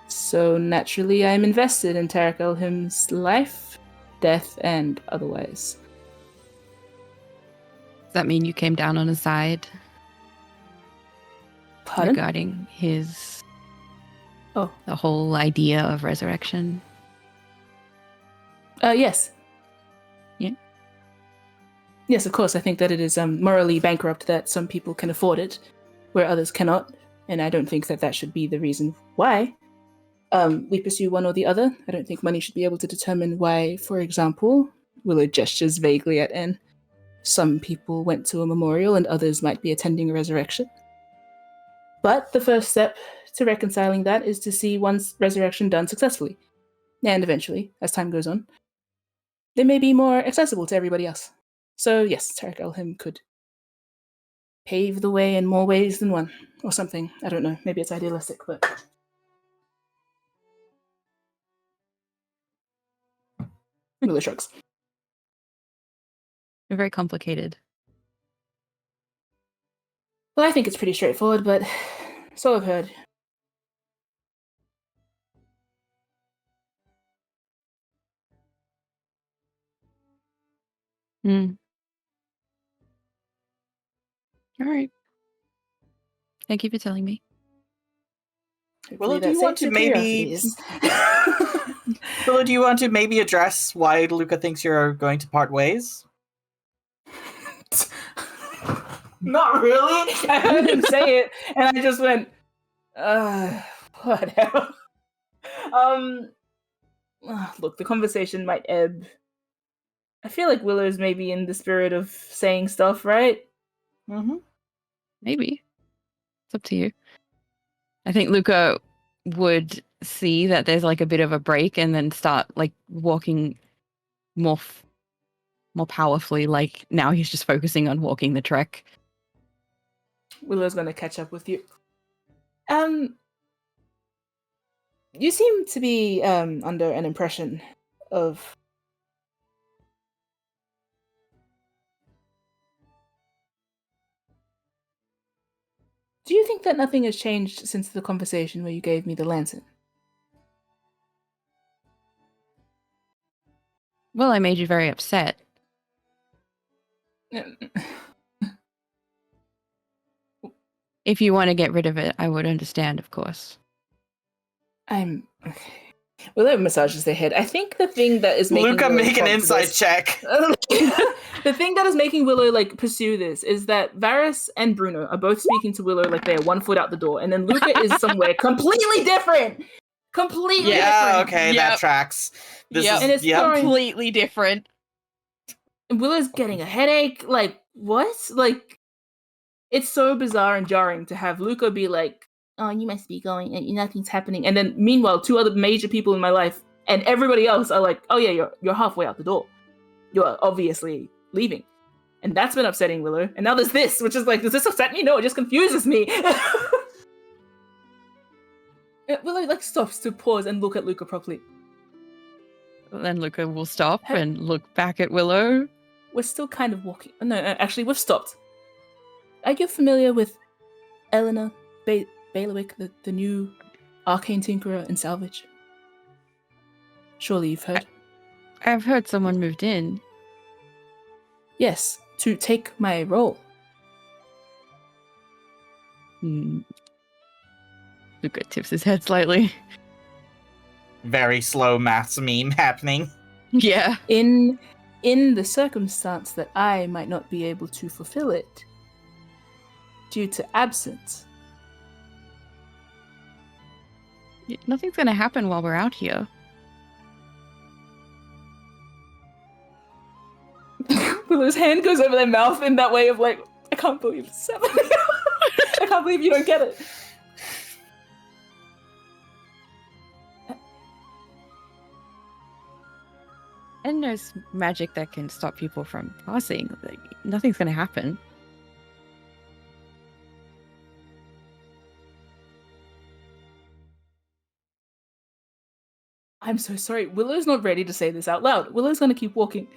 So naturally, I am invested in Tarek Elham's life, death, and otherwise. Does that mean you came down on his side? Pardon? regarding his Oh, the whole idea of resurrection. yes. Yeah. Yes, of course. I think that it is morally bankrupt that some people can afford it, where others cannot, and I don't think that that should be the reason why we pursue one or the other. I don't think money should be able to determine why, for example, Willow gestures vaguely at N. Some people went to a memorial and others might be attending a resurrection. But the first step to reconciling that is to see one's resurrection done successfully. And eventually, as time goes on, they may be more accessible to everybody else. So yes, Tarek Elhim could pave the way in more ways than one, or something. I don't know. Maybe it's idealistic, but Willow shrugs. They're very complicated. Well, I think it's pretty straightforward, but so I've heard. Hmm. All right. Thank you for telling me. Willow, Hopefully do that you want sates to your maybe curiosities. Willow, do you want to maybe address why Luca thinks you're going to part ways? Not really. I heard him say it, and I just went, whatever. Look, the conversation might ebb. I feel like Willow's maybe in the spirit of saying stuff, right? Mm-hmm. Maybe. It's up to you. I think Luca would see that there's like a bit of a break and then start like walking more powerfully. Like now he's just focusing on walking the trek. Willow's gonna catch up with you. You seem to be under an impression of Do you think that nothing has changed since the conversation where you gave me the lantern? Well, I made you very upset. If you want to get rid of it, I would understand, of course. I'm okay. Willow massages their head. I think the thing that is making Luca, Willow make an prompt insight this- check. The thing that is making Willow like pursue this is that Varys and Bruno are both speaking to Willow like they're 1 foot out the door, and then Luca is somewhere completely different. Completely Yeah, different. okay, that tracks. This Yep. is And it's yep. throwing- Completely different. And Willow's getting a headache. Like, what? Like, it's so bizarre and jarring to have Luca be like, oh, you must be going and nothing's happening. And then meanwhile, 2 other major people in my life and everybody else are like, oh yeah, you're halfway out the door. You're obviously leaving. And that's been upsetting Willow. And now there's this, which is like, does this upset me? No, it just confuses me. Willow like stops to pause and look at Luca properly. Then Luca will stop and look back at Willow. We're still kind of walking. No, actually, we've stopped. Are you familiar with Eleanor Bailiwick, the new arcane tinkerer in Salvage? Surely you've heard. I've heard someone moved in. Yes, to take my role. Luca tips his head slightly. Very slow maths meme happening. Yeah. In the circumstance that I might not be able to fulfill it due to absence. Nothing's going to happen while we're out here. Willow's hand goes over their mouth in that way of like, I can't believe it's happening. I can't believe you don't get it. And there's magic that can stop people from passing. Like, nothing's going to happen. I'm so sorry. Willow's not ready to say this out loud. Willow's gonna keep walking.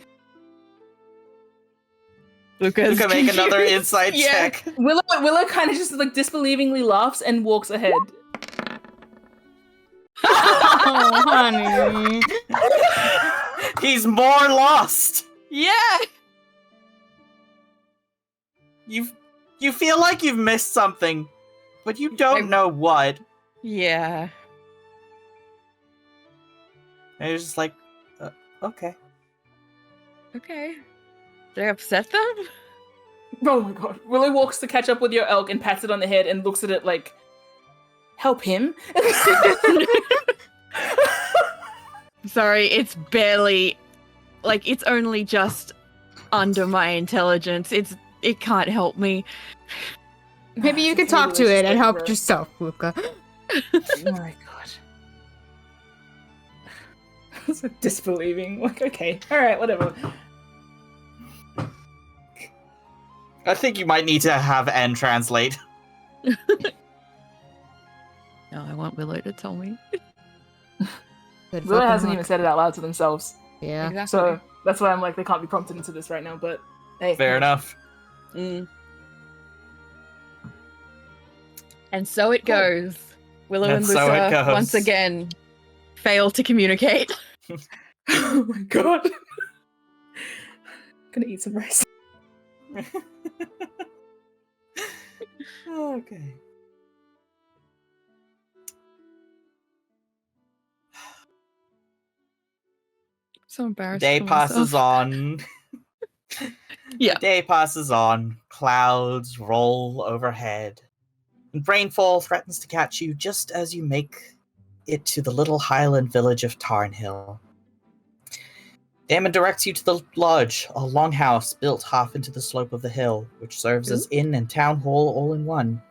Luca, Make another insight check. Willow kind of just like disbelievingly laughs and walks ahead. Oh, honey. He's more lost. Yeah. You feel like you've missed something, But you don't know what. Yeah. And you're just like, okay. Okay. Did I upset them? Oh my god. Willow walks to catch up with your elk and pats it on the head and looks at it like, help him? Sorry, it's barely... Like, it's only just under my intelligence. It can't help me. Maybe you could talk to it and help yourself, Luca. Oh my god. So disbelieving. Like, okay. Alright, whatever. I think you might need to have N translate. No, I want Willow to tell me. Good Willow fucking hasn't luck. even said it out loud to themselves. Yeah. Exactly. So that's why I'm like, they can't be prompted into this right now, but hey. Fair enough. Mm. And so it Cool. goes. Willow And and so it Luca goes. once again fail to communicate. Oh my god. Gonna eat some rice. Okay. So embarrassed. Day for passes myself. on. Yeah. The day passes on. Clouds roll overhead. And rainfall threatens to catch you just as you make it to the little highland village of Tarnhill. Damon directs you to the lodge, a longhouse built half into the slope of the hill, which serves as inn and town hall all in one.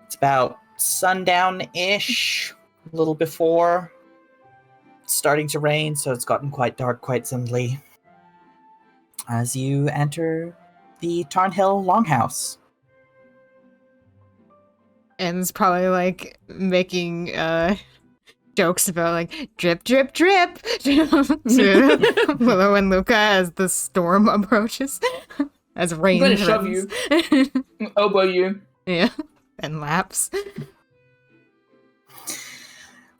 It's about sundown-ish, a little before. It's starting to rain, so it's gotten quite dark quite suddenly. As you enter the Tarnhill longhouse. And it's probably like making jokes about like drip, drip, drip to Willow and Luca as the storm approaches. As rain I'm gonna shove threatens. Elbow you. Yeah. And laps.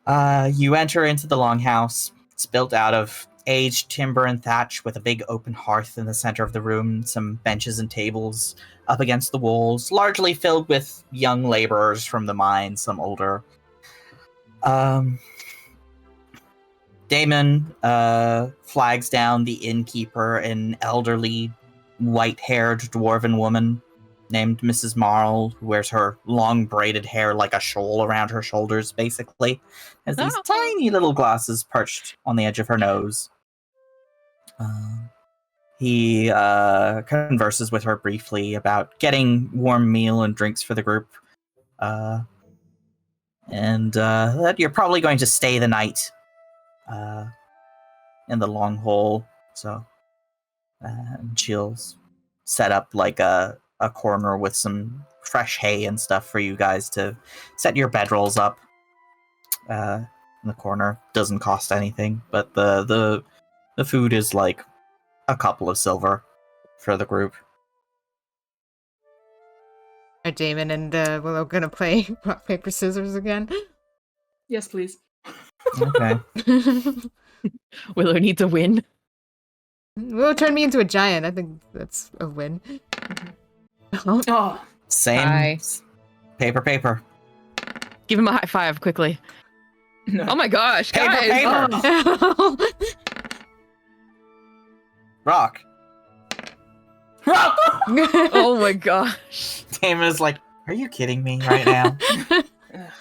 You enter into the longhouse. It's built out of aged timber and thatch with a big open hearth in the center of the room, some benches and tables up against the walls, largely filled with young laborers from the mine, some older. Damon flags down the innkeeper, an elderly, white-haired dwarven woman named Mrs. Marl, who wears her long braided hair like a shawl around her shoulders, basically. Has these tiny little glasses perched on the edge of her nose. He converses with her briefly about getting warm meal and drinks for the group. And that you're probably going to stay the night in the long hole. So she'll set up like a corner with some fresh hay and stuff for you guys to set your bedrolls up. In the corner doesn't cost anything, but the food is like a couple of silver for the group. Are Damon and Willow gonna play rock, paper, scissors again? Yes, please. Okay. Willow needs a win. Willow turned me into a giant. I think that's a win. Oh, Same. Hi. Paper. Give him a high five quickly. no. Oh my gosh, Paper, guys! paper. Oh. Rock. Oh my gosh. Damon is like, are you kidding me right now?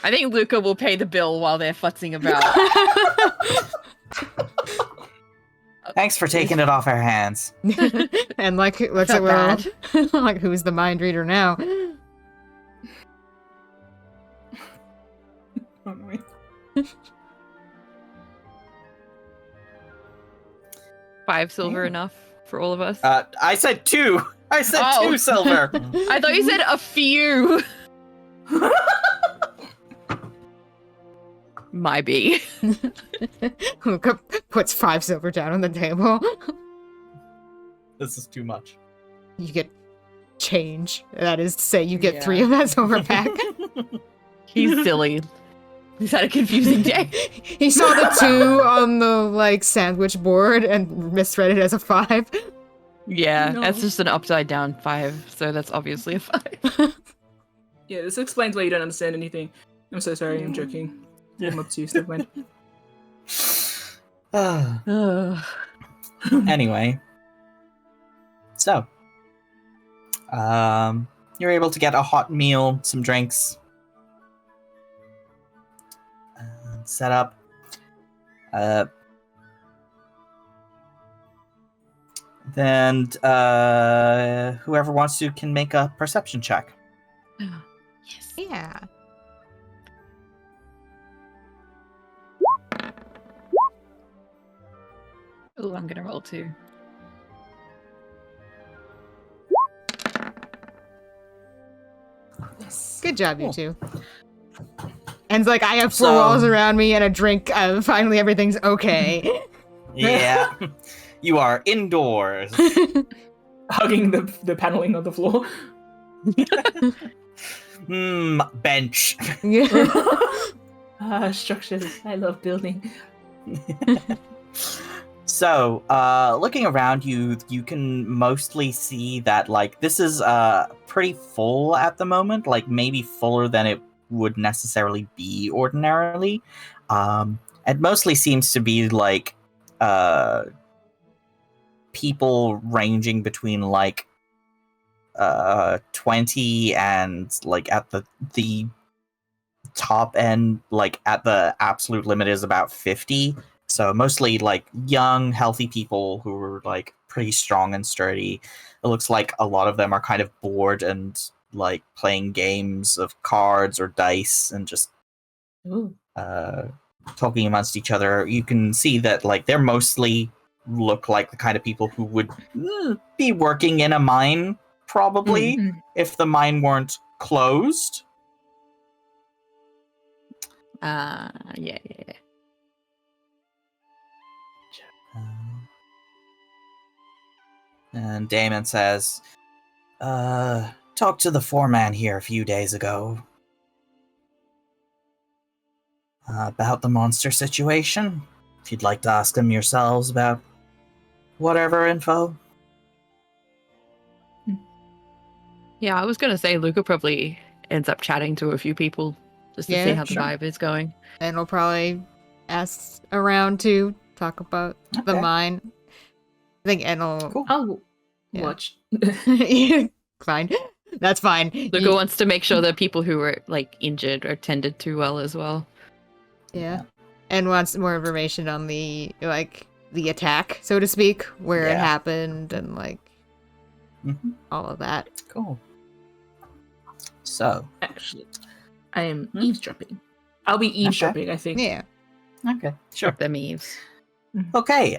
I think Luca will pay the bill while they're futzing about. Thanks for taking it off our hands. And like looks at Felt Willow, like who's the mind reader now? Oh, no. 5 silver enough for all of us? I said 2. I said Oh. 2 silver. I thought you said a few. My B. Luca puts 5 silver down on the table. This is too much. You get change. That is to say, you get Yeah. 3 of that silver back. He's silly. He's had a confusing day. He saw the 2 on the like sandwich board and misread it as a 5. Yeah, No. that's just an upside down 5, so that's obviously a 5. Yeah, this explains why you don't understand anything. I'm so sorry, I'm joking. I'm obtuse, never mind. Anyway. So. You're able to get a hot meal, some drinks. Set up. Then whoever wants to can make a perception check. Yes. Yeah. Oh, I'm gonna roll too. Yes. Good job, Cool. you two. And it's like, I have four So- walls around me and a drink. Finally, everything's okay. Yeah. You are indoors. Hugging the paneling on the floor. Bench. Structures. I love building. So, looking around you, you can mostly see that, like, this is pretty full at the moment, like, maybe fuller than it would necessarily be ordinarily. It mostly seems to be, like, people ranging between, like, 20 and, like, at the top end, like, at the absolute limit is about 50. So mostly like young, healthy people who are like pretty strong and sturdy. It looks like a lot of them are kind of bored and like playing games of cards or dice and just Ooh. talking amongst each other. You can see that like they're mostly look like the kind of people who would be working in a mine probably if the mine weren't closed. Yeah. And Damon says, talked to the foreman here a few days ago. About the monster situation. If you'd like to ask them yourselves about whatever info. Yeah, I was gonna say Luca probably ends up chatting to a few people just to see Yeah, how the sure. vibe is going. And we'll probably ask around to talk about the Okay. mine. I think Ed will... Cool. I'll Yeah. watch. Fine. That's fine. Luca wants to make sure that people who are like injured are tended to well as well. Yeah. And wants more information on the attack, so to speak, where it Yeah. happened and like Mhm. all of that. Cool. So, Actually, I am eavesdropping. I'll be eavesdropping, I think. Yeah. okay, sure. Them Eves. Okay,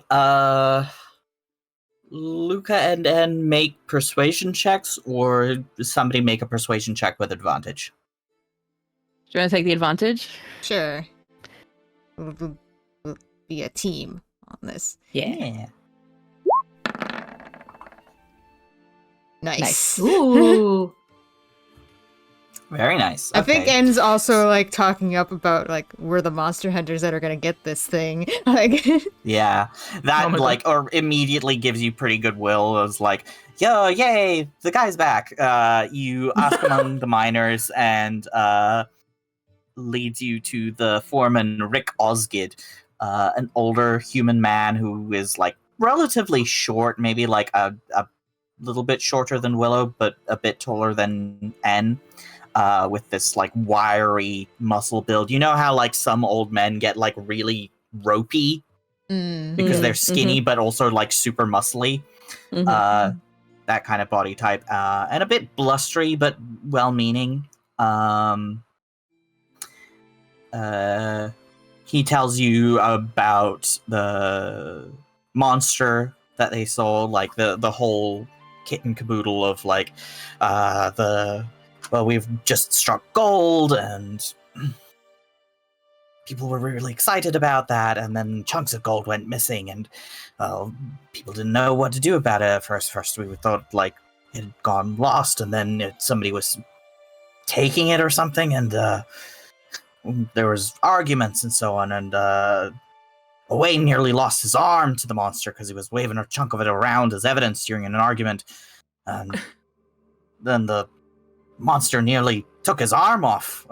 Luca and En make persuasion checks, or does somebody make a persuasion check with advantage? Do you want to take the advantage? Sure. We'll be a team on this. Yeah. Nice. Ooh. Very nice. I think Okay. En's also like talking up about like we're the monster hunters that are gonna get this thing. Like Yeah, that Oh my like or immediately gives you pretty good will. It was like, yo, yay, the guy's back. You ask among the miners and leads you to the foreman Rick Osgood, an older human man who is like relatively short, maybe like a little bit shorter than Willow, but a bit taller than N. With this like wiry muscle build. You know how like some old men get like really ropey because they're skinny but also like super muscly. That kind of body type. And a bit blustery but well-meaning. He tells you about the monster that they saw, like the whole kit and caboodle of like well, we've just struck gold, and people were really excited about that, and then chunks of gold went missing, and people didn't know what to do about it at first. First, we thought, like, it had gone lost, and then somebody was taking it or something, and there was arguments and so on, and Owain nearly lost his arm to the monster because he was waving a chunk of it around as evidence during an argument, and then the monster nearly took his arm off.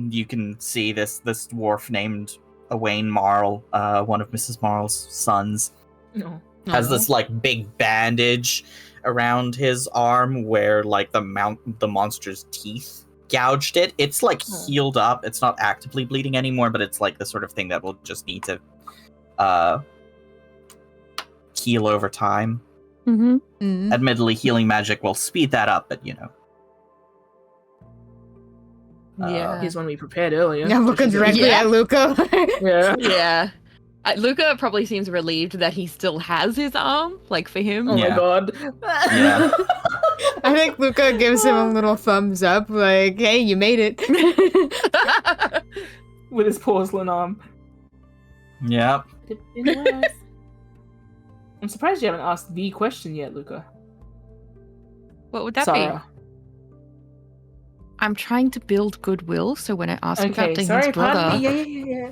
You can see this dwarf named Owain Marl, one of Mrs. Marl's sons, No. has this like big bandage around his arm where like the monster's teeth gouged it. It's like healed up. It's not actively bleeding anymore, but it's like the sort of thing that will just need to heal over time. Mm-hmm. Mm. Admittedly, healing magic will speed that up, but you know. Yeah. Here's one we prepared earlier. I'm looking directly Yeah. at Luca. Yeah. Yeah. Luca probably seems relieved that he still has his arm, like for him. Oh Yeah. my god. Yeah. I think Luca gives him a little thumbs up, like, hey, you made it. With his porcelain arm. Yep. I'm surprised you haven't asked the question yet, Luca. What would that be? Sarah. I'm trying to build goodwill, so when I ask about Okay, Damon's sorry, brother, pardon me. Yeah.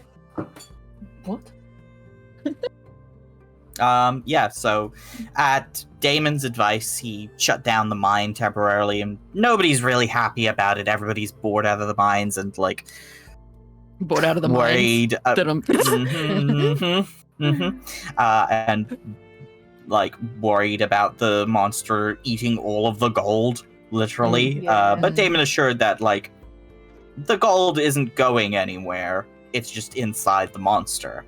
What? Yeah, so at Damon's advice, he shut down the mine temporarily, and nobody's really happy about it. Everybody's bored out of the mines and, like, bored out of the mines. worried. Dum. And, like, worried about the monster eating all of the gold, literally. Yeah. But Damon assured that, like, the gold isn't going anywhere. It's just inside the monster.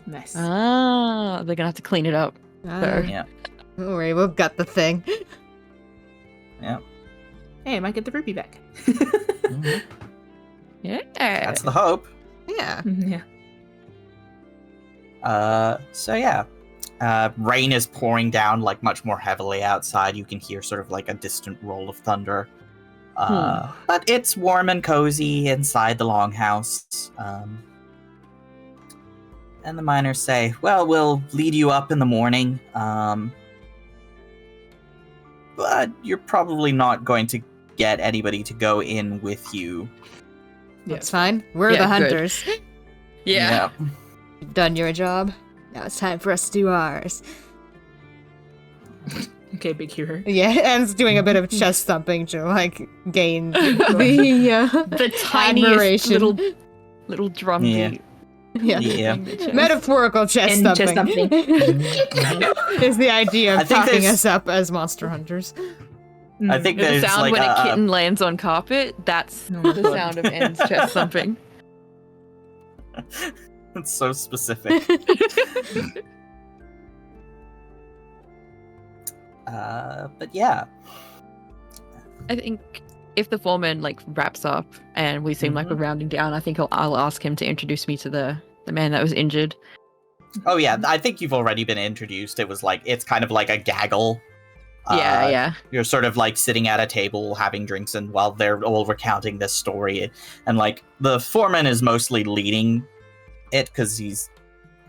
Nice. Ah, they're gonna have to clean it up. Yeah. Don't worry, we've got the thing. Yeah. Hey, I might get the rupee back. Mhm. Yeah. That's the hope. Yeah. Yeah. So yeah. Rain is pouring down like much more heavily outside. You can hear sort of like a distant roll of thunder. But it's warm and cozy inside the longhouse. And the miners say, well, we'll lead you up in the morning. But you're probably not going to get anybody to go in with you. That's fine. We're Yeah, the good. hunters. Yeah. You've done your job. Now it's time for us to do ours. Okay, big hero. Yeah, and it's doing a bit of chest thumping to, like, gain the The tiniest admiration. little drum Yeah. beat. Yeah. Yeah. in the chest. Metaphorical chest And thumping. chest Is the idea I of think talking there's- us up as monster hunters. I think The there's sound like when a, a kitten lands on carpet, that's Oh my the God. sound of N's chest thumping. It's so specific. But yeah. I think if the foreman like wraps up and we seem like we're rounding down, I think I'll ask him to introduce me to the man that was injured. Oh yeah, I think you've already been introduced. It was like, it's kind of like a gaggle. Yeah. You're sort of like sitting at a table having drinks, and while they're all recounting this story, and like the foreman is mostly leading it because he's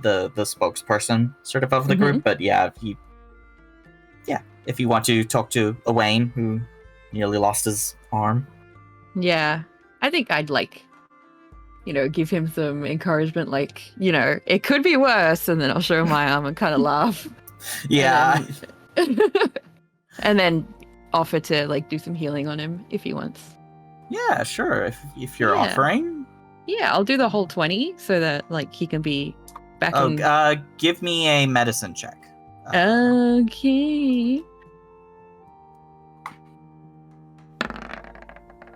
the spokesperson sort of the group. But yeah, if you want to talk to Owain, who nearly lost his arm. Yeah. I think I'd give him some encouragement, it could be worse, and then I'll show him my arm and kind of laugh. Yeah. And then offer to do some healing on him if he wants. Yeah, sure. If you're Yeah. offering. Yeah, I'll do the whole 20 so that he can be back Oh, in. give me a medicine check. Okay.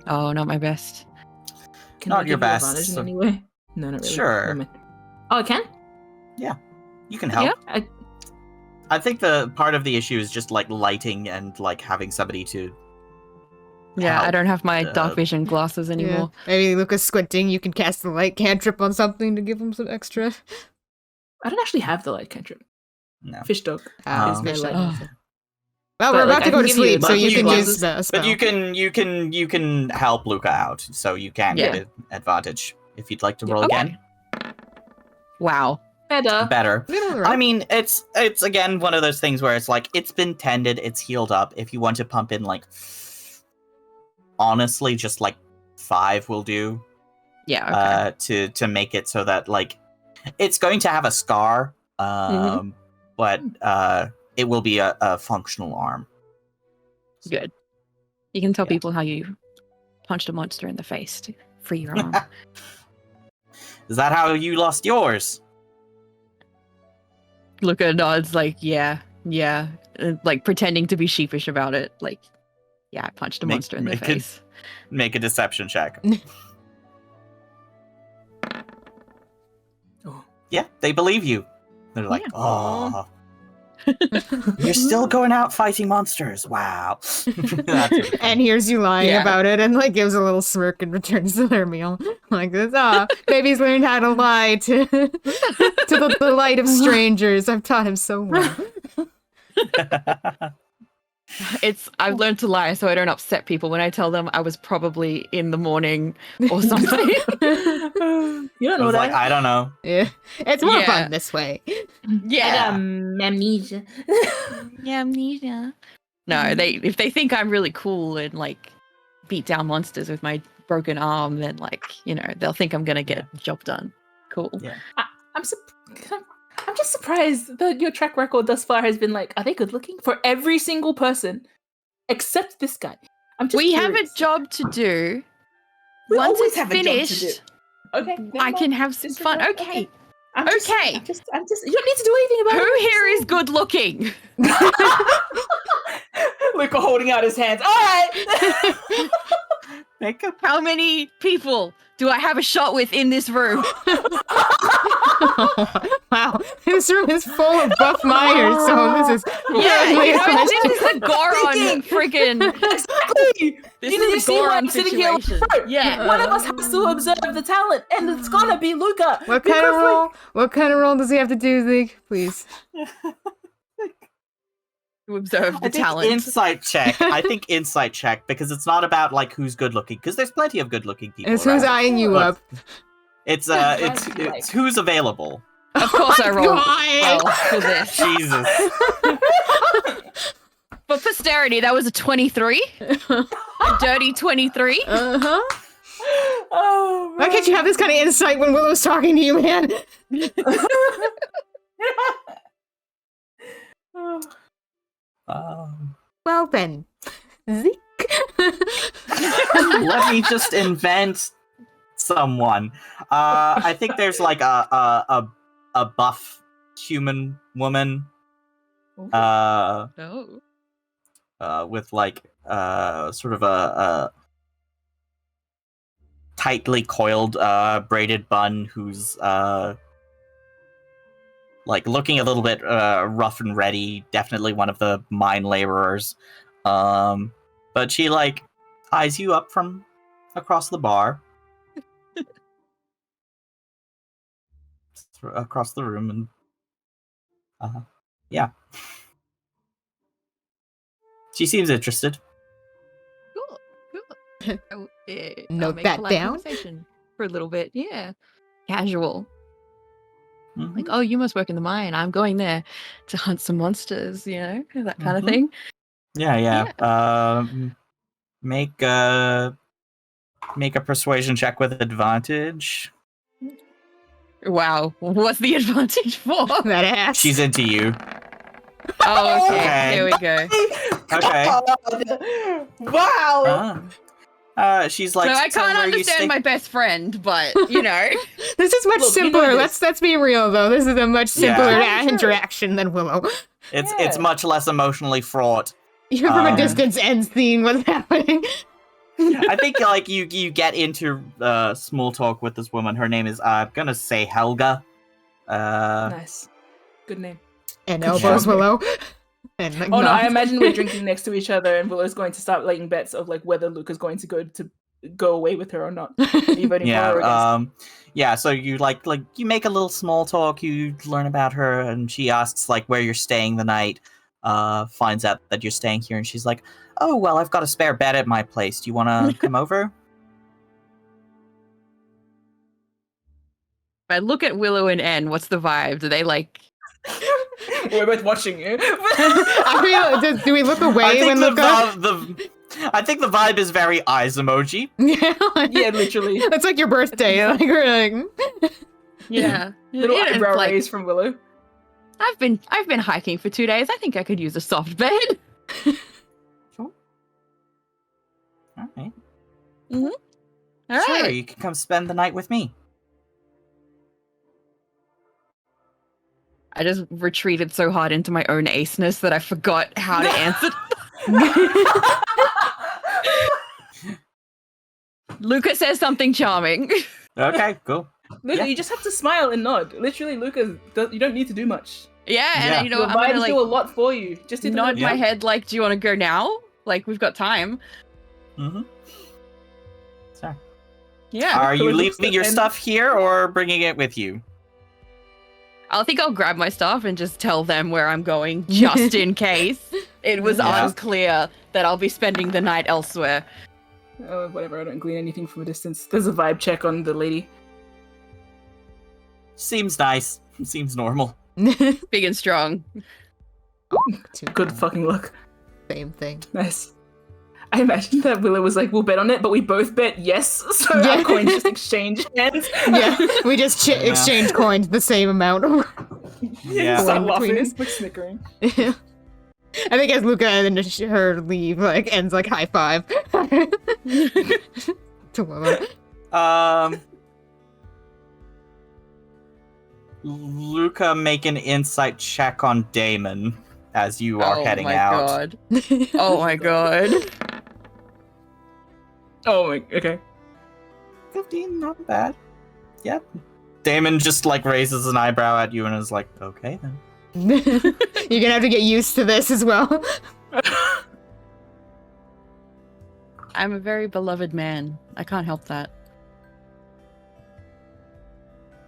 Oh, not my best. Can Not I give your you best, advantage in so- any way? No, not really. Sure. Never mind. Oh, I can? You can help. Yeah. I think the part of the issue is just lighting and having somebody to. Yeah, I help. don't have my dark vision glasses Yeah. anymore. Maybe Lucas squinting, you can cast the light cantrip on something to give him some extra. I don't actually have the light cantrip. No. Fish dog. Oh. Is my Fish light dog. cantrip. Well, But, we're about I to go can to give you sleep, so but you you can can- use the spell. But you can help Luca out, so you can Yeah. get an advantage if you'd like to roll Okay. again. Wow. Better. Better. Middle I mean, it's again one of those things where it's it's been tended, it's healed up. If you want to pump in honestly, just 5 will do. Yeah, okay. To make it so that it's going to have a scar, but it will be a functional arm. Good. You can tell Yeah. people how you punched a monster in the face to free your arm. Is that how you lost yours? Luca nods like, yeah, like pretending to be sheepish about it. Like, yeah, I punched a monster in the face. Make a deception check. Yeah, they believe you. They're like, oh. You're still going out fighting monsters. Wow. And here's you lying about it and like gives a little smirk and returns to their meal. Like this, baby's learned how to lie to the delight of strangers. I've taught him so well. I've learned to lie so I don't upset people when I tell them I was probably in the morning or something. You don't know that. Like, I don't know. Yeah. It's more fun this way. Yeah. Amnesia. Yeah, amnesia. No, if they think I'm really cool and like beat down monsters with my broken arm, then like, they'll think I'm gonna get the job done. Cool. Yeah. I'm just surprised that your track record thus far has been like, are they good looking? For every single person, except this guy. We have a job to do. Once always it's have a job to finished, do. Okay. I can have some fun. Okay. I'm just, you don't need to do anything about it. Who here is good looking? Luca holding out his hands. All right. How many people do I have a shot with in this room? Wow, this room is full of buff Myers, so this is this is the Goron freaking. Exactly. You see why I'm sitting here? Yeah, one of us has to observe the talent, and it's gonna be Luca. What kind of role? What kind of role does he have to do, Zeke? Please. To observe the talent. Insight check. I think insight check because it's not about like who's good looking because there's plenty of good looking people. It's who's eyeing you up. It's who's available. Of course, I rolled well for this. Jesus. For posterity, that was a 23. A dirty 23. Uh-huh. Oh, Why can't you have this kind of insight when Willow's talking to you, man? Well then, Zeke. Let me just invent someone. I think there's like a buff human woman. With like sort of a tightly coiled braided bun who's like looking a little bit rough and ready, definitely one of the mine laborers. But she like eyes you up from across the bar. Across the room and yeah. She seems interested. Cool. Note that down. Conversation for a little bit. Yeah. Casual. Mm-hmm. Like, oh, you must work in the mine. I'm going there to hunt some monsters, that kind of thing. Yeah. Make a persuasion check with advantage. Wow. What's the advantage for? That ass. She's into you. Oh, okay. There we go. Okay. Wow. She's like, so I can't understand my best friend, but This is much simpler. Let's be real though. This is a much simpler Sure. interaction than Willow. It's much less emotionally fraught. You're from a distance and seeing what's happening. I think like you get into small talk with this woman. Her name is I'm gonna say Helga. Nice. Good name. And elbows Willow. And like, no, I imagine we're drinking next to each other and Willow's going to start laying bets of like whether Luke is going to go away with her or not. So you like you make a little small talk, you learn about her, and she asks like where you're staying the night, finds out that you're staying here, and she's like, oh well, I've got a spare bed at my place. Do you wanna come over? I look at Willow and Anne, what's the vibe? Do they like We're both watching you. Do we look away when look up? I think the vibe is very eyes emoji. Yeah, literally. That's like your birthday. Like we're like, yeah. Little eyebrow like, raise from Willow. I've been hiking for 2 days. I think I could use a soft bed. Sure. All right. All right. Sure, you can come spend the night with me. I just retreated so hard into my own aceness that I forgot how to answer. Luca says something charming. Okay, cool. Luca, Yeah. you just have to smile and nod. Literally, Luca, you don't need to do much. Yeah, and Yeah. you know, Your I'm gonna vibes like do a lot for you. Just need to nod let my go. head like, do you want to go now? Like, we've got time. Mm-hmm. Sorry. Yeah. Are you It looks leaving your and- stuff here or bringing it with you? I think I'll grab my stuff and just tell them where I'm going, just in case it was Yeah. unclear that I'll be spending the night elsewhere. Whatever, I don't glean anything from a distance. There's a vibe check on the lady. Seems nice. Seems normal. Big and strong. Good fucking luck. Same thing. Nice. I imagine that Willow was like, we'll bet on it, but we both bet yes, so Yeah. our coins just exchange hands. Yeah, we just Yeah. exchanged coins the same amount. Yeah. Start Between laughing, us. like snickering. I think as Luca and her leave, like, ends like high five. To Willow. Luca, make an insight check on Damon as you are heading my out. God. Oh my god. Oh my, okay. 15, not bad. Yep. Damon just like raises an eyebrow at you and is like, okay then. You're gonna have to get used to this as well. I'm a very beloved man. I can't help that.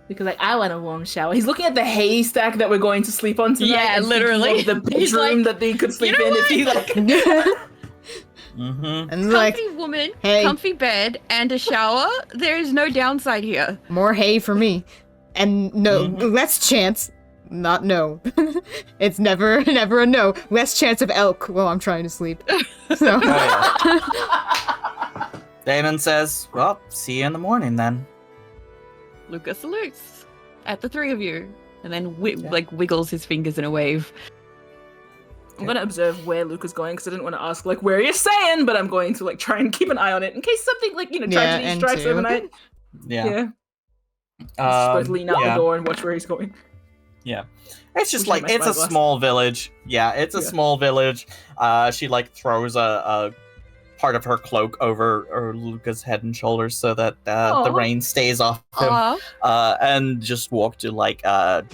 Because like, I want a warm shower. He's looking at the haystack that we're going to sleep on tonight. Yeah, and thinking literally. of the He's bedroom like, that they could sleep "You know in if he like... Mm-hmm. And Comfy like, woman, hey. comfy bed, and a shower. There is no downside here. more hay for me. And no, Mhm. less chance. Not no. It's never a no. Less chance of elk while I'm trying to sleep. So. Damon says, well, see you in the morning then. Luca salutes at the three of you, and then Yeah. like wiggles his fingers in a wave. I'm gonna observe where Luca's going because I didn't want to ask like where you're staying, but I'm going to like try and keep an eye on it in case something like Yeah, tragedy and strikes two. overnight. Yeah. Just both lean out yeah. the door and watch where he's going. It's just Wish I like, had my it's a spyglass. small village. Yeah, it's a Yeah. small village. She like throws a part of her cloak over Luca's head and shoulders so that the Aw. rain stays off him. Aw. And just walk to like a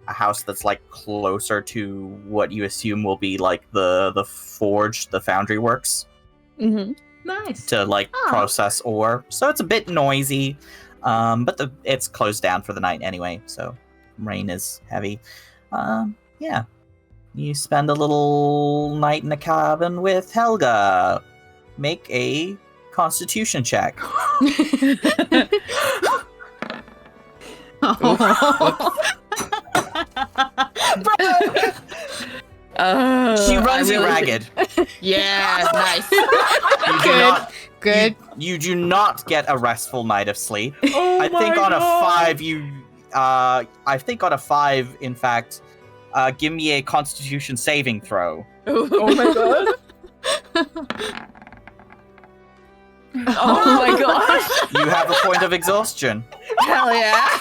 house that's like closer to what you assume will be like the forge, the foundry works Mm-hmm. Nice. to like Aw. process ore. So it's a bit noisy, but it's closed down for the night anyway. So rain is heavy. Yeah, you spend a little night in a cabin with Helga. Make a Constitution check. She runs you ragged. Yeah, nice. You do Good. not. Good. You do not get a restful night of sleep. Oh I think my on a God. 5, you. I think on a 5, in fact, give me a Constitution saving throw. Oh my god. Oh my god. You have a point of exhaustion. Hell yeah.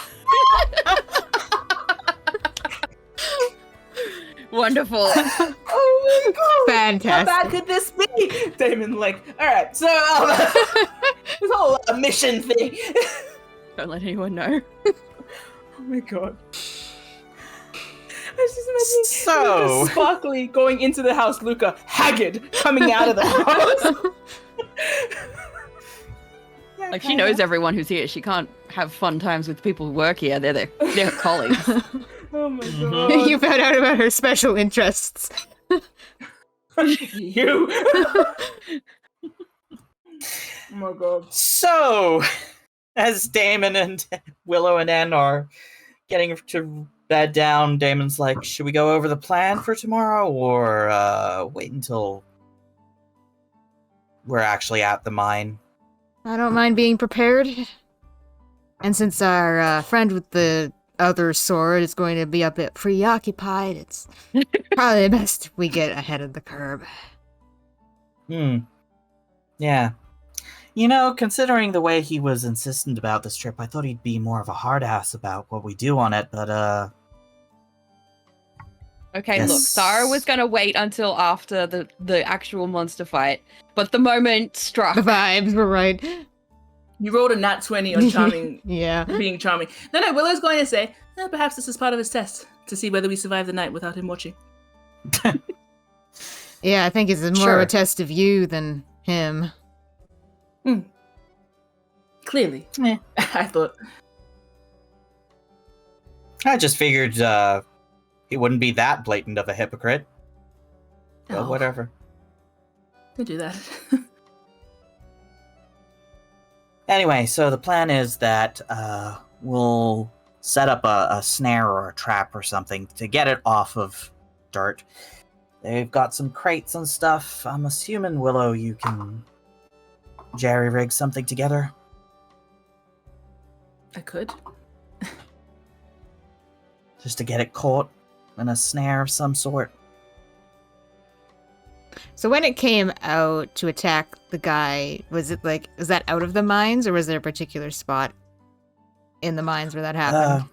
Wonderful. Oh my god. How bad Fantastic. could this be? Damon, like, alright, so this whole mission thing. Don't let anyone know. Oh my god. I was just imagining So- Luca Sparkly going into the house, Luca haggard coming out of the house. Like, she knows everyone who's here. She can't have fun times with people who work here. They're her colleagues. Oh my Mhm. god. You found out about her special interests. You. Oh my god. So, as Damon and Willow and Ann are getting to bed down, Damon's like, should we go over the plan for tomorrow or wait until we're actually at the mine? I don't mind being prepared. And since our friend with the other sword is going to be a bit preoccupied, it's probably best if we get ahead of the curve. Yeah. You know, considering the way he was insistent about this trip, I thought he'd be more of a hard ass about what we do on it, but Okay, Yes. look, Sarah was gonna wait until after the actual monster fight, but the moment struck. The vibes were right. You rolled a nat 20 on charming, Yeah. being charming. No, Willow's going to say, perhaps this is part of his test to see whether we survive the night without him watching. Yeah, I think it's more of Sure. a test of you than him. Clearly. Eh. I thought. I just figured he wouldn't be that blatant of a hypocrite. But Oh. whatever. Don't do that. Anyway, so the plan is that we'll set up a snare or a trap or something to get it off of dirt. They've got some crates and stuff. I'm assuming, Willow, you can jerry-rig something together. I could. Just to get it caught in a snare of some sort. So when it came out to attack the guy, was that out of the mines, or was there a particular spot in the mines where that happened?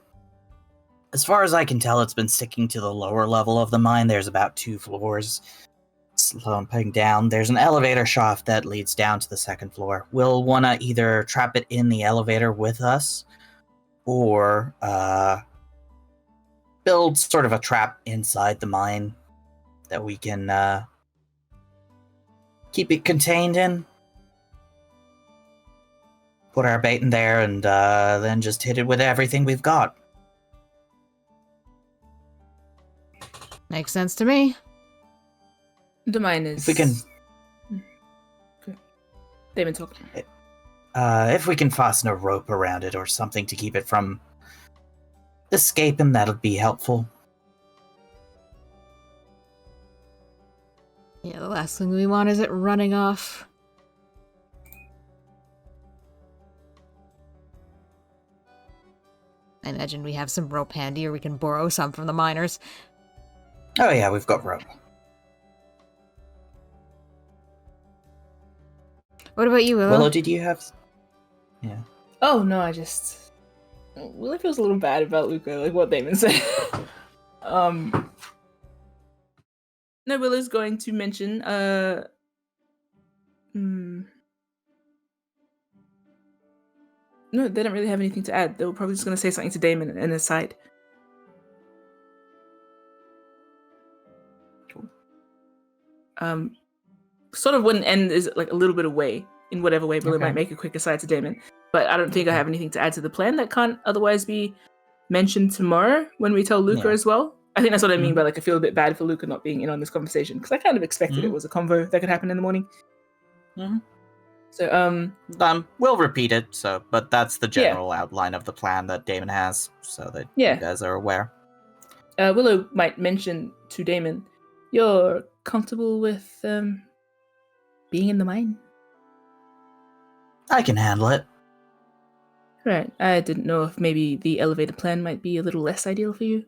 As far as I can tell, it's been sticking to the lower level of the mine. There's about 2 floors slumping down. There's an elevator shaft that leads down to the 2nd floor. We'll want to either trap it in the elevator with us, or build sort of a trap inside the mine that we can keep it contained in. Put our bait in there and then just hit it with everything we've got. Makes sense to me. The mine is. If we can, Okay. Damon talk. if we can fasten a rope around it or something to keep it from escaping, that'll be helpful. Yeah, the last thing we want is it running off. I imagine we have some rope handy, or we can borrow some from the miners. Oh yeah, we've got rope. What about you, Willow? Willow, did you have? Yeah. Oh, no, I just. Willow feels a little bad about Luca, like what Damon said. No, Willow's going to mention, No, they don't really have anything to add. They were probably just going to say something to Damon and aside. Sort of wouldn't end is like a little bit away in whatever way Willow Okay. might make a quick aside to Damon. But I don't think I have anything to add to the plan that can't otherwise be mentioned tomorrow when we tell Luca Yeah. as well. I think that's what I mean Mhm. by like I feel a bit bad for Luca not being in on this conversation because I kind of expected it was a convo that could happen in the morning. Mhm. So We'll repeat it. But that's the general outline of the plan that Damon has, so that Yeah. you guys are aware. Willow might mention to Damon, "You're comfortable with being in the mine?" I can handle it. Right. I didn't know if maybe the elevator plan might be a little less ideal for you.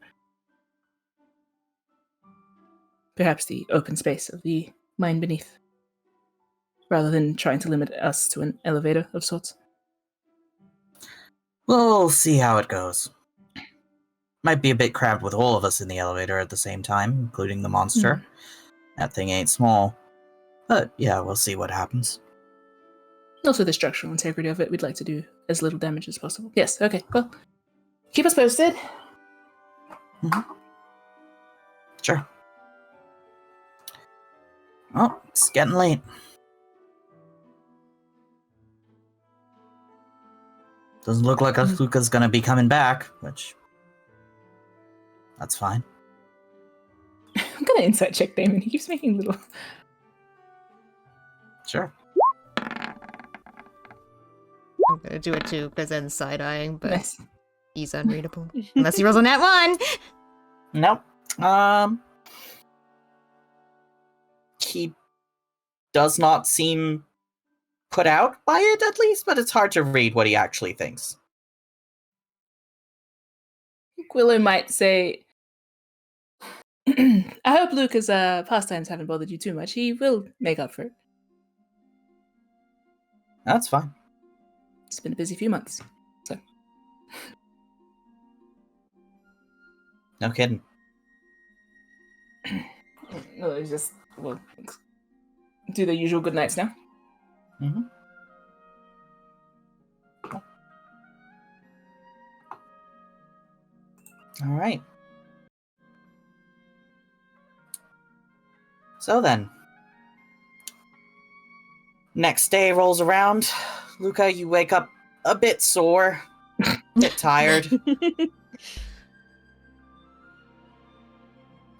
Perhaps the open space of the mine beneath, rather than trying to limit us to an elevator of sorts. We'll see how it goes. Might be a bit cramped with all of us in the elevator at the same time, including the monster. That thing ain't small. But yeah, we'll see what happens. Also, the structural integrity of it, we'd like to do as little damage as possible. Yes, okay, well, keep us posted. Sure. Oh, it's getting late. Doesn't look like Luca's gonna be coming back, which... that's fine. I'm gonna insight check Damon. He keeps making little... Sure. I'm gonna do it too, because then side-eyeing, but Nice. he's unreadable. Unless he rolls on that one! Nope. He does not seem put out by it, at least, but it's hard to read what he actually thinks. Willow might say, I hope Luca's pastimes haven't bothered you too much. He will make up for it. That's fine. It's been a busy few months. So No kidding. no, it's just do the usual good nights now. Mm-hmm. All right. So then, next day rolls around. Luca, you wake up a bit sore, a bit tired.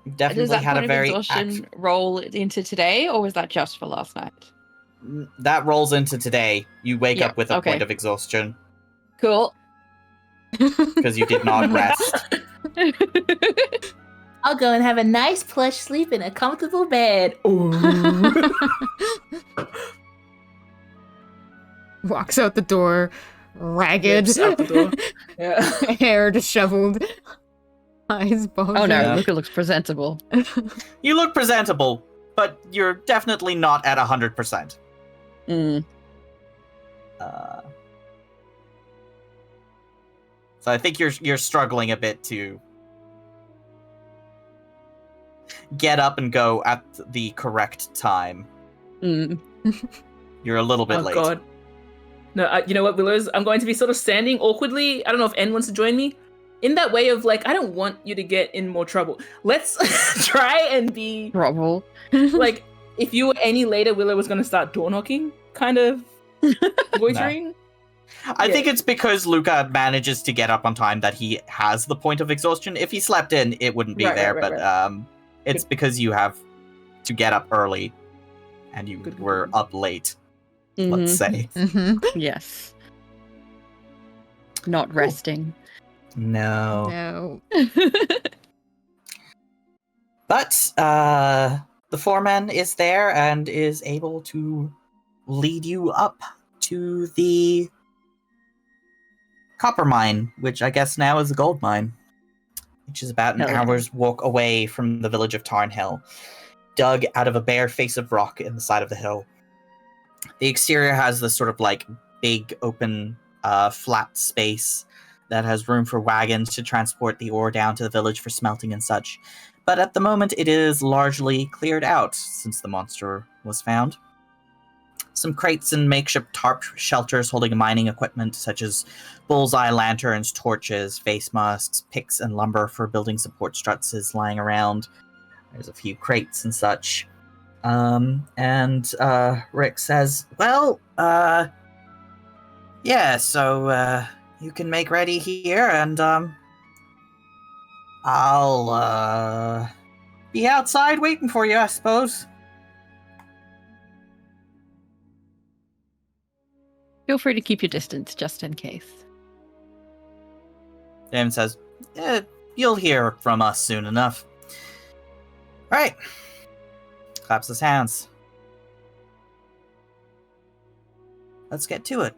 You've Does definitely that had point a of very exhaustion roll into today, or was that just for last night? that rolls into today. You wake Yeah, up with a okay. point of exhaustion Cool. because you did not rest. I'll go and have a nice plush sleep in a comfortable bed. Ooh. Walks out the door, ragged, Lips out the door. Yeah. hair disheveled, eyes bulging. Oh no, Yeah. Luca looks presentable. You look presentable, but you're definitely not at 100%. Mm. So I think you're struggling a bit to get up and go at the correct time. Mm. You're a little bit Oh late. god. No, you know what, Willows? I'm going to be sort of standing awkwardly. I don't know if N wants to join me. In that way of like, I don't want you to get in more trouble. Let's try and be Trouble. like, if you were any later, Willow was going to start door knocking, kind of loitering. I think it's because Luca manages to get up on time that he has the point of exhaustion. If he slept in, it wouldn't be Right, there, right, but it's because you have to get up early and you Good. were up late, let's say. Mm-hmm. Yes. Not resting. No. No. But the foreman is there and is able to lead you up to the copper mine, which I guess now is a gold mine, which is about an Hell yeah. hour's walk away from the village of Tarnhill, dug out of a bare face of rock in the side of the hill. The exterior has this sort of like big open flat space that has room for wagons to transport the ore down to the village for smelting and such. But at the moment it is largely cleared out since the monster was found. Some crates and makeshift tarp shelters holding mining equipment such as bullseye lanterns, torches, face masks, picks, and lumber for building support struts is lying around. There's a few crates and such. And Rick says, well, yeah, so you can make ready here and I'll be outside waiting for you, I suppose. Feel free to keep your distance just in case. Damon says, you'll hear from us soon enough. Right. Claps his hands. Let's get to it.